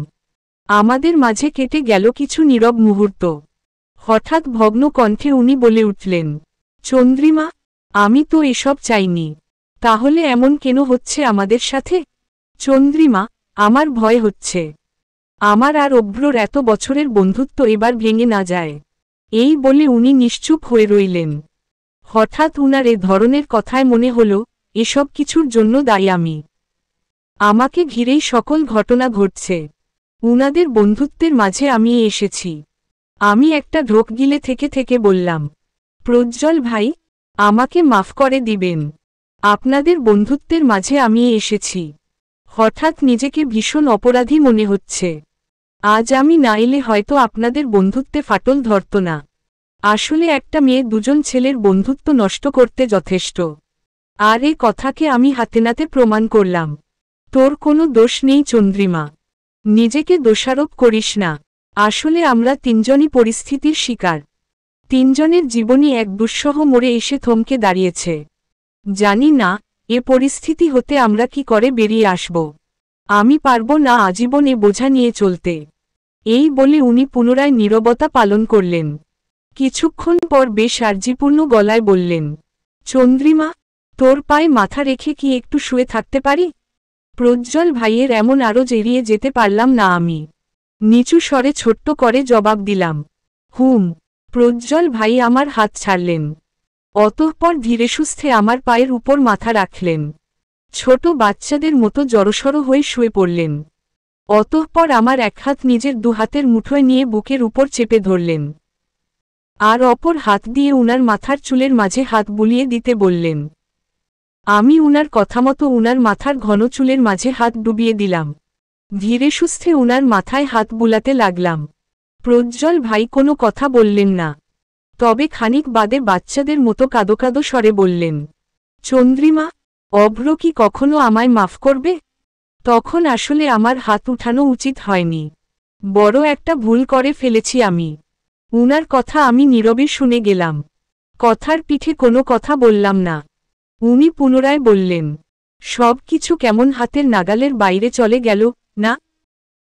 আমাদের মাঝে কেটে গেল কিছু নীরব মুহূর্ত। হঠাৎ ভগ্ন কণ্ঠে উনি বলে উঠলেন, চন্দ্রিমা, আমি তো এসব চাইনি। তাহলে এমন কেন হচ্ছে আমাদের সাথে? চন্দ্রিমা, আমার ভয় হচ্ছে আমার আর অভ্রর এত বছরের বন্ধুত্ব এবার ভেঙে না যায়। এই বলে উনি নিশ্চুপ হয়ে রইলেন। হঠাৎ উনার এ ধরনের কথায় মনে হল এসব কিছুর জন্য দায়ী আমি। আমাকে ঘিরেই সকল ঘটনা ঘটছে। উনাদের বন্ধুত্বের মাঝে আমি এসেছি। আমি একটা ঢোক গিলে থেকে থেকে বললাম, প্রজ্জ্বল ভাই, আমাকে মাফ করে দিবেন। আপনাদের বন্ধুত্বের মাঝে আমি এসেছি। হঠাৎ নিজেকে ভীষণ অপরাধী মনে হচ্ছে। আজ আমি না এলে হয়তো আপনাদের বন্ধুত্বে ফাটল ধরত না। আসলে একটা মেয়ে দুজন ছেলের বন্ধুত্ব নষ্ট করতে যথেষ্ট। আর এ কথাকে আমি হাতে নাতে প্রমাণ করলাম। তোর কোনো দোষ নেই চন্দ্রিমা, নিজেকে দোষারোপ করিস না। আসলে আমরা তিনজনই পরিস্থিতির শিকার। তিনজনের জীবনই এক দুঃসহ মোড়ে এসে থমকে দাঁড়িয়েছে। জানি না এ পরিস্থিতি হতে আমরা কি করে বেরিয়ে আসব। আমি পারব না আজীবন এ বোঝা নিয়ে চলতে। এই বলে উনি পুনরায় নীরবতা পালন করলেন। কিছুক্ষণ পর বেশ আর্জিপূর্ণ গলায় বললেন, চন্দ্রিমা, তোর পায়ে মাথা রেখে কি একটু শুয়ে থাকতে পারি? প্রজ্জ্বল ভাইয়ের এমন আরজ এড়িয়ে যেতে পারলাম না আমি। নিচু স্বরে ছোট্ট করে জবাব দিলাম, হুম। প্রজ্জ্বল ভাই আমার হাত ছাড়লেন। অতঃপর ধীরে সুস্থে আমার পায়ের উপর মাথা রাখলেন। ছোট বাচ্চাদের মতো জড়সড় হয়ে শুয়ে পড়লেন। অতঃপর আমার এক হাত নিজের দুহাতের মুঠোয় নিয়ে বুকের উপর চেপে ধরলেন। আর অপর হাত দিয়ে উনার মাথার চুলের মাঝে হাত বুলিয়ে দিতে বললেন। আমি উনার কথামতো উনার মাথার ঘন চুলের মাঝে হাত ডুবিয়ে দিলাম। ধীরে সুস্থে উনার মাথায় হাত বুলাতে লাগলাম। প্রজ্জ্বল ভাই কোনো কথা বললেন না, তবে খানিক বাদে বাচ্চাদের মতো কাঁদো কাঁদো স্বরে বললেন, চন্দ্রিমা, অভ্র কি কখনো আমায় মাফ করবে? তখন আসলে আমার হাত উঠানো উচিত হয়নি। বড় একটা ভুল করে ফেলেছি আমি। উনার কথা আমি নীরবে শুনে গেলাম। কথার পিঠে কোনো কথা বললাম না। উনি পুনরায় বললেন, সব কিছু কেমন হাতের নাগালের বাইরে চলে গেল না?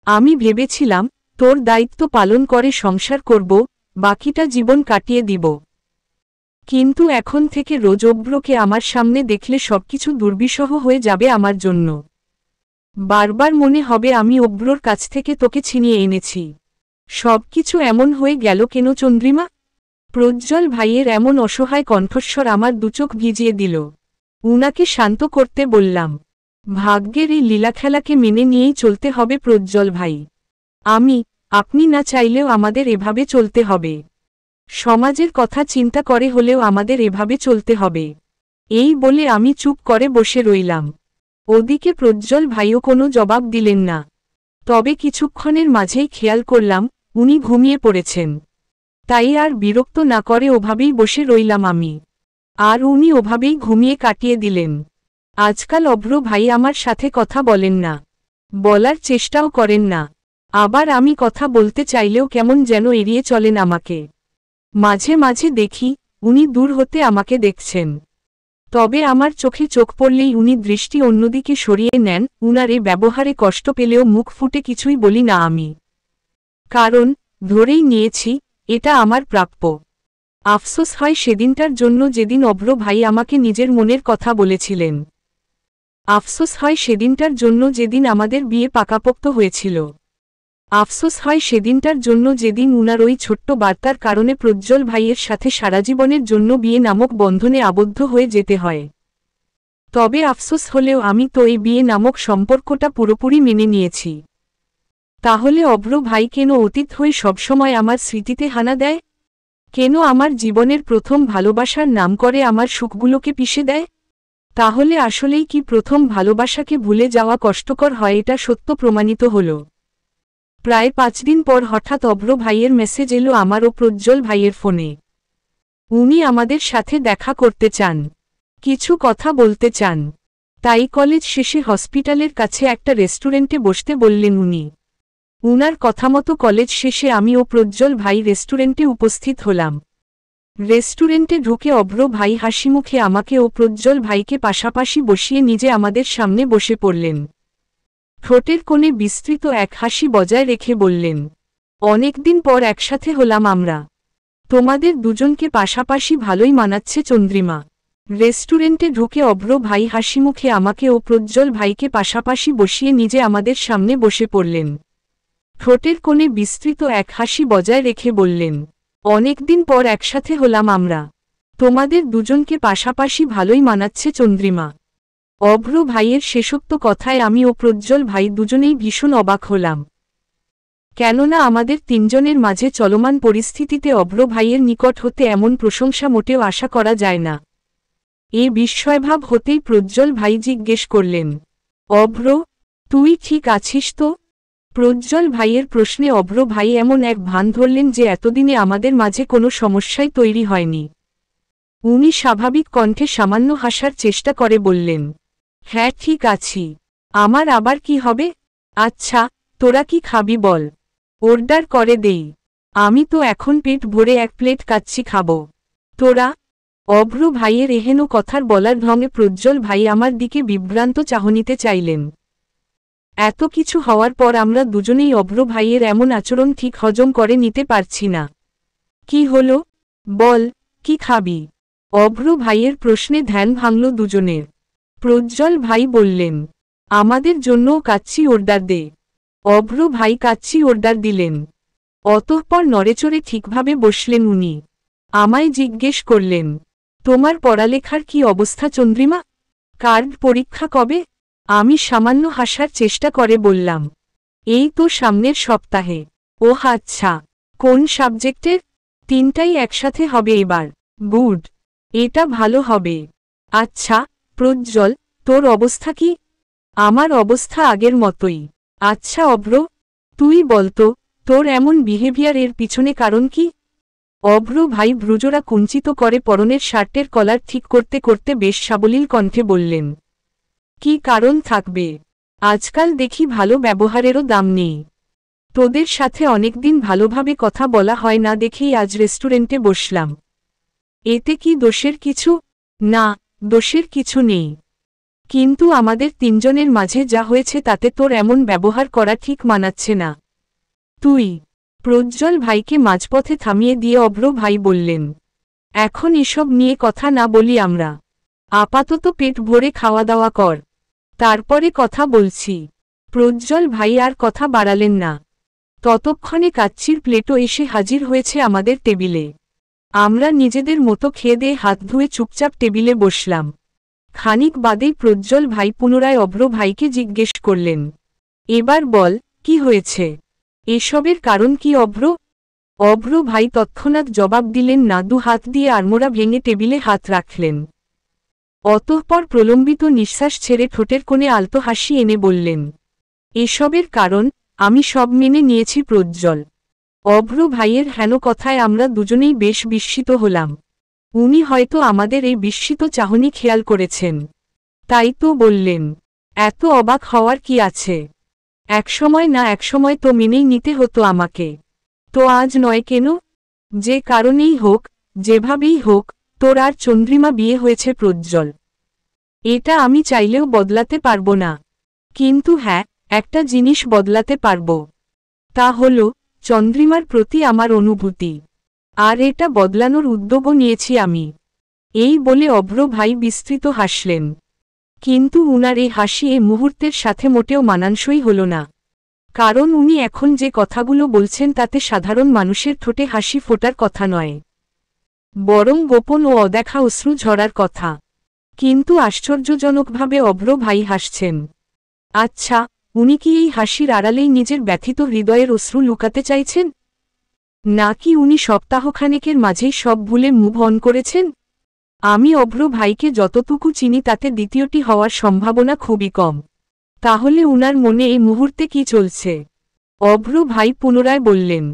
আমি ভেবেছিলাম তোর দায়িত্ব পালন করে সংসার করব, বাকিটা জীবন কাটিয়ে দিব। কিন্তু এখন থেকে রোজ অভ্রকে আমার সামনে দেখলে সবকিছু দুর্বিষহ হয়ে যাবে আমার জন্য। বারবার মনে হবে আমি অভ্রর কাছ থেকে তোকে ছিনিয়ে এনেছি। সবকিছু এমন হয়ে গেল কেন চন্দ্রিমা? প্রজ্জ্বল ভাইয়ের এমন অসহায় কণ্ঠস্বর আমার দুচোখ ভিজিয়ে দিল। উনাকে শান্ত করতে বললাম, ভাগ্যের এই লীলাখেলাকে মেনে নিয়েই চলতে হবে প্রজ্জ্বল ভাই। আপনি না চাইলেও আমাদের এভাবে চলতে হবে। সমাজের কথা চিন্তা করে হলেও আমাদের এভাবে চলতে হবে। এই বলে আমি চুপ করে বসে রইলাম। ওদিকে প্রজ্জ্বল ভাইও কোনো জবাব দিলেন না। তবে কিছুক্ষণের মাঝেই খেয়াল করলাম উনি ঘুমিয়ে পড়েছেন। তাই আর বিরক্ত না করে ওভাবেই বসে রইলাম আমি। আর উনি ওভাবেই ঘুমিয়ে কাটিয়ে দিলেন। আজকাল অভ্র ভাই আমার সাথে কথা বলেন না, বলার চেষ্টাও করেন না। আবার আমি কথা বলতে চাইলেও কেমন যেন এড়িয়ে চলেন আমাকে। মাঝে মাঝে দেখি উনি দূর হতে আমাকে দেখছেন। তবে আমার চোখে চোখ পড়লেই উনি দৃষ্টি অন্যদিকে সরিয়ে নেন। উনার এ ব্যবহারে কষ্ট পেলেও মুখ ফুটে কিছুই বলি না আমি। কারণ ধরেই নিয়েছি এটা আমার প্রাপ্য। আফসোস হয় সেদিনটার জন্য যেদিন অভ্র ভাই আমাকে নিজের মনের কথা বলেছিলেন। আফসোস হয় সেদিনটার জন্য যেদিন আমাদের বিয়ে পাকাপোক্ত হয়েছিল। আফসোস হয় সেদিনটার জন্য যেদিন উনার ওই ছোট্ট বার্তার কারণে প্রজ্জ্বল ভাইয়ের সাথে সারাজীবনের জন্য বিয়ে নামক বন্ধনে আবদ্ধ হয়ে যেতে হয়। তবে আফসোস হলেও আমি তো এই বিয়ে নামক সম্পর্কটা পুরোপুরি মেনে নিয়েছি। তাহলে অভ্র ভাই কেন অতীত হয়ে সবসময় আমার স্মৃতিতে হানা দেয়? কেন আমার জীবনের প্রথম ভালোবাসার নাম করে আমার সুখগুলোকে পিষে দেয়? তাহলে আসলেই কি প্রথম ভালোবাসাকে ভুলে যাওয়া কষ্টকর হয়? এটা সত্য প্রমাণিত হল। প্রায় 5 দিন পর হঠাৎ অভ্র ভাইয়ের মেসেজ এলো আমার ও প্রজ্জ্বল ভাইয়ের ফোনে। উনি আমাদের সাথে দেখা করতে চান, কিছু কথা বলতে চান। তাই কলেজ শেষে হসপিটালের কাছে একটা রেস্টুরেন্টে বসতে বললেন উনি। উনার কথামতো কলেজ শেষে আমি ও প্রজ্জ্বল ভাই রেস্টুরেন্টে উপস্থিত হলাম। রেস্টুরেন্টে ঢুকে অভ্র ভাই হাসিমুখে আমাকে ও প্রজ্জ্বল ভাইকে পাশাপাশি বসিয়ে নিজে আমাদের সামনে বসে পড়লেন। ঠোঁটের কোণে বিস্তৃত এক হাসি বজায় রেখে বললেন, অনেকদিন পর একসাথে হলাম আমরা। তোমাদের দুজনকে পাশাপাশি ভালোই মানাচ্ছে চন্দ্রিমা। রেস্টুরেন্টে ঢুকে অভ্র ভাই হাসিমুখে আমাকে ও প্রজ্জ্বল ভাইকে পাশাপাশি বসিয়ে নিজে আমাদের সামনে বসে পড়লেন। ঠোঁটের কোণে বিস্তৃত এক হাসি বজায় রেখে বললেন, অনেকদিন পর একসাথে হলাম আমরা। তোমাদের দুজনকে পাশাপাশি ভালোই মানাচ্ছে চন্দ্রিমা। অভ্র ভাইয়ের শেষোক্ত কথায় আমি ও প্রজ্জ্বল ভাই দুজনেই ভীষণ অবাক হলাম। কেননা আমাদের তিনজনের মাঝে চলমান পরিস্থিতিতে অভ্র ভাইয়ের নিকট হতে এমন প্রশংসা মোটেও আশা করা যায় না। এ বিস্ময়ভাব হতেই প্রজ্জ্বল ভাই জিজ্ঞেস করলেন, অভ্র, তুই ঠিক আছিস তো? প্রজ্জ্বল ভাইয়ের প্রশ্নে অভ্র ভাই এমন এক ভান ধরলেন যে এতদিনে আমাদের মাঝে কোনো সমস্যাই তৈরি হয়নি। উনি স্বাভাবিক কণ্ঠে সামান্য হাসার চেষ্টা করে বললেন, হ্যাঁ ঠিক আছি। আমার আবার কি হবে? আচ্ছা, তোরা কি খাবি বল, অর্ডার করে দেই। আমি তো এখন পেট ভরে 1 প্লেট কাচ্চি খাবো। তোরা? অভ্র ভাইয়ের এহেন কথার বলার ঢঙে প্রজ্জ্বল ভাই আমার দিকে বিভ্রান্ত চাহনিতে চাইলেন। এত কিছু হওয়ার পর আমরা দুজনেই অভ্র ভাইয়ের এমন আচরণ ঠিক হজম করে নিতে পারছি না। কি হলো? বল, কি খাবি? অভ্র ভাইয়ের প্রশ্নে ধ্যান ভাঙল দুজনের। প্রজ্জ্বল ভাই বললেন, আমাদের জন্যও কাচ্চি অর্ডার দে। অভ্র ভাই কাচ্চি অর্ডার দিলেন। অতঃপর নড়েচড়ে ঠিকভাবে বসলেন উনি। আমায় জিজ্ঞেস করলেন, তোমার পড়ালেখার কি অবস্থা চন্দ্রিমা? কার্ড পরীক্ষা কবে? আমি সামান্য হাসার চেষ্টা করে বললাম, এই তো সামনের সপ্তাহে। ওহ আচ্ছা, কোন সাবজেক্টের? 3টাই একসাথে হবে এবার। গুড, এটা ভালো হবে। আচ্ছা প্রজ্জ্বল, তোর অবস্থা কি? আমার অবস্থা আগের মতোই। আচ্ছা অভ্র, তুই বলতো তোর এমন বিহেভিয়ার এর পিছনে কারণ কি? অভ্র ভাই ভ্রুজোড়া কুঞ্চিত করে পরনের শার্টের কলার ঠিক করতে করতে বেশ সাবলীল কণ্ঠে বললেন, কি কারণ থাকবে? আজকাল দেখি ভালো ব্যবহারেরও দাম নেই। তোদের সাথে অনেকদিন ভালোভাবে কথা বলা হয় না দেখেই আজ রেস্টুরেন্টে বসলাম। এতে কি দোষের কিছু? না, দোষের কিছু নেই। কিন্তু আমাদের তিনজনের মাঝে যা হয়েছে তাতে তোর এমন ব্যবহার করা ঠিক মানাচ্ছে না। তুই? প্রজ্জ্বল ভাইকে মাঝপথে থামিয়ে দিয়ে অভ্র ভাই বললেন, এখন এসব নিয়ে কথা না বলি আমরা। আপাতত পেট ভরে খাওয়া দাওয়া কর, তারপরে কথা বলছি। প্রজ্জ্বল ভাই আর কথা বাড়ালেন না। ততক্ষণে কাচ্চির প্লেটও এসে হাজির হয়েছে আমাদের টেবিলে। আমরা নিজেদের মতো খেয়ে দিয়ে হাত ধুয়ে চুপচাপ টেবিলে বসলাম। খানিক বাদেই প্রজ্জ্বল ভাই পুনরায় অভ্র ভাইকে জিজ্ঞেস করলেন, এবার বল, কি হয়েছে? এসবের কারণ কি অভ্র? অভ্র ভাই তৎক্ষণাৎ জবাব দিলেন না, 2 হাত দিয়ে আড়মোড়া ভেঙে টেবিলে হাত রাখলেন। অতঃপর প্রলম্বিত নিঃশ্বাস ছেড়ে ঠোঁটের কোণে আলতো হাসি এনে বললেন, এসবের কারণ আমি সব মেনে নিয়েছি প্রজ্জ্বল। অভ্র ভাইয়ের হেন কথায় আমরা দুজনেই বেশ বিস্মিত হলাম। উনি হয়তো আমাদের এই বিস্মিত চাহনি খেয়াল করেছেন। তাই তো বললেন, এত অবাক হওয়ার কি আছে? একসময় না একসময় তো মেনেই নিতে হতো আমাকে। তো আজ নয় কেন? যে কারণেই হোক, যেভাবেই হোক, তোর আর চন্দ্রিমা বিয়ে হয়েছে প্রজ্জ্বল। এটা আমি চাইলেও বদলাতে পারবো না। কিন্তু হ্যাঁ, একটা জিনিস বদলাতে পারবো। তা হলো চন্দ্রিমার প্রতি আমার অনুভূতি। আর এটা বদলানোর উদ্যোগও নিয়েছি আমি। এই বলে অভ্র ভাই বিস্তৃত হাসলেন। কিন্তু উনার এই হাসি এ মুহূর্তের সাথে মোটেও মানানসই হল না। কারণ উনি এখন যে কথাগুলো বলছেন তাতে সাধারণ মানুষের ঠোঁটে হাসি ফোটার কথা নয়, বরং গোপন ও অদেখা অশ্রু ঝরার কথা। কিন্তু আশ্চর্যজনকভাবে অভ্র ভাই হাসছেন। আচ্ছা, উনি কি এই হাসির আড়ালেই নিজের ব্যথিত হৃদয়ের অশ্রু লুকাতে চাইছেন, নাকি উনি সপ্তাহখানেকের মাঝেই সব ভুলে মুভ অন করেছেন? আমি অভ্র ভাইকে যতটুকু চিনি তাতে দ্বিতীয়টি হওয়ার সম্ভাবনা খুবই কম। তাহলে উনার মনে এই মুহূর্তে কি চলছে? অভ্র ভাই পুনরায় বললেন,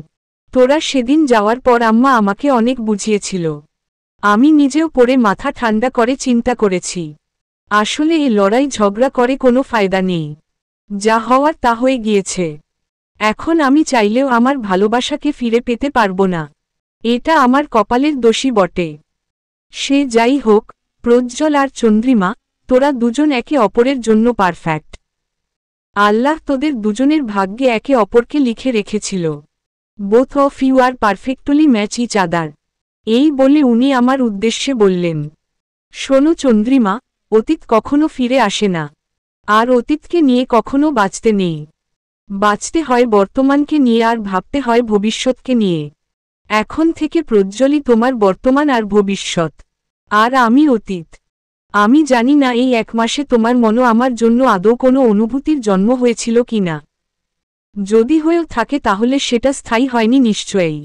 তোরা সেদিন যাওয়ার পর আম্মা আমাকে অনেক বুঝিয়েছিল। আমি নিজেও পড়ে মাথা ঠান্ডা করে চিন্তা করেছি। আসলে এই লড়াই ঝগড়া করে কোনো ফায়দা নেই। যা হওয়ার তা হয়ে গিয়েছে। এখন আমি চাইলেও আমার ভালোবাসাকে ফিরে পেতে পারবো না। এটা আমার কপালের দোষী বটে। সে যাই হোক, প্রজ্জ্বল আর চন্দ্রিমা, তোরা দুজন একে অপরের জন্য পারফেক্ট। আল্লাহ তোদের দুজনের ভাগ্যে একে অপরকে লিখে রেখেছিল। Both of you are perfectly match each other. এই বলে উনি আমার উদ্দেশ্যে বললেন, শোনো চন্দ্রিমা, অতীত কখনো ফিরে আসে না। আর অতীতকে নিয়ে কখনো বাঁচতে নেই। বাঁচতে হয় বর্তমানকে নিয়ে আর ভাবতে হয় ভবিষ্যৎকে নিয়ে। এখন থেকে প্রজ্জ্বলই তোমার বর্তমান আর ভবিষ্যৎ, আর আমি অতীত। আমি জানি না এই 1 মাসে তোমার মনও আমার জন্য আদৌ কোনো অনুভূতির জন্ম হয়েছিল কিনা। যদি হয়েও থাকে তাহলে সেটা স্থায়ী হয়নি নিশ্চয়ই।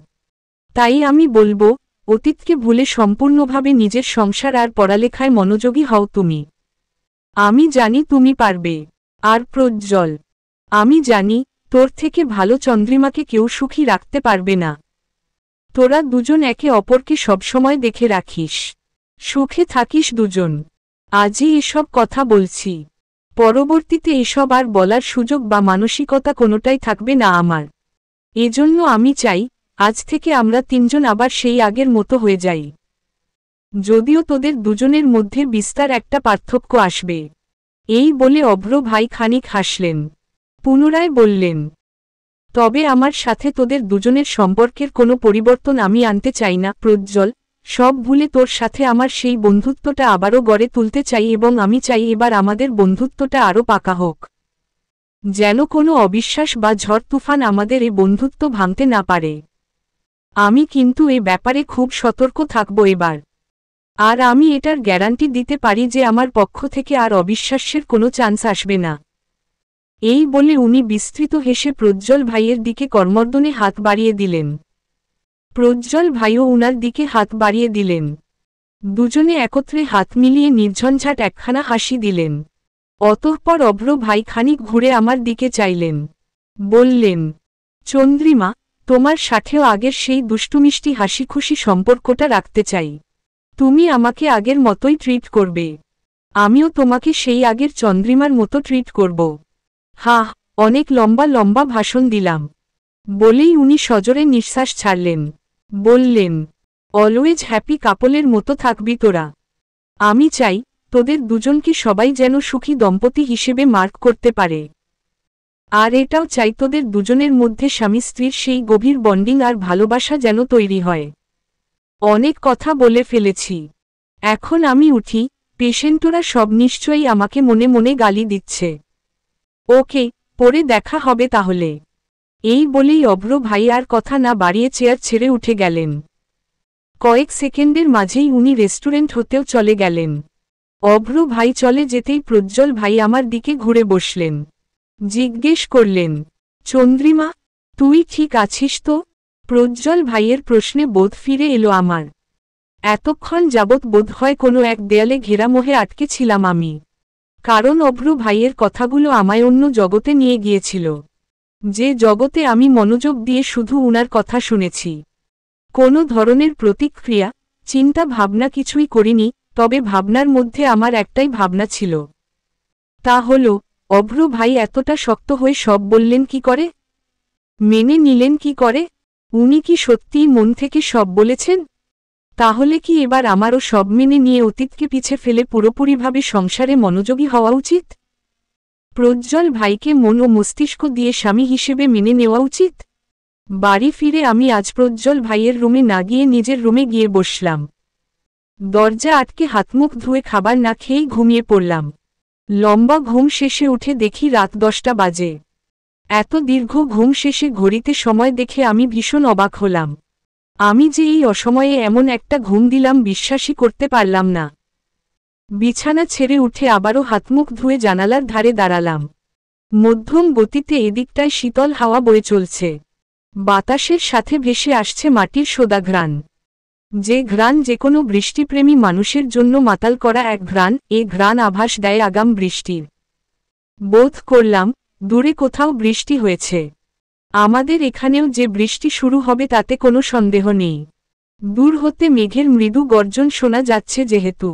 তাই আমি বলবো, অতীতকে ভুলে সম্পূর্ণভাবে নিজের সংসার আর পড়ালেখায় মনোযোগী হও তুমি। আমি জানি তুমি পারবে। আর প্রজ্জ্বল, আমি জানি, তোর থেকে ভালো চন্দ্রিমাকে কেউ সুখী রাখতে পারবে না। তোরা দুজন একে অপরকে সবসময় দেখে রাখিস, সুখে থাকিস দুজন। আজই এসব কথা বলছি, পরবর্তীতে এসব আর বলার সুযোগ বা মানসিকতা কোনোটাই থাকবে না আমার। এজন্য আমি চাই, আজ থেকে আমরা তিনজন আবার সেই আগের মতো হয়ে যাই। যদিও তোদের দুজনের মধ্যে বিস্তার একটা পার্থক্য আসবে। এই বলে অভ্র ভাই খানিক হাসলেন। পুনরায় বললেন, তবে আমার সাথে তোদের দুজনের সম্পর্কের কোনো পরিবর্তন আমি আনতে চাই না প্রজ্জ্বল। সব ভুলে তোর সাথে আমার সেই বন্ধুত্বটা আবারও গড়ে তুলতে চাই এবং আমি চাই এবার আমাদের বন্ধুত্বটা আরও পাকা হোক। যেন কোনো অবিশ্বাস বা ঝড় তুফান আমাদের এই বন্ধুত্ব ভাঙতে না পারে। আমি কিন্তু এ ব্যাপারে খুব সতর্ক থাকব এবার। আর আমি এটার গ্যারান্টি দিতে পারি যে আমার পক্ষ থেকে আর অবিশ্বাসের কোনো চান্স আসবে না। এই বলে উনি বিস্তৃত হেসে প্রজ্জ্বল ভাইয়ের দিকে করমর্দনে হাত বাড়িয়ে দিলেন। প্রজ্জ্বল ভাইও উনার দিকে হাত বাড়িয়ে দিলেন। দুজনে একত্রে হাত মিলিয়ে নির্ঝঞ্ঝাট একখানা হাসি দিলেন। অতঃপর অভ্র ভাই খানিক ঘুরে আমার দিকে চাইলেন। বললেন, চন্দ্রিমা, তোমার সাথেও আগের সেই দুষ্টুমিষ্টি হাসিখুশি সম্পর্কটা রাখতে চাই। তুমি আমাকে আগের মতোই ট্রিট করবে, আমিও তোমাকে সেই আগের চন্দ্রিমার মতো ট্রিট করব। হা, অনেক লম্বা লম্বা ভাষণ দিলাম। বলেই উনি সজোরে নিঃশ্বাস ছাড়লেন। বললেন, অলওয়েজ হ্যাপি কাপলের মতো থাকবি তোরা। আমি চাই, তোদের দুজনকে সবাই যেন সুখী দম্পতি হিসেবে মার্ক করতে পারে। আর এটাও চাই তোদের দুজনের মধ্যে স্বামী স্ত্রীর সেই গভীর বন্ডিং আর ভালোবাসা যেন তৈরি হয়। অনেক কথা বলে ফেলেছি, এখন আমি উঠি। পেশেন্টরা সব নিশ্চয়ই আমাকে মনে মনে গালি দিচ্ছে। ওকে, পরে দেখা হবে তাহলে। এই বলেই অভ্র ভাই আর কথা না বাড়িয়ে চেয়ার ছেড়ে উঠে গেলেন। কয়েক সেকেন্ডের মাঝেই উনি রেস্টুরেন্ট হতেও চলে গেলেন। অভ্র ভাই চলে যেতেই প্রজ্জ্বল ভাই আমার দিকে ঘুরে বসলেন। জিজ্ঞেস করলেন, চন্দ্রিমা, তুই ঠিক আছিস তো? প্রজ্জ্বল ভাইয়ের প্রশ্নে বোধ ফিরে এলো আমার। এতক্ষণ যাবৎ বোধহয় কোনো এক দেয়ালে ঘেরা মোহে আটকে ছিলাম আমি। কারণ অভ্র ভাইয়ের কথাগুলো আমায় অন্য জগতে নিয়ে গিয়েছিল, যে জগতে আমি মনোযোগ দিয়ে শুধু উনার কথা শুনেছি। কোনো ধরনের প্রতিক্রিয়া, চিন্তা ভাবনা কিছুই করিনি। তবে ভাবনার মধ্যে আমার একটাই ভাবনা ছিল, তা হল, অভ্র ভাই এতটা শক্ত হয়ে সব বললেন কি করে, মেনে নিলেন কি করে? উনি কি সত্যিই মন থেকে সব বলেছেন? তাহলে কি এবার আমারও সব মেনে নিয়ে অতীতকে পিছে ফেলে পুরোপুরিভাবে সংসারে মনোযোগী হওয়া উচিত? প্রজ্জ্বল ভাইকে মন ও মস্তিষ্ক দিয়ে স্বামী হিসেবে মেনে নেওয়া উচিত? বাড়ি ফিরে আমি আজ প্রজ্জ্বল ভাইয়ের রুমে না গিয়ে নিজের রুমে গিয়ে বসলাম। দরজা আটকে হাতমুখ ধুয়ে খাবার না খেয়েই ঘুমিয়ে পড়লাম। লম্বা ঘুম শেষে উঠে দেখি রাত 10টা বাজে। এত দীর্ঘ ঘুম শেষে ঘড়িতে সময় দেখে আমি ভীষণ অবাক হলাম। আমি যে এই অসময়ে এমন একটা ঘুম দিলাম বিশ্বাসই করতে পারলাম না। বিছানা ছেড়ে উঠে আবারও হাতমুখ ধুয়ে জানালার ধারে দাঁড়ালাম। মধ্যম গতিতে এদিকটায় শীতল হাওয়া বয়ে চলছে। বাতাসের সাথে ভেসে আসছে মাটির সোদা ঘ্রাণ। যে ঘ্রাণ যেকোনো বৃষ্টিপ্রেমী মানুষের জন্য মাতাল করা এক ঘ্রাণ, এ ঘ্রাণ আভাস দেয় আগাম বৃষ্টির। বোধ করলাম দূরে কোথাও বৃষ্টি হয়েছে। আমাদের এখানেও যে বৃষ্টি শুরু হবে তাতে কোনো সন্দেহ নেই। দূর হতে মেঘের মৃদু গর্জন শোনা যাচ্ছে যেহেতু।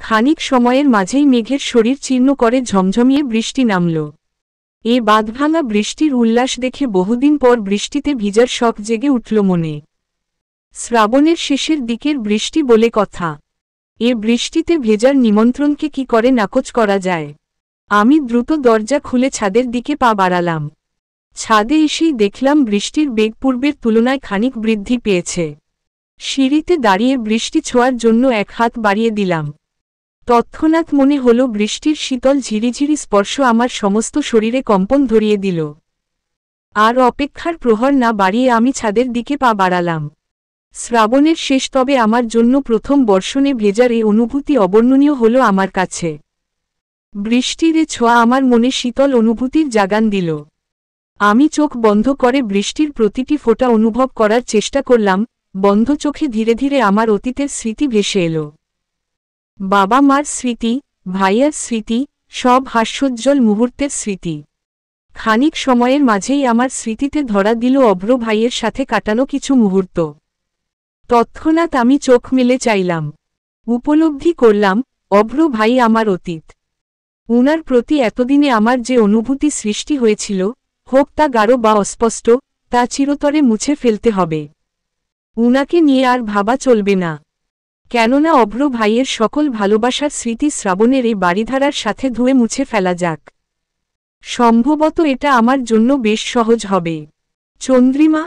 খানিক সময়ের মাঝেই মেঘের শরীর চীর্ণ করে ঝমঝমিয়ে বৃষ্টি নামল। এ বাঁধভাঙা বৃষ্টির উল্লাস দেখে বহুদিন পর বৃষ্টিতে ভিজার শখ জেগে উঠল মনে। শ্রাবণের শেষের দিকের বৃষ্টি বলে কথা। এ বৃষ্টিতে ভেজার নিমন্ত্রণকে কি করে নাকচ করা যায়। আমি দ্রুত দরজা খুলে ছাদের দিকে পা বাড়ালাম। ছাদে এসেই দেখলাম বৃষ্টির বেগ পূর্বের তুলনায় খানিক বৃদ্ধি পেয়েছে। সিঁড়িতে দাঁড়িয়ে বৃষ্টি ছোঁয়ার জন্য এক হাত বাড়িয়ে দিলাম। তৎক্ষণাৎ মনে হল বৃষ্টির শীতল ঝিরিঝিরি স্পর্শ আমার সমস্ত শরীরে কম্পন ধরিয়ে দিল। আর অপেক্ষার প্রহর না বাড়িয়ে আমি ছাদের দিকে পা বাড়ালাম। শ্রাবণের শেষ, তবে আমার জন্য প্রথম বর্ষণে ভেজার এই অনুভূতি অবর্ণনীয় হল আমার কাছে। বৃষ্টির এ ছোঁয়া আমার মনে শীতল অনুভূতির জাগান দিল। আমি চোখ বন্ধ করে বৃষ্টির প্রতিটি ফোঁটা অনুভব করার চেষ্টা করলাম। বন্ধ চোখে ধীরে ধীরে আমার অতীতের স্মৃতি ভেসে এলো। বাবা মার স্মৃতি, ভাইয়ার স্মৃতি, সব হাস্যোজ্জ্বল মুহূর্তের স্মৃতি। খানিক সময়ের মাঝেই আমার স্মৃতিতে ধরা দিল অভ্র ভাইয়ের সাথে কাটানো কিছু মুহূর্ত। তৎক্ষণাৎ আমি চোখ মেলে চাইলাম। উপলব্ধি করলাম অভ্র ভাই আমার অতীত। উনার প্রতি এতদিনে আমার যে অনুভূতি সৃষ্টি হয়েছিল, হোক তা গাঢ় বা অস্পষ্ট, তা চিরতরে মুছে ফেলতে হবে। উনাকে নিয়ে আর ভাবা চলবে না। কেননা অভ্র ভাইয়ের সকল ভালোবাসার স্মৃতি শ্রাবণের এই বাড়িধারার সাথে ধুয়ে মুছে ফেলা যাক। সম্ভবত এটা আমার জন্য বেশ সহজ হবে। চন্দ্রিমা,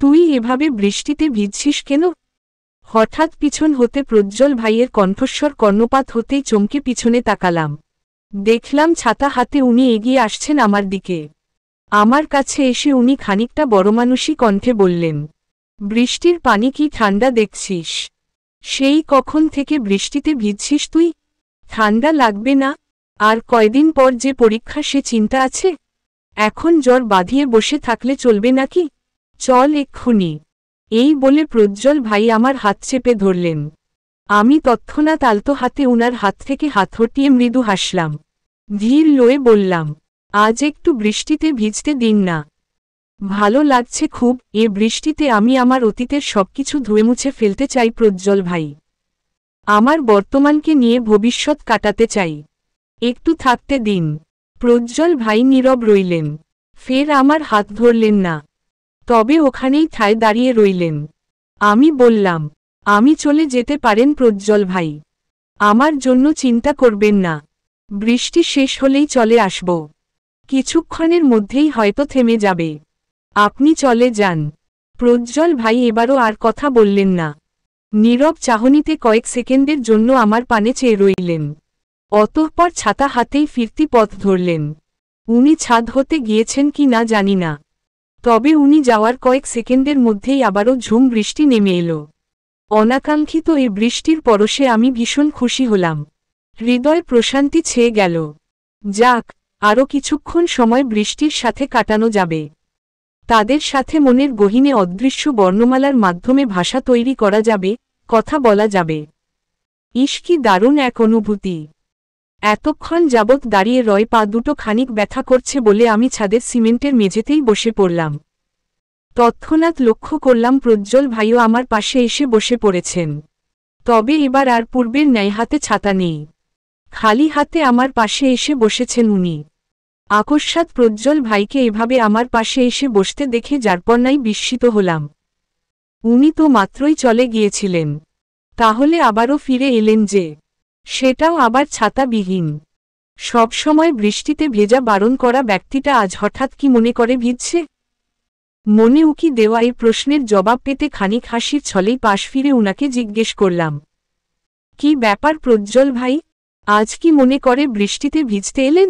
তুই এভাবে বৃষ্টিতে ভিজছিস কেন? হঠাৎ পিছন হতে প্রজ্জ্বল ভাইয়ের কণ্ঠস্বর কর্ণপাত হতেই চমকে পিছনে তাকালাম। দেখলাম ছাতা হাতে উনি এগিয়ে আসছেন আমার দিকে। আমার কাছে এসে উনি খানিকটা বড়মানুষী কণ্ঠে বললেন, বৃষ্টির পানি কি ঠান্ডা দেখছিস? সেই কখন থেকে বৃষ্টিতে ভিজছিস তুই? ঠান্ডা লাগবে না? আর কয়দিন পর যে পরীক্ষা সে চিন্তা আছে? এখন জ্বর বাঁধিয়ে বসে থাকলে চলবে নাকি? চল এক্ষুনি। এই বলে প্রজ্জ্বল ভাই আমার হাত চেপে ধরলেন। আমি তৎক্ষণাৎ আলতো হাতে উনার হাত থেকে হাত হটিয়ে মৃদু হাসলাম। ধীর লয়ে বললাম, আজ একটু বৃষ্টিতে ভিজতে দিন না। ভালো লাগছে খুব। এ বৃষ্টিতে আমি আমার অতীতের সবকিছু ধুয়ে মুছে ফেলতে চাই প্রজ্জ্বল ভাই। আমার বর্তমানকে নিয়ে ভবিষ্যৎ কাটাতে চাই। একটু থাকতে দিন। প্রজ্জ্বল ভাই নীরব রইলেন। ফের আমার হাত ধরলেন না, তবে ওখানেই ঠায় দাঁড়িয়ে রইলেন। আমি বললাম, আমি চলে যেতে পারেন প্রজ্জ্বল ভাই। আমার জন্য চিন্তা করবেন না। বৃষ্টি শেষ হলেই চলে আসব। কিছুক্ষণের মধ্যেই হয়তো থেমে যাবে। আপনি চলে যান। প্রজ্জ্বল ভাই এবারও আর কথা বললেন না। নীরব চাহনিতে কয়েক সেকেন্ডের জন্য আমার পানে চেয়ে রইলেন। অতঃপর ছাতা হাতেই ফিরতি পথ ধরলেন। উনি ছাদ হতে গিয়েছেন কি না জানি না, তবে উনি যাওয়ার কয়েক সেকেন্ডের মধ্যেই আবারও ঝুম বৃষ্টি নেমে এলো। অনাকাঙ্ক্ষিত এই বৃষ্টির পরশে আমি ভীষণ খুশি হলাম। হৃদয় প্রশান্তি ছেয়ে গেল। যাক, আরও কিছুক্ষণ সময় বৃষ্টির সাথে কাটানো যাবে। তাদের সাথে মনের গহীনে অদৃশ্য বর্ণমালার মাধ্যমে ভাষা তৈরি করা যাবে, কথা বলা যাবে। ইস, কি দারুণ এক অনুভূতি! এতক্ষণ যাবৎ দাঁড়িয়ে রয় পা দুটো খানিক ব্যথা করছে বলে আমি ছাদের সিমেন্টের মেঝেতেই বসে পড়লাম। তৎক্ষণাৎ লক্ষ্য করলাম প্রজ্জ্বল ভাইও আমার পাশে এসে বসে পড়েছেন। তবে এবার আর পূর্বের ন্যায় হাতে ছাতা নেই। খালি হাতে আমার পাশে এসে বসেছেন উনি। আকস্মাৎ প্রজ্জ্বল ভাইকে এভাবে আমার পাশে এসে বসতে দেখে যারপরনাই বিস্মিত হলাম। উনি তো মাত্রই চলে গিয়েছিলেন, তাহলে আবারও ফিরে এলেন যে? সেটাও আবার ছাতাবিহীন। সবসময় বৃষ্টিতে ভেজা বারণ করা ব্যক্তিটা আজ হঠাৎ কি মনে করে ভিজছে? মনে উকি দেওয়া এই প্রশ্নের জবাব পেতে খানিক হাসির ছলেই পাশ ফিরে উনাকে জিজ্ঞেস করলাম, কি ব্যাপার প্রজ্জ্বল ভাই, আজ কি মনে করে বৃষ্টিতে ভিজতে এলেন?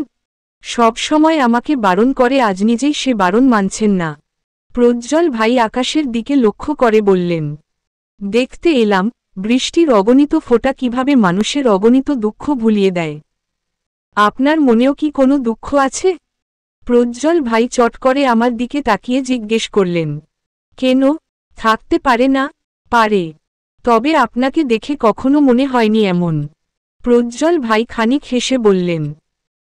সব সময় আমাকে বারণ করে, আজ নিজেই সে বারণ মানছেন না। প্রজ্জ্বল ভাই আকাশের দিকে লক্ষ্য করে বললেন, দেখতে এলাম বৃষ্টির অগণিত ফোঁটা কিভাবে মানুষের অগণিত দুঃখ ভুলিয়ে দেয়। আপনার মনেও কি কোনো দুঃখ আছে? প্রজ্জ্বল ভাই চট করে আমার দিকে তাকিয়ে জিজ্ঞেস করলেন, কেন, থাকতে পারে না? পারে, তবে আপনাকে দেখে কখনো মনে হয়নি এমন। প্রজ্জ্বল ভাই খানিক হেসে বললেন,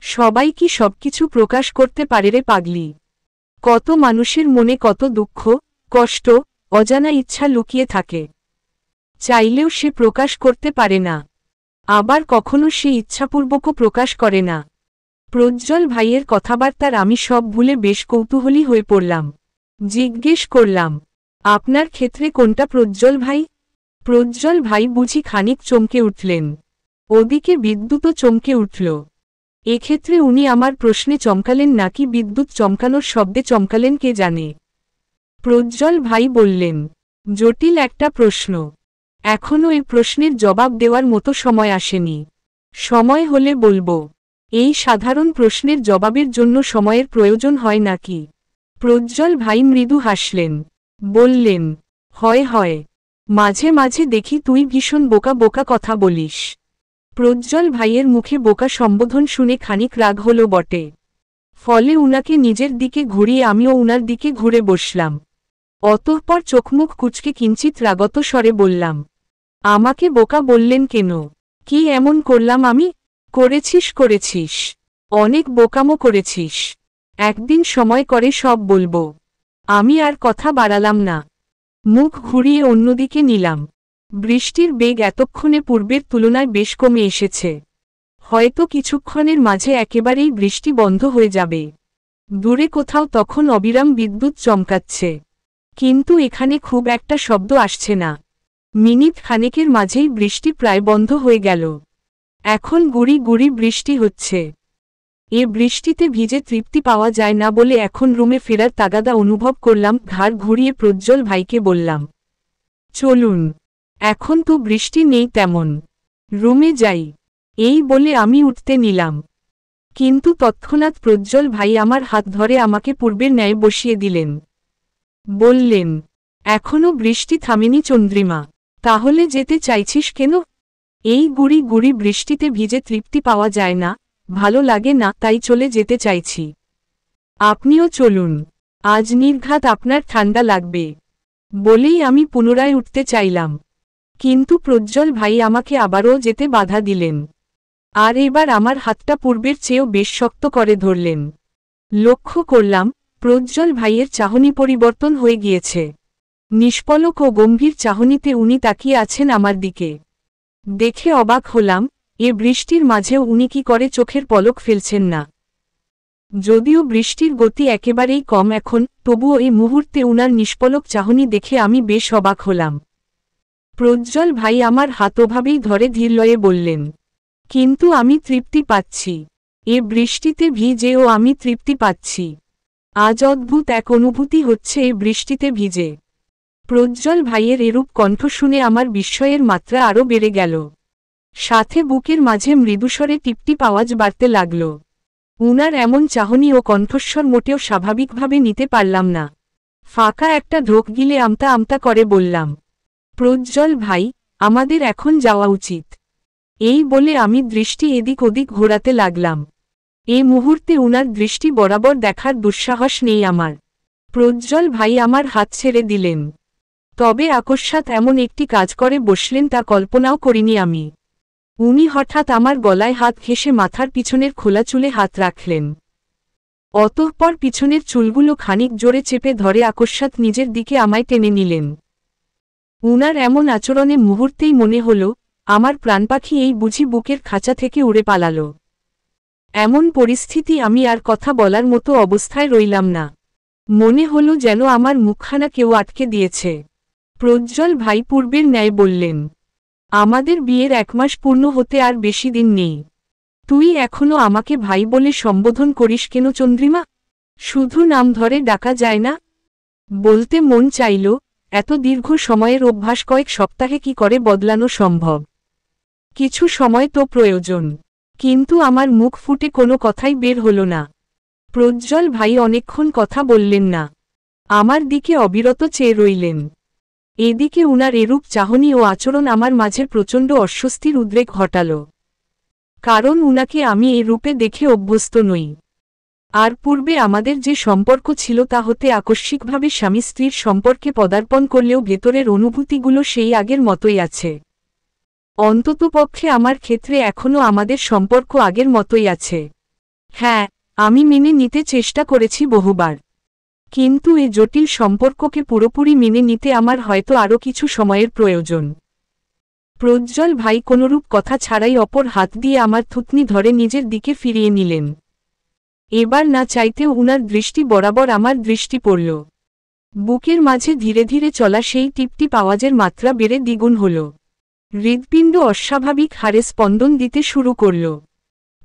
সবাই কি সবকিছু প্রকাশ করতে পারে রে পাগলি? কত মানুষের মনে কত দুঃখ, কষ্ট, অজানা ইচ্ছা লুকিয়ে থাকে, চাইলেও সে প্রকাশ করতে পারে না, আবার কখনো সে ইচ্ছাপূর্বকও প্রকাশ করে না। প্রজ্জ্বল ভাইয়ের কথাবার্তার আমি সব ভুলে বেশ কৌতূহলী হয়ে পড়লাম। জিজ্ঞেস করলাম, আপনার ক্ষেত্রে কোনটা প্রজ্জ্বল ভাই? প্রজ্জ্বল ভাই বুঝি খানিক চমকে উঠলেন। ওদিকে বিদ্যুৎও চমকে উঠল। এক্ষেত্রে উনি আমার প্রশ্নে চমকালেন নাকি বিদ্যুৎ চমকানোর শব্দে চমকালেন কে জানে। প্রজ্জ্বল ভাই বললেন, জটিল একটা প্রশ্ন, এখনও এই প্রশ্নের জবাব দেওয়ার মতো সময় আসেনি। সময় হলে বলবো। এই সাধারণ প্রশ্নের জবাবের জন্য সময়ের প্রয়োজন হয় নাকি? প্রজ্জ্বল ভাই মৃদু হাসলেন, বললেন, হয় হয়, মাঝে মাঝে দেখি তুই ভীষণ বোকা বোকা কথা বলিস। প্রজ্জ্বল ভাইয়ের মুখে বোকা সম্বোধন শুনে খানিক রাগ হলো বটে। ফলে উনাকে নিজের দিকে ঘুরিয়ে আমিও উনার দিকে ঘুরে বসলাম। অতঃপর চোখমুখ কুঁচকে কিঞ্চিত রাগত স্বরে বললাম, আমাকে বোকা বললেন কেন? কি এমন করলাম আমি? করেছিস, অনেক বোকামো করেছিস। একদিন সময় করে সব বলবো। আমি আর কথা বাড়ালাম না, মুখ ঘুরিয়ে অন্যদিকে নিলাম। বৃষ্টির বেগ এতক্ষণে পূর্বের তুলনায় বেশ কমে এসেছে। হয়তো কিছুক্ষণের মাঝে একেবারেই বৃষ্টি বন্ধ হয়ে যাবে। দূরে কোথাও তখন অবিরাম বিদ্যুৎ চমকাচ্ছে, কিন্তু এখানে খুব একটা শব্দ আসছে না। মিনিট খানেকের মাঝেই বৃষ্টি প্রায় বন্ধ হয়ে গেল। এখন গুড়ি গুড়ি বৃষ্টি হচ্ছে। এ বৃষ্টিতে ভিজে তৃপ্তি পাওয়া যায় না বলে এখন রুমে ফেরার তাগাদা অনুভব করলাম। ঘাড় ঘুরিয়ে প্রজ্জ্বল ভাইকে বললাম, চলুন, এখন তো বৃষ্টি নেই তেমন, রুমে যাই। এই বলে আমি উঠতে নিলাম, কিন্তু তৎক্ষণাৎ প্রজ্জ্বল ভাই আমার হাত ধরে আমাকে পূর্বের ন্যায় বসিয়ে দিলেন। বললেন, এখনো বৃষ্টি থামেনি চন্দ্রিমা, তাহলে যেতে চাইছিস কেন? এই গুড়ি গুড়ি বৃষ্টিতে ভিজে তৃপ্তি পাওয়া যায় না, ভালো লাগে না, তাই চলে যেতে চাইছি। আপনিও চলুন, আজ নির্ঘাত আপনার ঠান্ডা লাগবে। বলেই আমি পুনরায় উঠতে চাইলাম, কিন্তু প্রজ্জ্বল ভাই আমাকে আবারও যেতে বাধা দিলেন। আর এবার আমার হাতটা পূর্বের চেয়েও বেশ শক্ত করে ধরলেন। লক্ষ্য করলাম, প্রজ্জ্বল ভাইয়ের চাহনি পরিবর্তন হয়ে গিয়েছে। নিষ্পলক ও গম্ভীর চাহনিতে উনি তাকিয়ে আছেন আমার দিকে। দেখে অবাক হলাম, এ বৃষ্টির মাঝেও উনি কি করে চোখের পলক ফেলছেন না। যদিও বৃষ্টির গতি একেবারেই কম এখন, তবুও এই মুহূর্তে উনার নিষ্পলক চাহনি দেখে আমি বেশ অবাক হলাম। প্রজ্জ্বল ভাই আমার হাত ওভাবেই ধরে ধীরলয়ে বললেন, কিন্তু আমি তৃপ্তি পাচ্ছি। এ বৃষ্টিতে ভিজেও আমি তৃপ্তি পাচ্ছি। আজ অদ্ভুত এক অনুভূতি হচ্ছে এ বৃষ্টিতে ভিজে। প্রজ্জ্বল ভাইয়ের এরূপ কণ্ঠ শুনে আমার বিস্ময়ের মাত্রা আরও বেড়ে গেল। সাথে বুকের মাঝে মৃদুস্বরে টিপটিপ আওয়াজ বাড়তে লাগল। উনার এমন চাহনি ও কণ্ঠস্বর মোটেও স্বাভাবিকভাবে নিতে পারলাম না। ফাঁকা একটা ঢোক গিলে আমতা আমতা করে বললাম, প্রজ্জ্বল ভাই, আমাদের এখন যাওয়া উচিত। এই বলে আমি দৃষ্টি এদিক ওদিক ঘোরাতে লাগলাম। এ মুহূর্তে উনার দৃষ্টি বরাবর দেখার দুঃসাহস নেই আমার। প্রজ্জ্বল ভাই আমার হাত ছেড়ে দিলেন। তবে আকস্মাৎ এমন একটি কাজ করে বসলেন তা কল্পনাও করিনি আমি। উনি হঠাৎ আমার গলায় হাত ঘেঁষে মাথার পিছনের খোলা চুলে হাত রাখলেন। অতঃপর পিছনের চুলগুলো খানিক জোরে চেপে ধরে আকস্মাৎ নিজের দিকে আমায় টেনে নিলেন। উনার এমন আচরণে মুহূর্তেই মনে হল, আমার প্রাণপাখি এই বুঝি বুকের খাঁচা থেকে উড়ে পালাল। এমন পরিস্থিতি আমি আর কথা বলার মতো অবস্থায় রইলাম না। মনে হল যেন আমার মুখখানা কেউ আটকে দিয়েছে। প্রজ্জ্বল ভাই পূর্বের ন্যায় বললেন, আমাদের বিয়ের 1 মাস পূর্ণ হতে আর বেশি দিন নেই। তুই এখনো আমাকে ভাই বলে সম্বোধন করিস কেন চন্দ্রিমা? শুধু নাম ধরে ডাকা যায় না? বলতে মন চাইল, এত দীর্ঘ সময়ের অভ্যাস কয়েক সপ্তাহে কি করে বদলানো সম্ভব? কিছু সময় তো প্রয়োজন। কিন্তু আমার মুখ ফুটে কোনো কথাই বের হলো না। প্রজ্জ্বল ভাই অনেকক্ষণ কথা বললেন না। আমার দিকে অবিরত চেয়ে রইলেন। এদিকে উনার এরূপ চাহনি ও আচরণ আমার মাঝে প্রচণ্ড অস্বস্তির উদ্রেক ঘটাল। কারণ উনাকে আমি এ রূপে দেখে অভ্যস্ত নই। আর পূর্বে আমাদের যে সম্পর্ক ছিল তা হতে আকস্মিকভাবে স্বামী স্ত্রীর সম্পর্কে পদার্পণ করলেও ভেতরের অনুভূতিগুলো সেই আগের মতোই আছে। অন্ততপক্ষে আমার ক্ষেত্রে এখনও আমাদের সম্পর্ক আগের মতোই আছে। হ্যাঁ, আমি মেনে নিতে চেষ্টা করেছি বহুবার। কিন্তু এ জটিল সম্পর্ককে পুরোপুরি মেনে নিতে আমার হয়তো আরও কিছু সময়ের প্রয়োজন। প্রজ্জ্বল ভাই কোনরূপ কথা ছাড়াই অপর হাত দিয়ে আমার থুতনি ধরে নিজের দিকে ফিরিয়ে নিলেন। এবার না চাইতেও উনার দৃষ্টি বরাবর আমার দৃষ্টি পড়ল। বুকের মাঝে ধীরে ধীরে চলা সেই টিপটিপ আওয়াজের মাত্রা বেড়ে দ্বিগুণ হল। হৃৎপিণ্ড অস্বাভাবিক হারে স্পন্দন দিতে শুরু করল।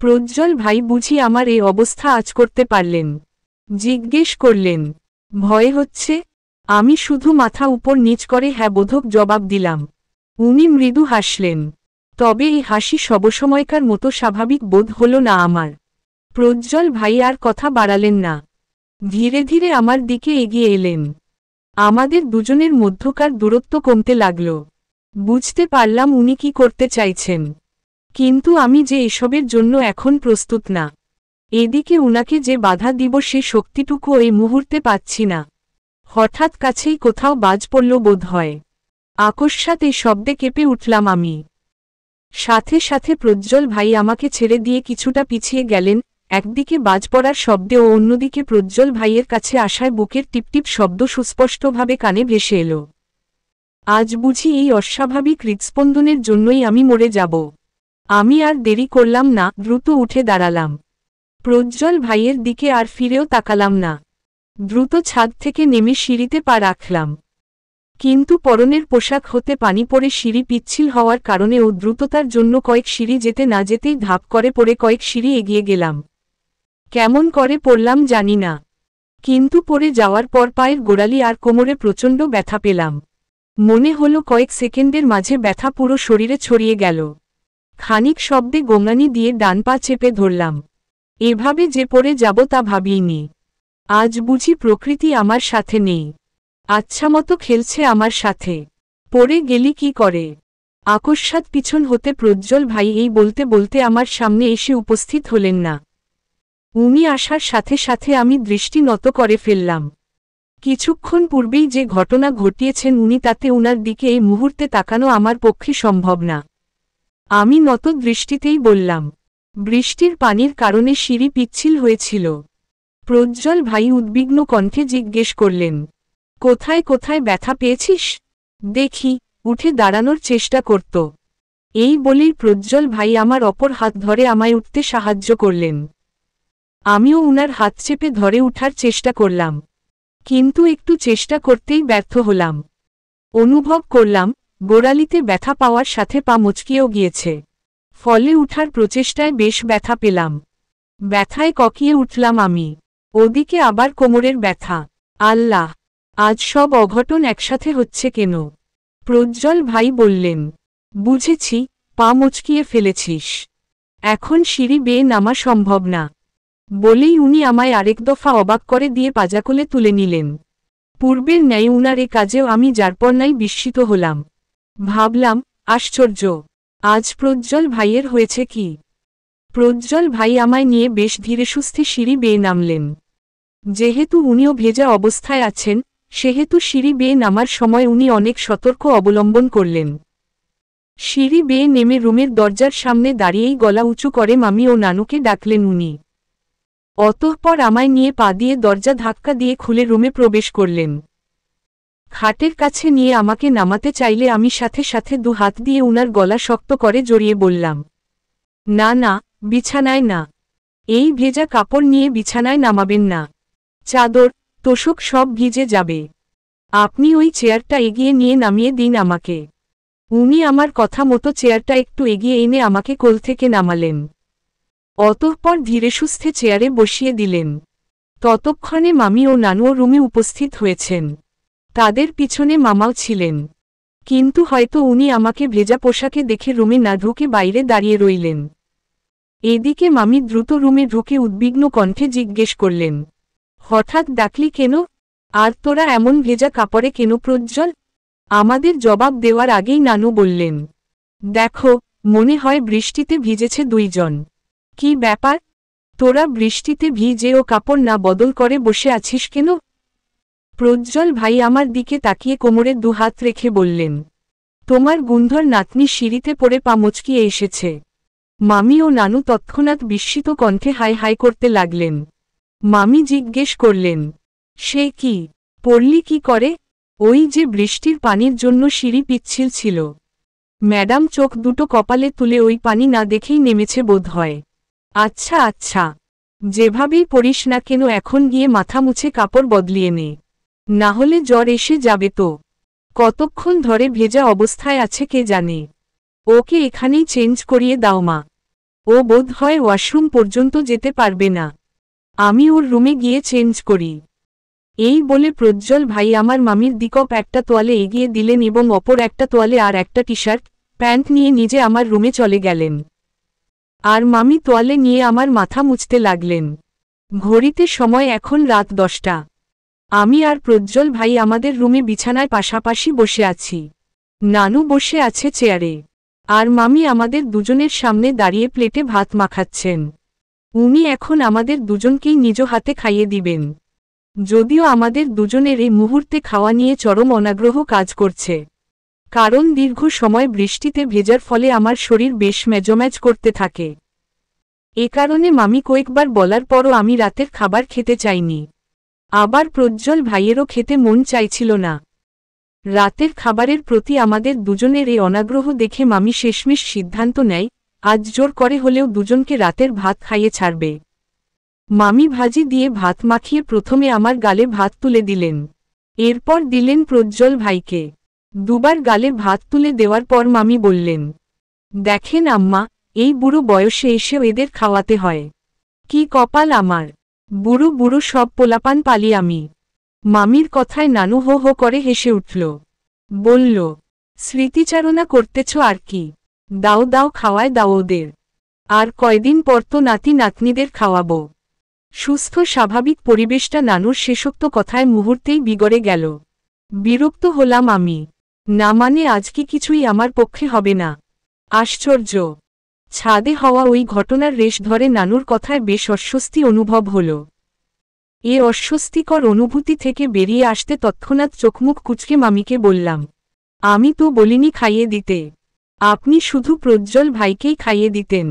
প্রজ্জ্বল ভাই বুঝি আমার এই অবস্থা আজ করতে পারলেন। জিজ্ঞেস করলেন, ভয় হচ্ছে? আমি শুধু মাথা উপর নিচ করে হ্যাঁ বোধক জবাব দিলাম। উনি মৃদু হাসলেন। তবে এই হাসি সবসময়কার মতো স্বাভাবিক বোধ হল না আমার। প্রজ্জ্বল ভাই আর কথা বাড়ালেন না। ধীরে ধীরে আমার দিকে এগিয়ে এলেন। আমাদের দুজনের মধ্যকার দূরত্ব কমতে লাগল। বুঝতে পারলাম উনি কি করতে চাইছেন। কিন্তু আমি যে এসবের জন্য এখন প্রস্তুত না। এদিকে উনাকে যে বাধা দিব সে শক্তিটুকু এই মুহূর্তে পাচ্ছি না। হঠাৎ কাছেই কোথাও বাজ পড়ল বোধ হয়। আকস্মাৎ এই শব্দে কেঁপে উঠলাম আমি। সাথে সাথে প্রজ্জ্বল ভাই আমাকে ছেড়ে দিয়ে কিছুটা পিছিয়ে গেলেন। একদিকে বাজ পড়ার শব্দে ও অন্যদিকে প্রজ্জ্বল ভাইয়ের কাছে আসায় বুকের টিপটিপ শব্দ সুস্পষ্টভাবে কানে ভেসে এলো। আজ বুঝি এই অস্বাভাবিক হৃৎস্পন্দনের জন্যই আমি মরে যাব। আমি আর দেরি করলাম না, দ্রুত উঠে দাঁড়ালাম। প্রজ্জ্বল ভাইয়ের দিকে আর ফিরেও তাকালাম না। দ্রুত ছাদ থেকে নেমে সিঁড়িতে পা রাখলাম। কিন্তু পরনের পোশাক হতে পানি পড়ে সিঁড়ি পিচ্ছিল হওয়ার কারণে ও দ্রুততার জন্য কয়েক সিঁড়ি যেতে না যেতেই ধাপ করে পড়ে কয়েক সিঁড়ি এগিয়ে গেলাম। কেমন করে পড়লাম জানি না, কিন্তু পড়ে যাওয়ার পর পায়ের গোড়ালি আর কোমরে প্রচণ্ড ব্যথা পেলাম। মনে হলো কয়েক সেকেন্ডের মাঝে ব্যথা পুরো শরীরে ছড়িয়ে গেল। খানিক শব্দে গোঙানি দিয়ে ডান পা চেপে ধরলাম। এভাবে যে পড়ে যাব তা ভাবিনি। আজ বুঝি প্রকৃতি আমার সাথে নেই, আচ্ছামতো খেলছে আমার সাথে। পড়ে গেলি কি করে? আকস্মাৎ পিছন হতে প্রজ্জ্বল ভাই এই বলতে বলতে আমার সামনে এসে উপস্থিত হলেন না। উনি আসার সাথে সাথে আমি দৃষ্টি নত করে ফেললাম। কিছুক্ষণ পূর্বেই যে ঘটনা ঘটিয়েছেন উনি, তাতে উনার দিকে এই মুহূর্তে তাকানো আমার পক্ষে সম্ভব না। আমি নত দৃষ্টিতেই বললাম, বৃষ্টির পানির কারণে সিঁড়ি পিচ্ছিল হয়েছিল। প্রজ্জ্বল ভাই উদ্বিগ্ন কণ্ঠে জিজ্ঞেস করলেন, কোথায় কোথায় ব্যথা পেয়েছিস? দেখি। উঠে দাঁড়ানোর চেষ্টা করত। এই বলেই প্রজ্জ্বল ভাই আমার অপর হাত ধরে আমায় উঠতে সাহায্য করলেন। আমিও উনার হাত চেপে ধরে উঠার চেষ্টা করলাম, কিন্তু একটু চেষ্টা করতেই ব্যর্থ হলাম। অনুভব করলাম গোড়ালিতে ব্যথা পাওয়ার সাথে পা মচকিয়েও গিয়েছে। ফলে উঠার প্রচেষ্টায় বেশ ব্যথা পেলাম। ব্যথায় ককিয়ে উঠলাম আমি। ওদিকে আবার কোমরের ব্যথা। আল্লাহ, আজ সব অঘটন একসাথে হচ্ছে কেন? প্রজ্জ্বল ভাই বললেন, বুঝেছি, পা মচকিয়ে ফেলেছিস। এখন সিঁড়ি বেয়ে নামা সম্ভব না। বলেই উনি আমায় আরেক দফা অবাক করে দিয়ে পাজাকোলে তুলে নিলেন। পূর্বের ন্যায় উনার এ কাজেও আমি যারপরনাই বিস্মিত হলাম। ভাবলাম, আশ্চর্য, আজ প্রজ্জ্বল ভাইয়ের হয়েছে কি? প্রজ্জ্বল ভাই আমায় নিয়ে বেশ ধীরেসুস্থে সিঁড়ি বেয়ে নামলেন। যেহেতু উনিও ভেজা অবস্থায় আছেন, সেহেতু সিঁড়ি বেয়ে নামার সময় উনি অনেক সতর্ক অবলম্বন করলেন। সিঁড়ি বেয়ে নেমে রুমের দরজার সামনে দাঁড়িয়েই গলা উঁচু করে মামি ও নানুকে ডাকলেন উনি। অতঃপর আমায় নিয়ে পা দিয়ে দরজা ধাক্কা দিয়ে খুলে রুমে প্রবেশ করলেন। খাটের কাছে নিয়ে আমাকে নামাতে চাইলে আমি সাথে সাথে দু হাত দিয়ে উনার গলা শক্ত করে জড়িয়ে বললাম, না না, বিছানায় না। এই ভেজা কাপড় নিয়ে বিছানায় নামাবেন না। চাদর, তোশক সব ভিজে যাবে। আপনি ওই চেয়ারটা এগিয়ে নিয়ে নামিয়ে দিন আমাকে। উনি আমার কথা মতো চেয়ারটা একটু এগিয়ে এনে আমাকে কোল থেকে নামালেন। অতঃপর ধীরেসুস্থে চেয়ারে বসিয়ে দিলেন। ততক্ষণে মামি ও নানুও রুমে উপস্থিত হয়েছেন। তাদের পিছনে মামাও ছিলেন। কিন্তু হয়তো উনি আমাকে ভেজা পোশাকে দেখে রুমে না ঢুকে বাইরে দাঁড়িয়ে রইলেন। এদিকে মামি দ্রুত রুমে ঢুকে উদ্বিগ্ন কণ্ঠে জিজ্ঞেস করলেন, হঠাৎ ডাকলি কেন? আর তোরা এমন ভেজা কাপড়ে কেন প্রজ্জ্বল? আমাদের জবাব দেওয়ার আগেই নানু বললেন, দেখো, মনে হয় বৃষ্টিতে ভিজেছে দুইজন। কি ব্যাপার? তোরা বৃষ্টিতে ভিজেও কাপড় না বদল করে বসে আছিস কেন? প্রজ্জ্বল ভাই আমার দিকে তাকিয়ে কোমরে দুহাত রেখে বললেন, তোমার গুন্ধর নাতনি সিঁড়িতে পড়ে পা মুচকিয়ে এসেছে। মামি ও নানু তৎক্ষণাৎ বিস্মিত কণ্ঠে হাই হাই করতে লাগলেন। মামি জিজ্ঞেস করলেন, সে কি? পড়লি কি করে? ওই যে বৃষ্টির পানির জন্য সিঁড়ি পিচ্ছিল ছিল। ম্যাডাম চোখ দুটো কপালে তুলে ওই পানি না দেখেই নেমেছে বোধ হয়। আচ্ছা আচ্ছা, যেভাবেই পড়িস না কেন এখন গিয়ে মাথা মুছে কাপড় বদলিয়ে নে, না হলে জ্বর এসে যাবে তো। কতক্ষণ ধরে ভেজা অবস্থায় আছে কে জানে। ওকে এখানেই চেঞ্জ করিয়ে দাও মা, ও বোধ হয় ওয়াশরুম পর্যন্ত যেতে পারবে না। আমি ওর রুমে গিয়ে চেঞ্জ করি। এই বলে প্রজ্জ্বল ভাই আমার মামির দিকপ একটা তোয়ালে এগিয়ে দিলেন এবং অপর একটা তোয়ালে আর একটা টি শার্ট প্যান্ট নিয়ে নিজে আমার রুমে চলে গেলেন। আর মামি তোয়ালে নিয়ে আমার মাথা মুছতে লাগলেন। ঘড়িতে সময় এখন রাত 10টা। আমি আর প্রজ্জ্বল ভাই আমাদের রুমে বিছানায় পাশাপাশি বসে আছি। নানু বসে আছে চেয়ারে, আর মামি আমাদের দুজনের সামনে দাঁড়িয়ে প্লেটে ভাত মাখাচ্ছেন। উনি এখন আমাদের দুজনকেই নিজ হাতে খাইয়ে দিবেন। যদিও আমাদের দুজনের এই মুহূর্তে খাওয়া নিয়ে চরম অনাগ্রহ কাজ করছে, কারণ দীর্ঘ সময় বৃষ্টিতে ভেজার ফলে আমার শরীর বেশ মেজম্যাজ করতে থাকে। এ কারণে মামি কয়েকবার বলার পরও আমি রাতের খাবার খেতে চাইনি। আবার প্রজ্জ্বল ভাইয়েরও খেতে মন চাইছিল না। রাতের খাবারের প্রতি আমাদের দুজনের এই অনাগ্রহ দেখে মামি শেষমেশ সিদ্ধান্ত নেয়, আজ জোর করে হলেও দুজনকে রাতের ভাত খাইয়ে ছাড়বে। মামি ভাজি দিয়ে ভাত মাখিয়ে প্রথমে আমার গালে ভাত তুলে দিলেন, এরপর দিলেন প্রজ্জ্বল ভাইকে। দুবার গালে ভাত তুলে দেওয়ার পর মামি বললেন, দেখেন আম্মা, এই বুড়ো বয়সে এসেও এদের খাওয়াতে হয়। কি কপাল আমার! বুড়ো বুড়ো সব পোলাপান পালি আমি। মামির কথায় নানু হো হো করে হেসে উঠল, বলল, স্মৃতিচারণা করতেছ আর কি? দাও দাও খাওয়ায় দাও ওদের। আর কয়দিন পর তো নাতি নাতনিদের খাওয়াবো। সুস্থ স্বাভাবিক পরিবেশটা নানুর শেষোক্ত কথায় মুহূর্তেই বিগড়ে গেল। বিরক্ত হলাম আমি। না মানে আজকে কিছুই আমার পক্ষে হবে না। আশ্চর্য! ছাদে হওয়া ওই ঘটনার রেশ ধরে নানুর কথায় বেশ অস্বস্তি অনুভব হল। এ অস্বস্তিকর অনুভূতি থেকে বেরিয়ে আসতে তৎক্ষণাৎ চোখমুখ কুঁচকে মামিকে বললাম, আমি তো বলিনি খাইয়ে দিতে। আপনি শুধু প্রজ্জ্বল ভাইকেই খাইয়ে দিতেন।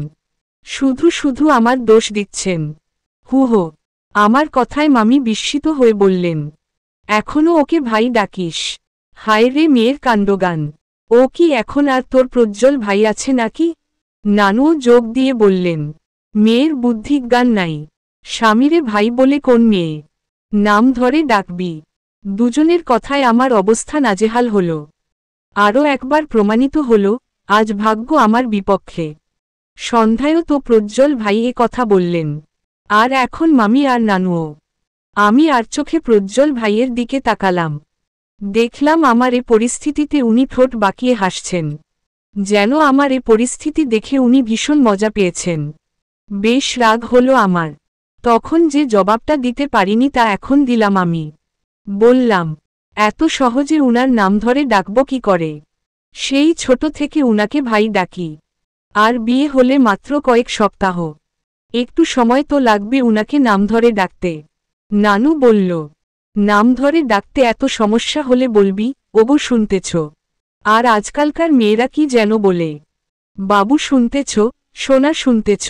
শুধু শুধু আমার দোষ দিচ্ছেন। হুহো! আমার কথায় মামি বিস্মিত হয়ে বললেন, এখনও ওকে ভাই ডাকিস? হায় রে মেয়ের কাণ্ডগান! ও কি এখন আর তোর প্রজ্জ্বল ভাই আছে নাকি? নানুও যোগ দিয়ে বললেন, মেয়ের বুদ্ধিজ্ঞান নাই। স্বামীরে ভাই বলে কোন মেয়ে? নাম ধরে ডাকবি। দুজনের কথায় আমার অবস্থা নাজেহাল হল। আরও একবার প্রমাণিত হল, আজ ভাগ্য আমার বিপক্ষে। সন্ধ্যায়ও তো প্রজ্জ্বল ভাই এ কথা বললেন, আর এখন মামি আর নানুও। আমি আর চোখে প্রজ্জ্বল ভাইয়ের দিকে তাকালাম। দেখলাম আমার এ পরিস্থিতিতে উনি ঠোঁট বাঁকিয়ে হাসছেন, যেন আমার এ পরিস্থিতি দেখে উনি ভীষণ মজা পেয়েছেন। বেশ রাগ হলো আমার। তখন যে জবাবটা দিতে পারিনি তা এখন দিলাম আমি। বললাম, এত সহজে উনার নাম ধরে ডাকব কি করে? সেই ছোট থেকে উনাকে ভাই ডাকি। আর বিয়ে হলে মাত্র কয়েক সপ্তাহ। একটু সময় তো লাগবে উনাকে নাম ধরে ডাকতে। নানু বলল, নাম ধরে ডাকতে এত সমস্যা হলে বলবি, ওগো শুনতেছ। আর আজকালকার মেয়েরা কি যেন বলে, বাবু শুনতেছ, সোনা শুনতেছ।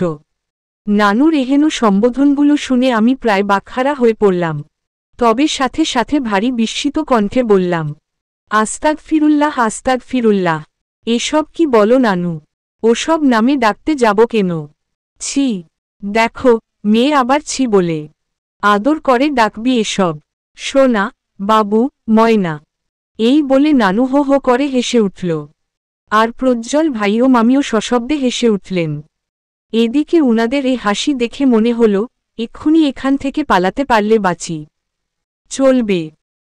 নানুর এহেন সম্বোধনগুলো শুনে আমি প্রায় বাকহারা হয়ে পড়লাম। তবে সাথে সাথে ভারী বিস্মিত কণ্ঠে বললাম, আস্তাগফিরুল্লাহ আস্তাগফিরুল্লাহ। এসব কি বলো নানু? ওসব নামে ডাকতে যাব কেন? ছি! দেখো, মেয়ে আবার ছি বলে। আদর করে ডাকবি এসব। সোনা, বাবু, ময়না। এই বলে নানু হো হো করে হেসে উঠল। আর প্রজ্জ্বল ভাইও মামিও সশব্দে হেসে উঠলেন। এদিকে উনাদের এই হাসি দেখে মনে হল, এক্ষুনি এখান থেকে পালাতে পারলে বাঁচি। চলবে।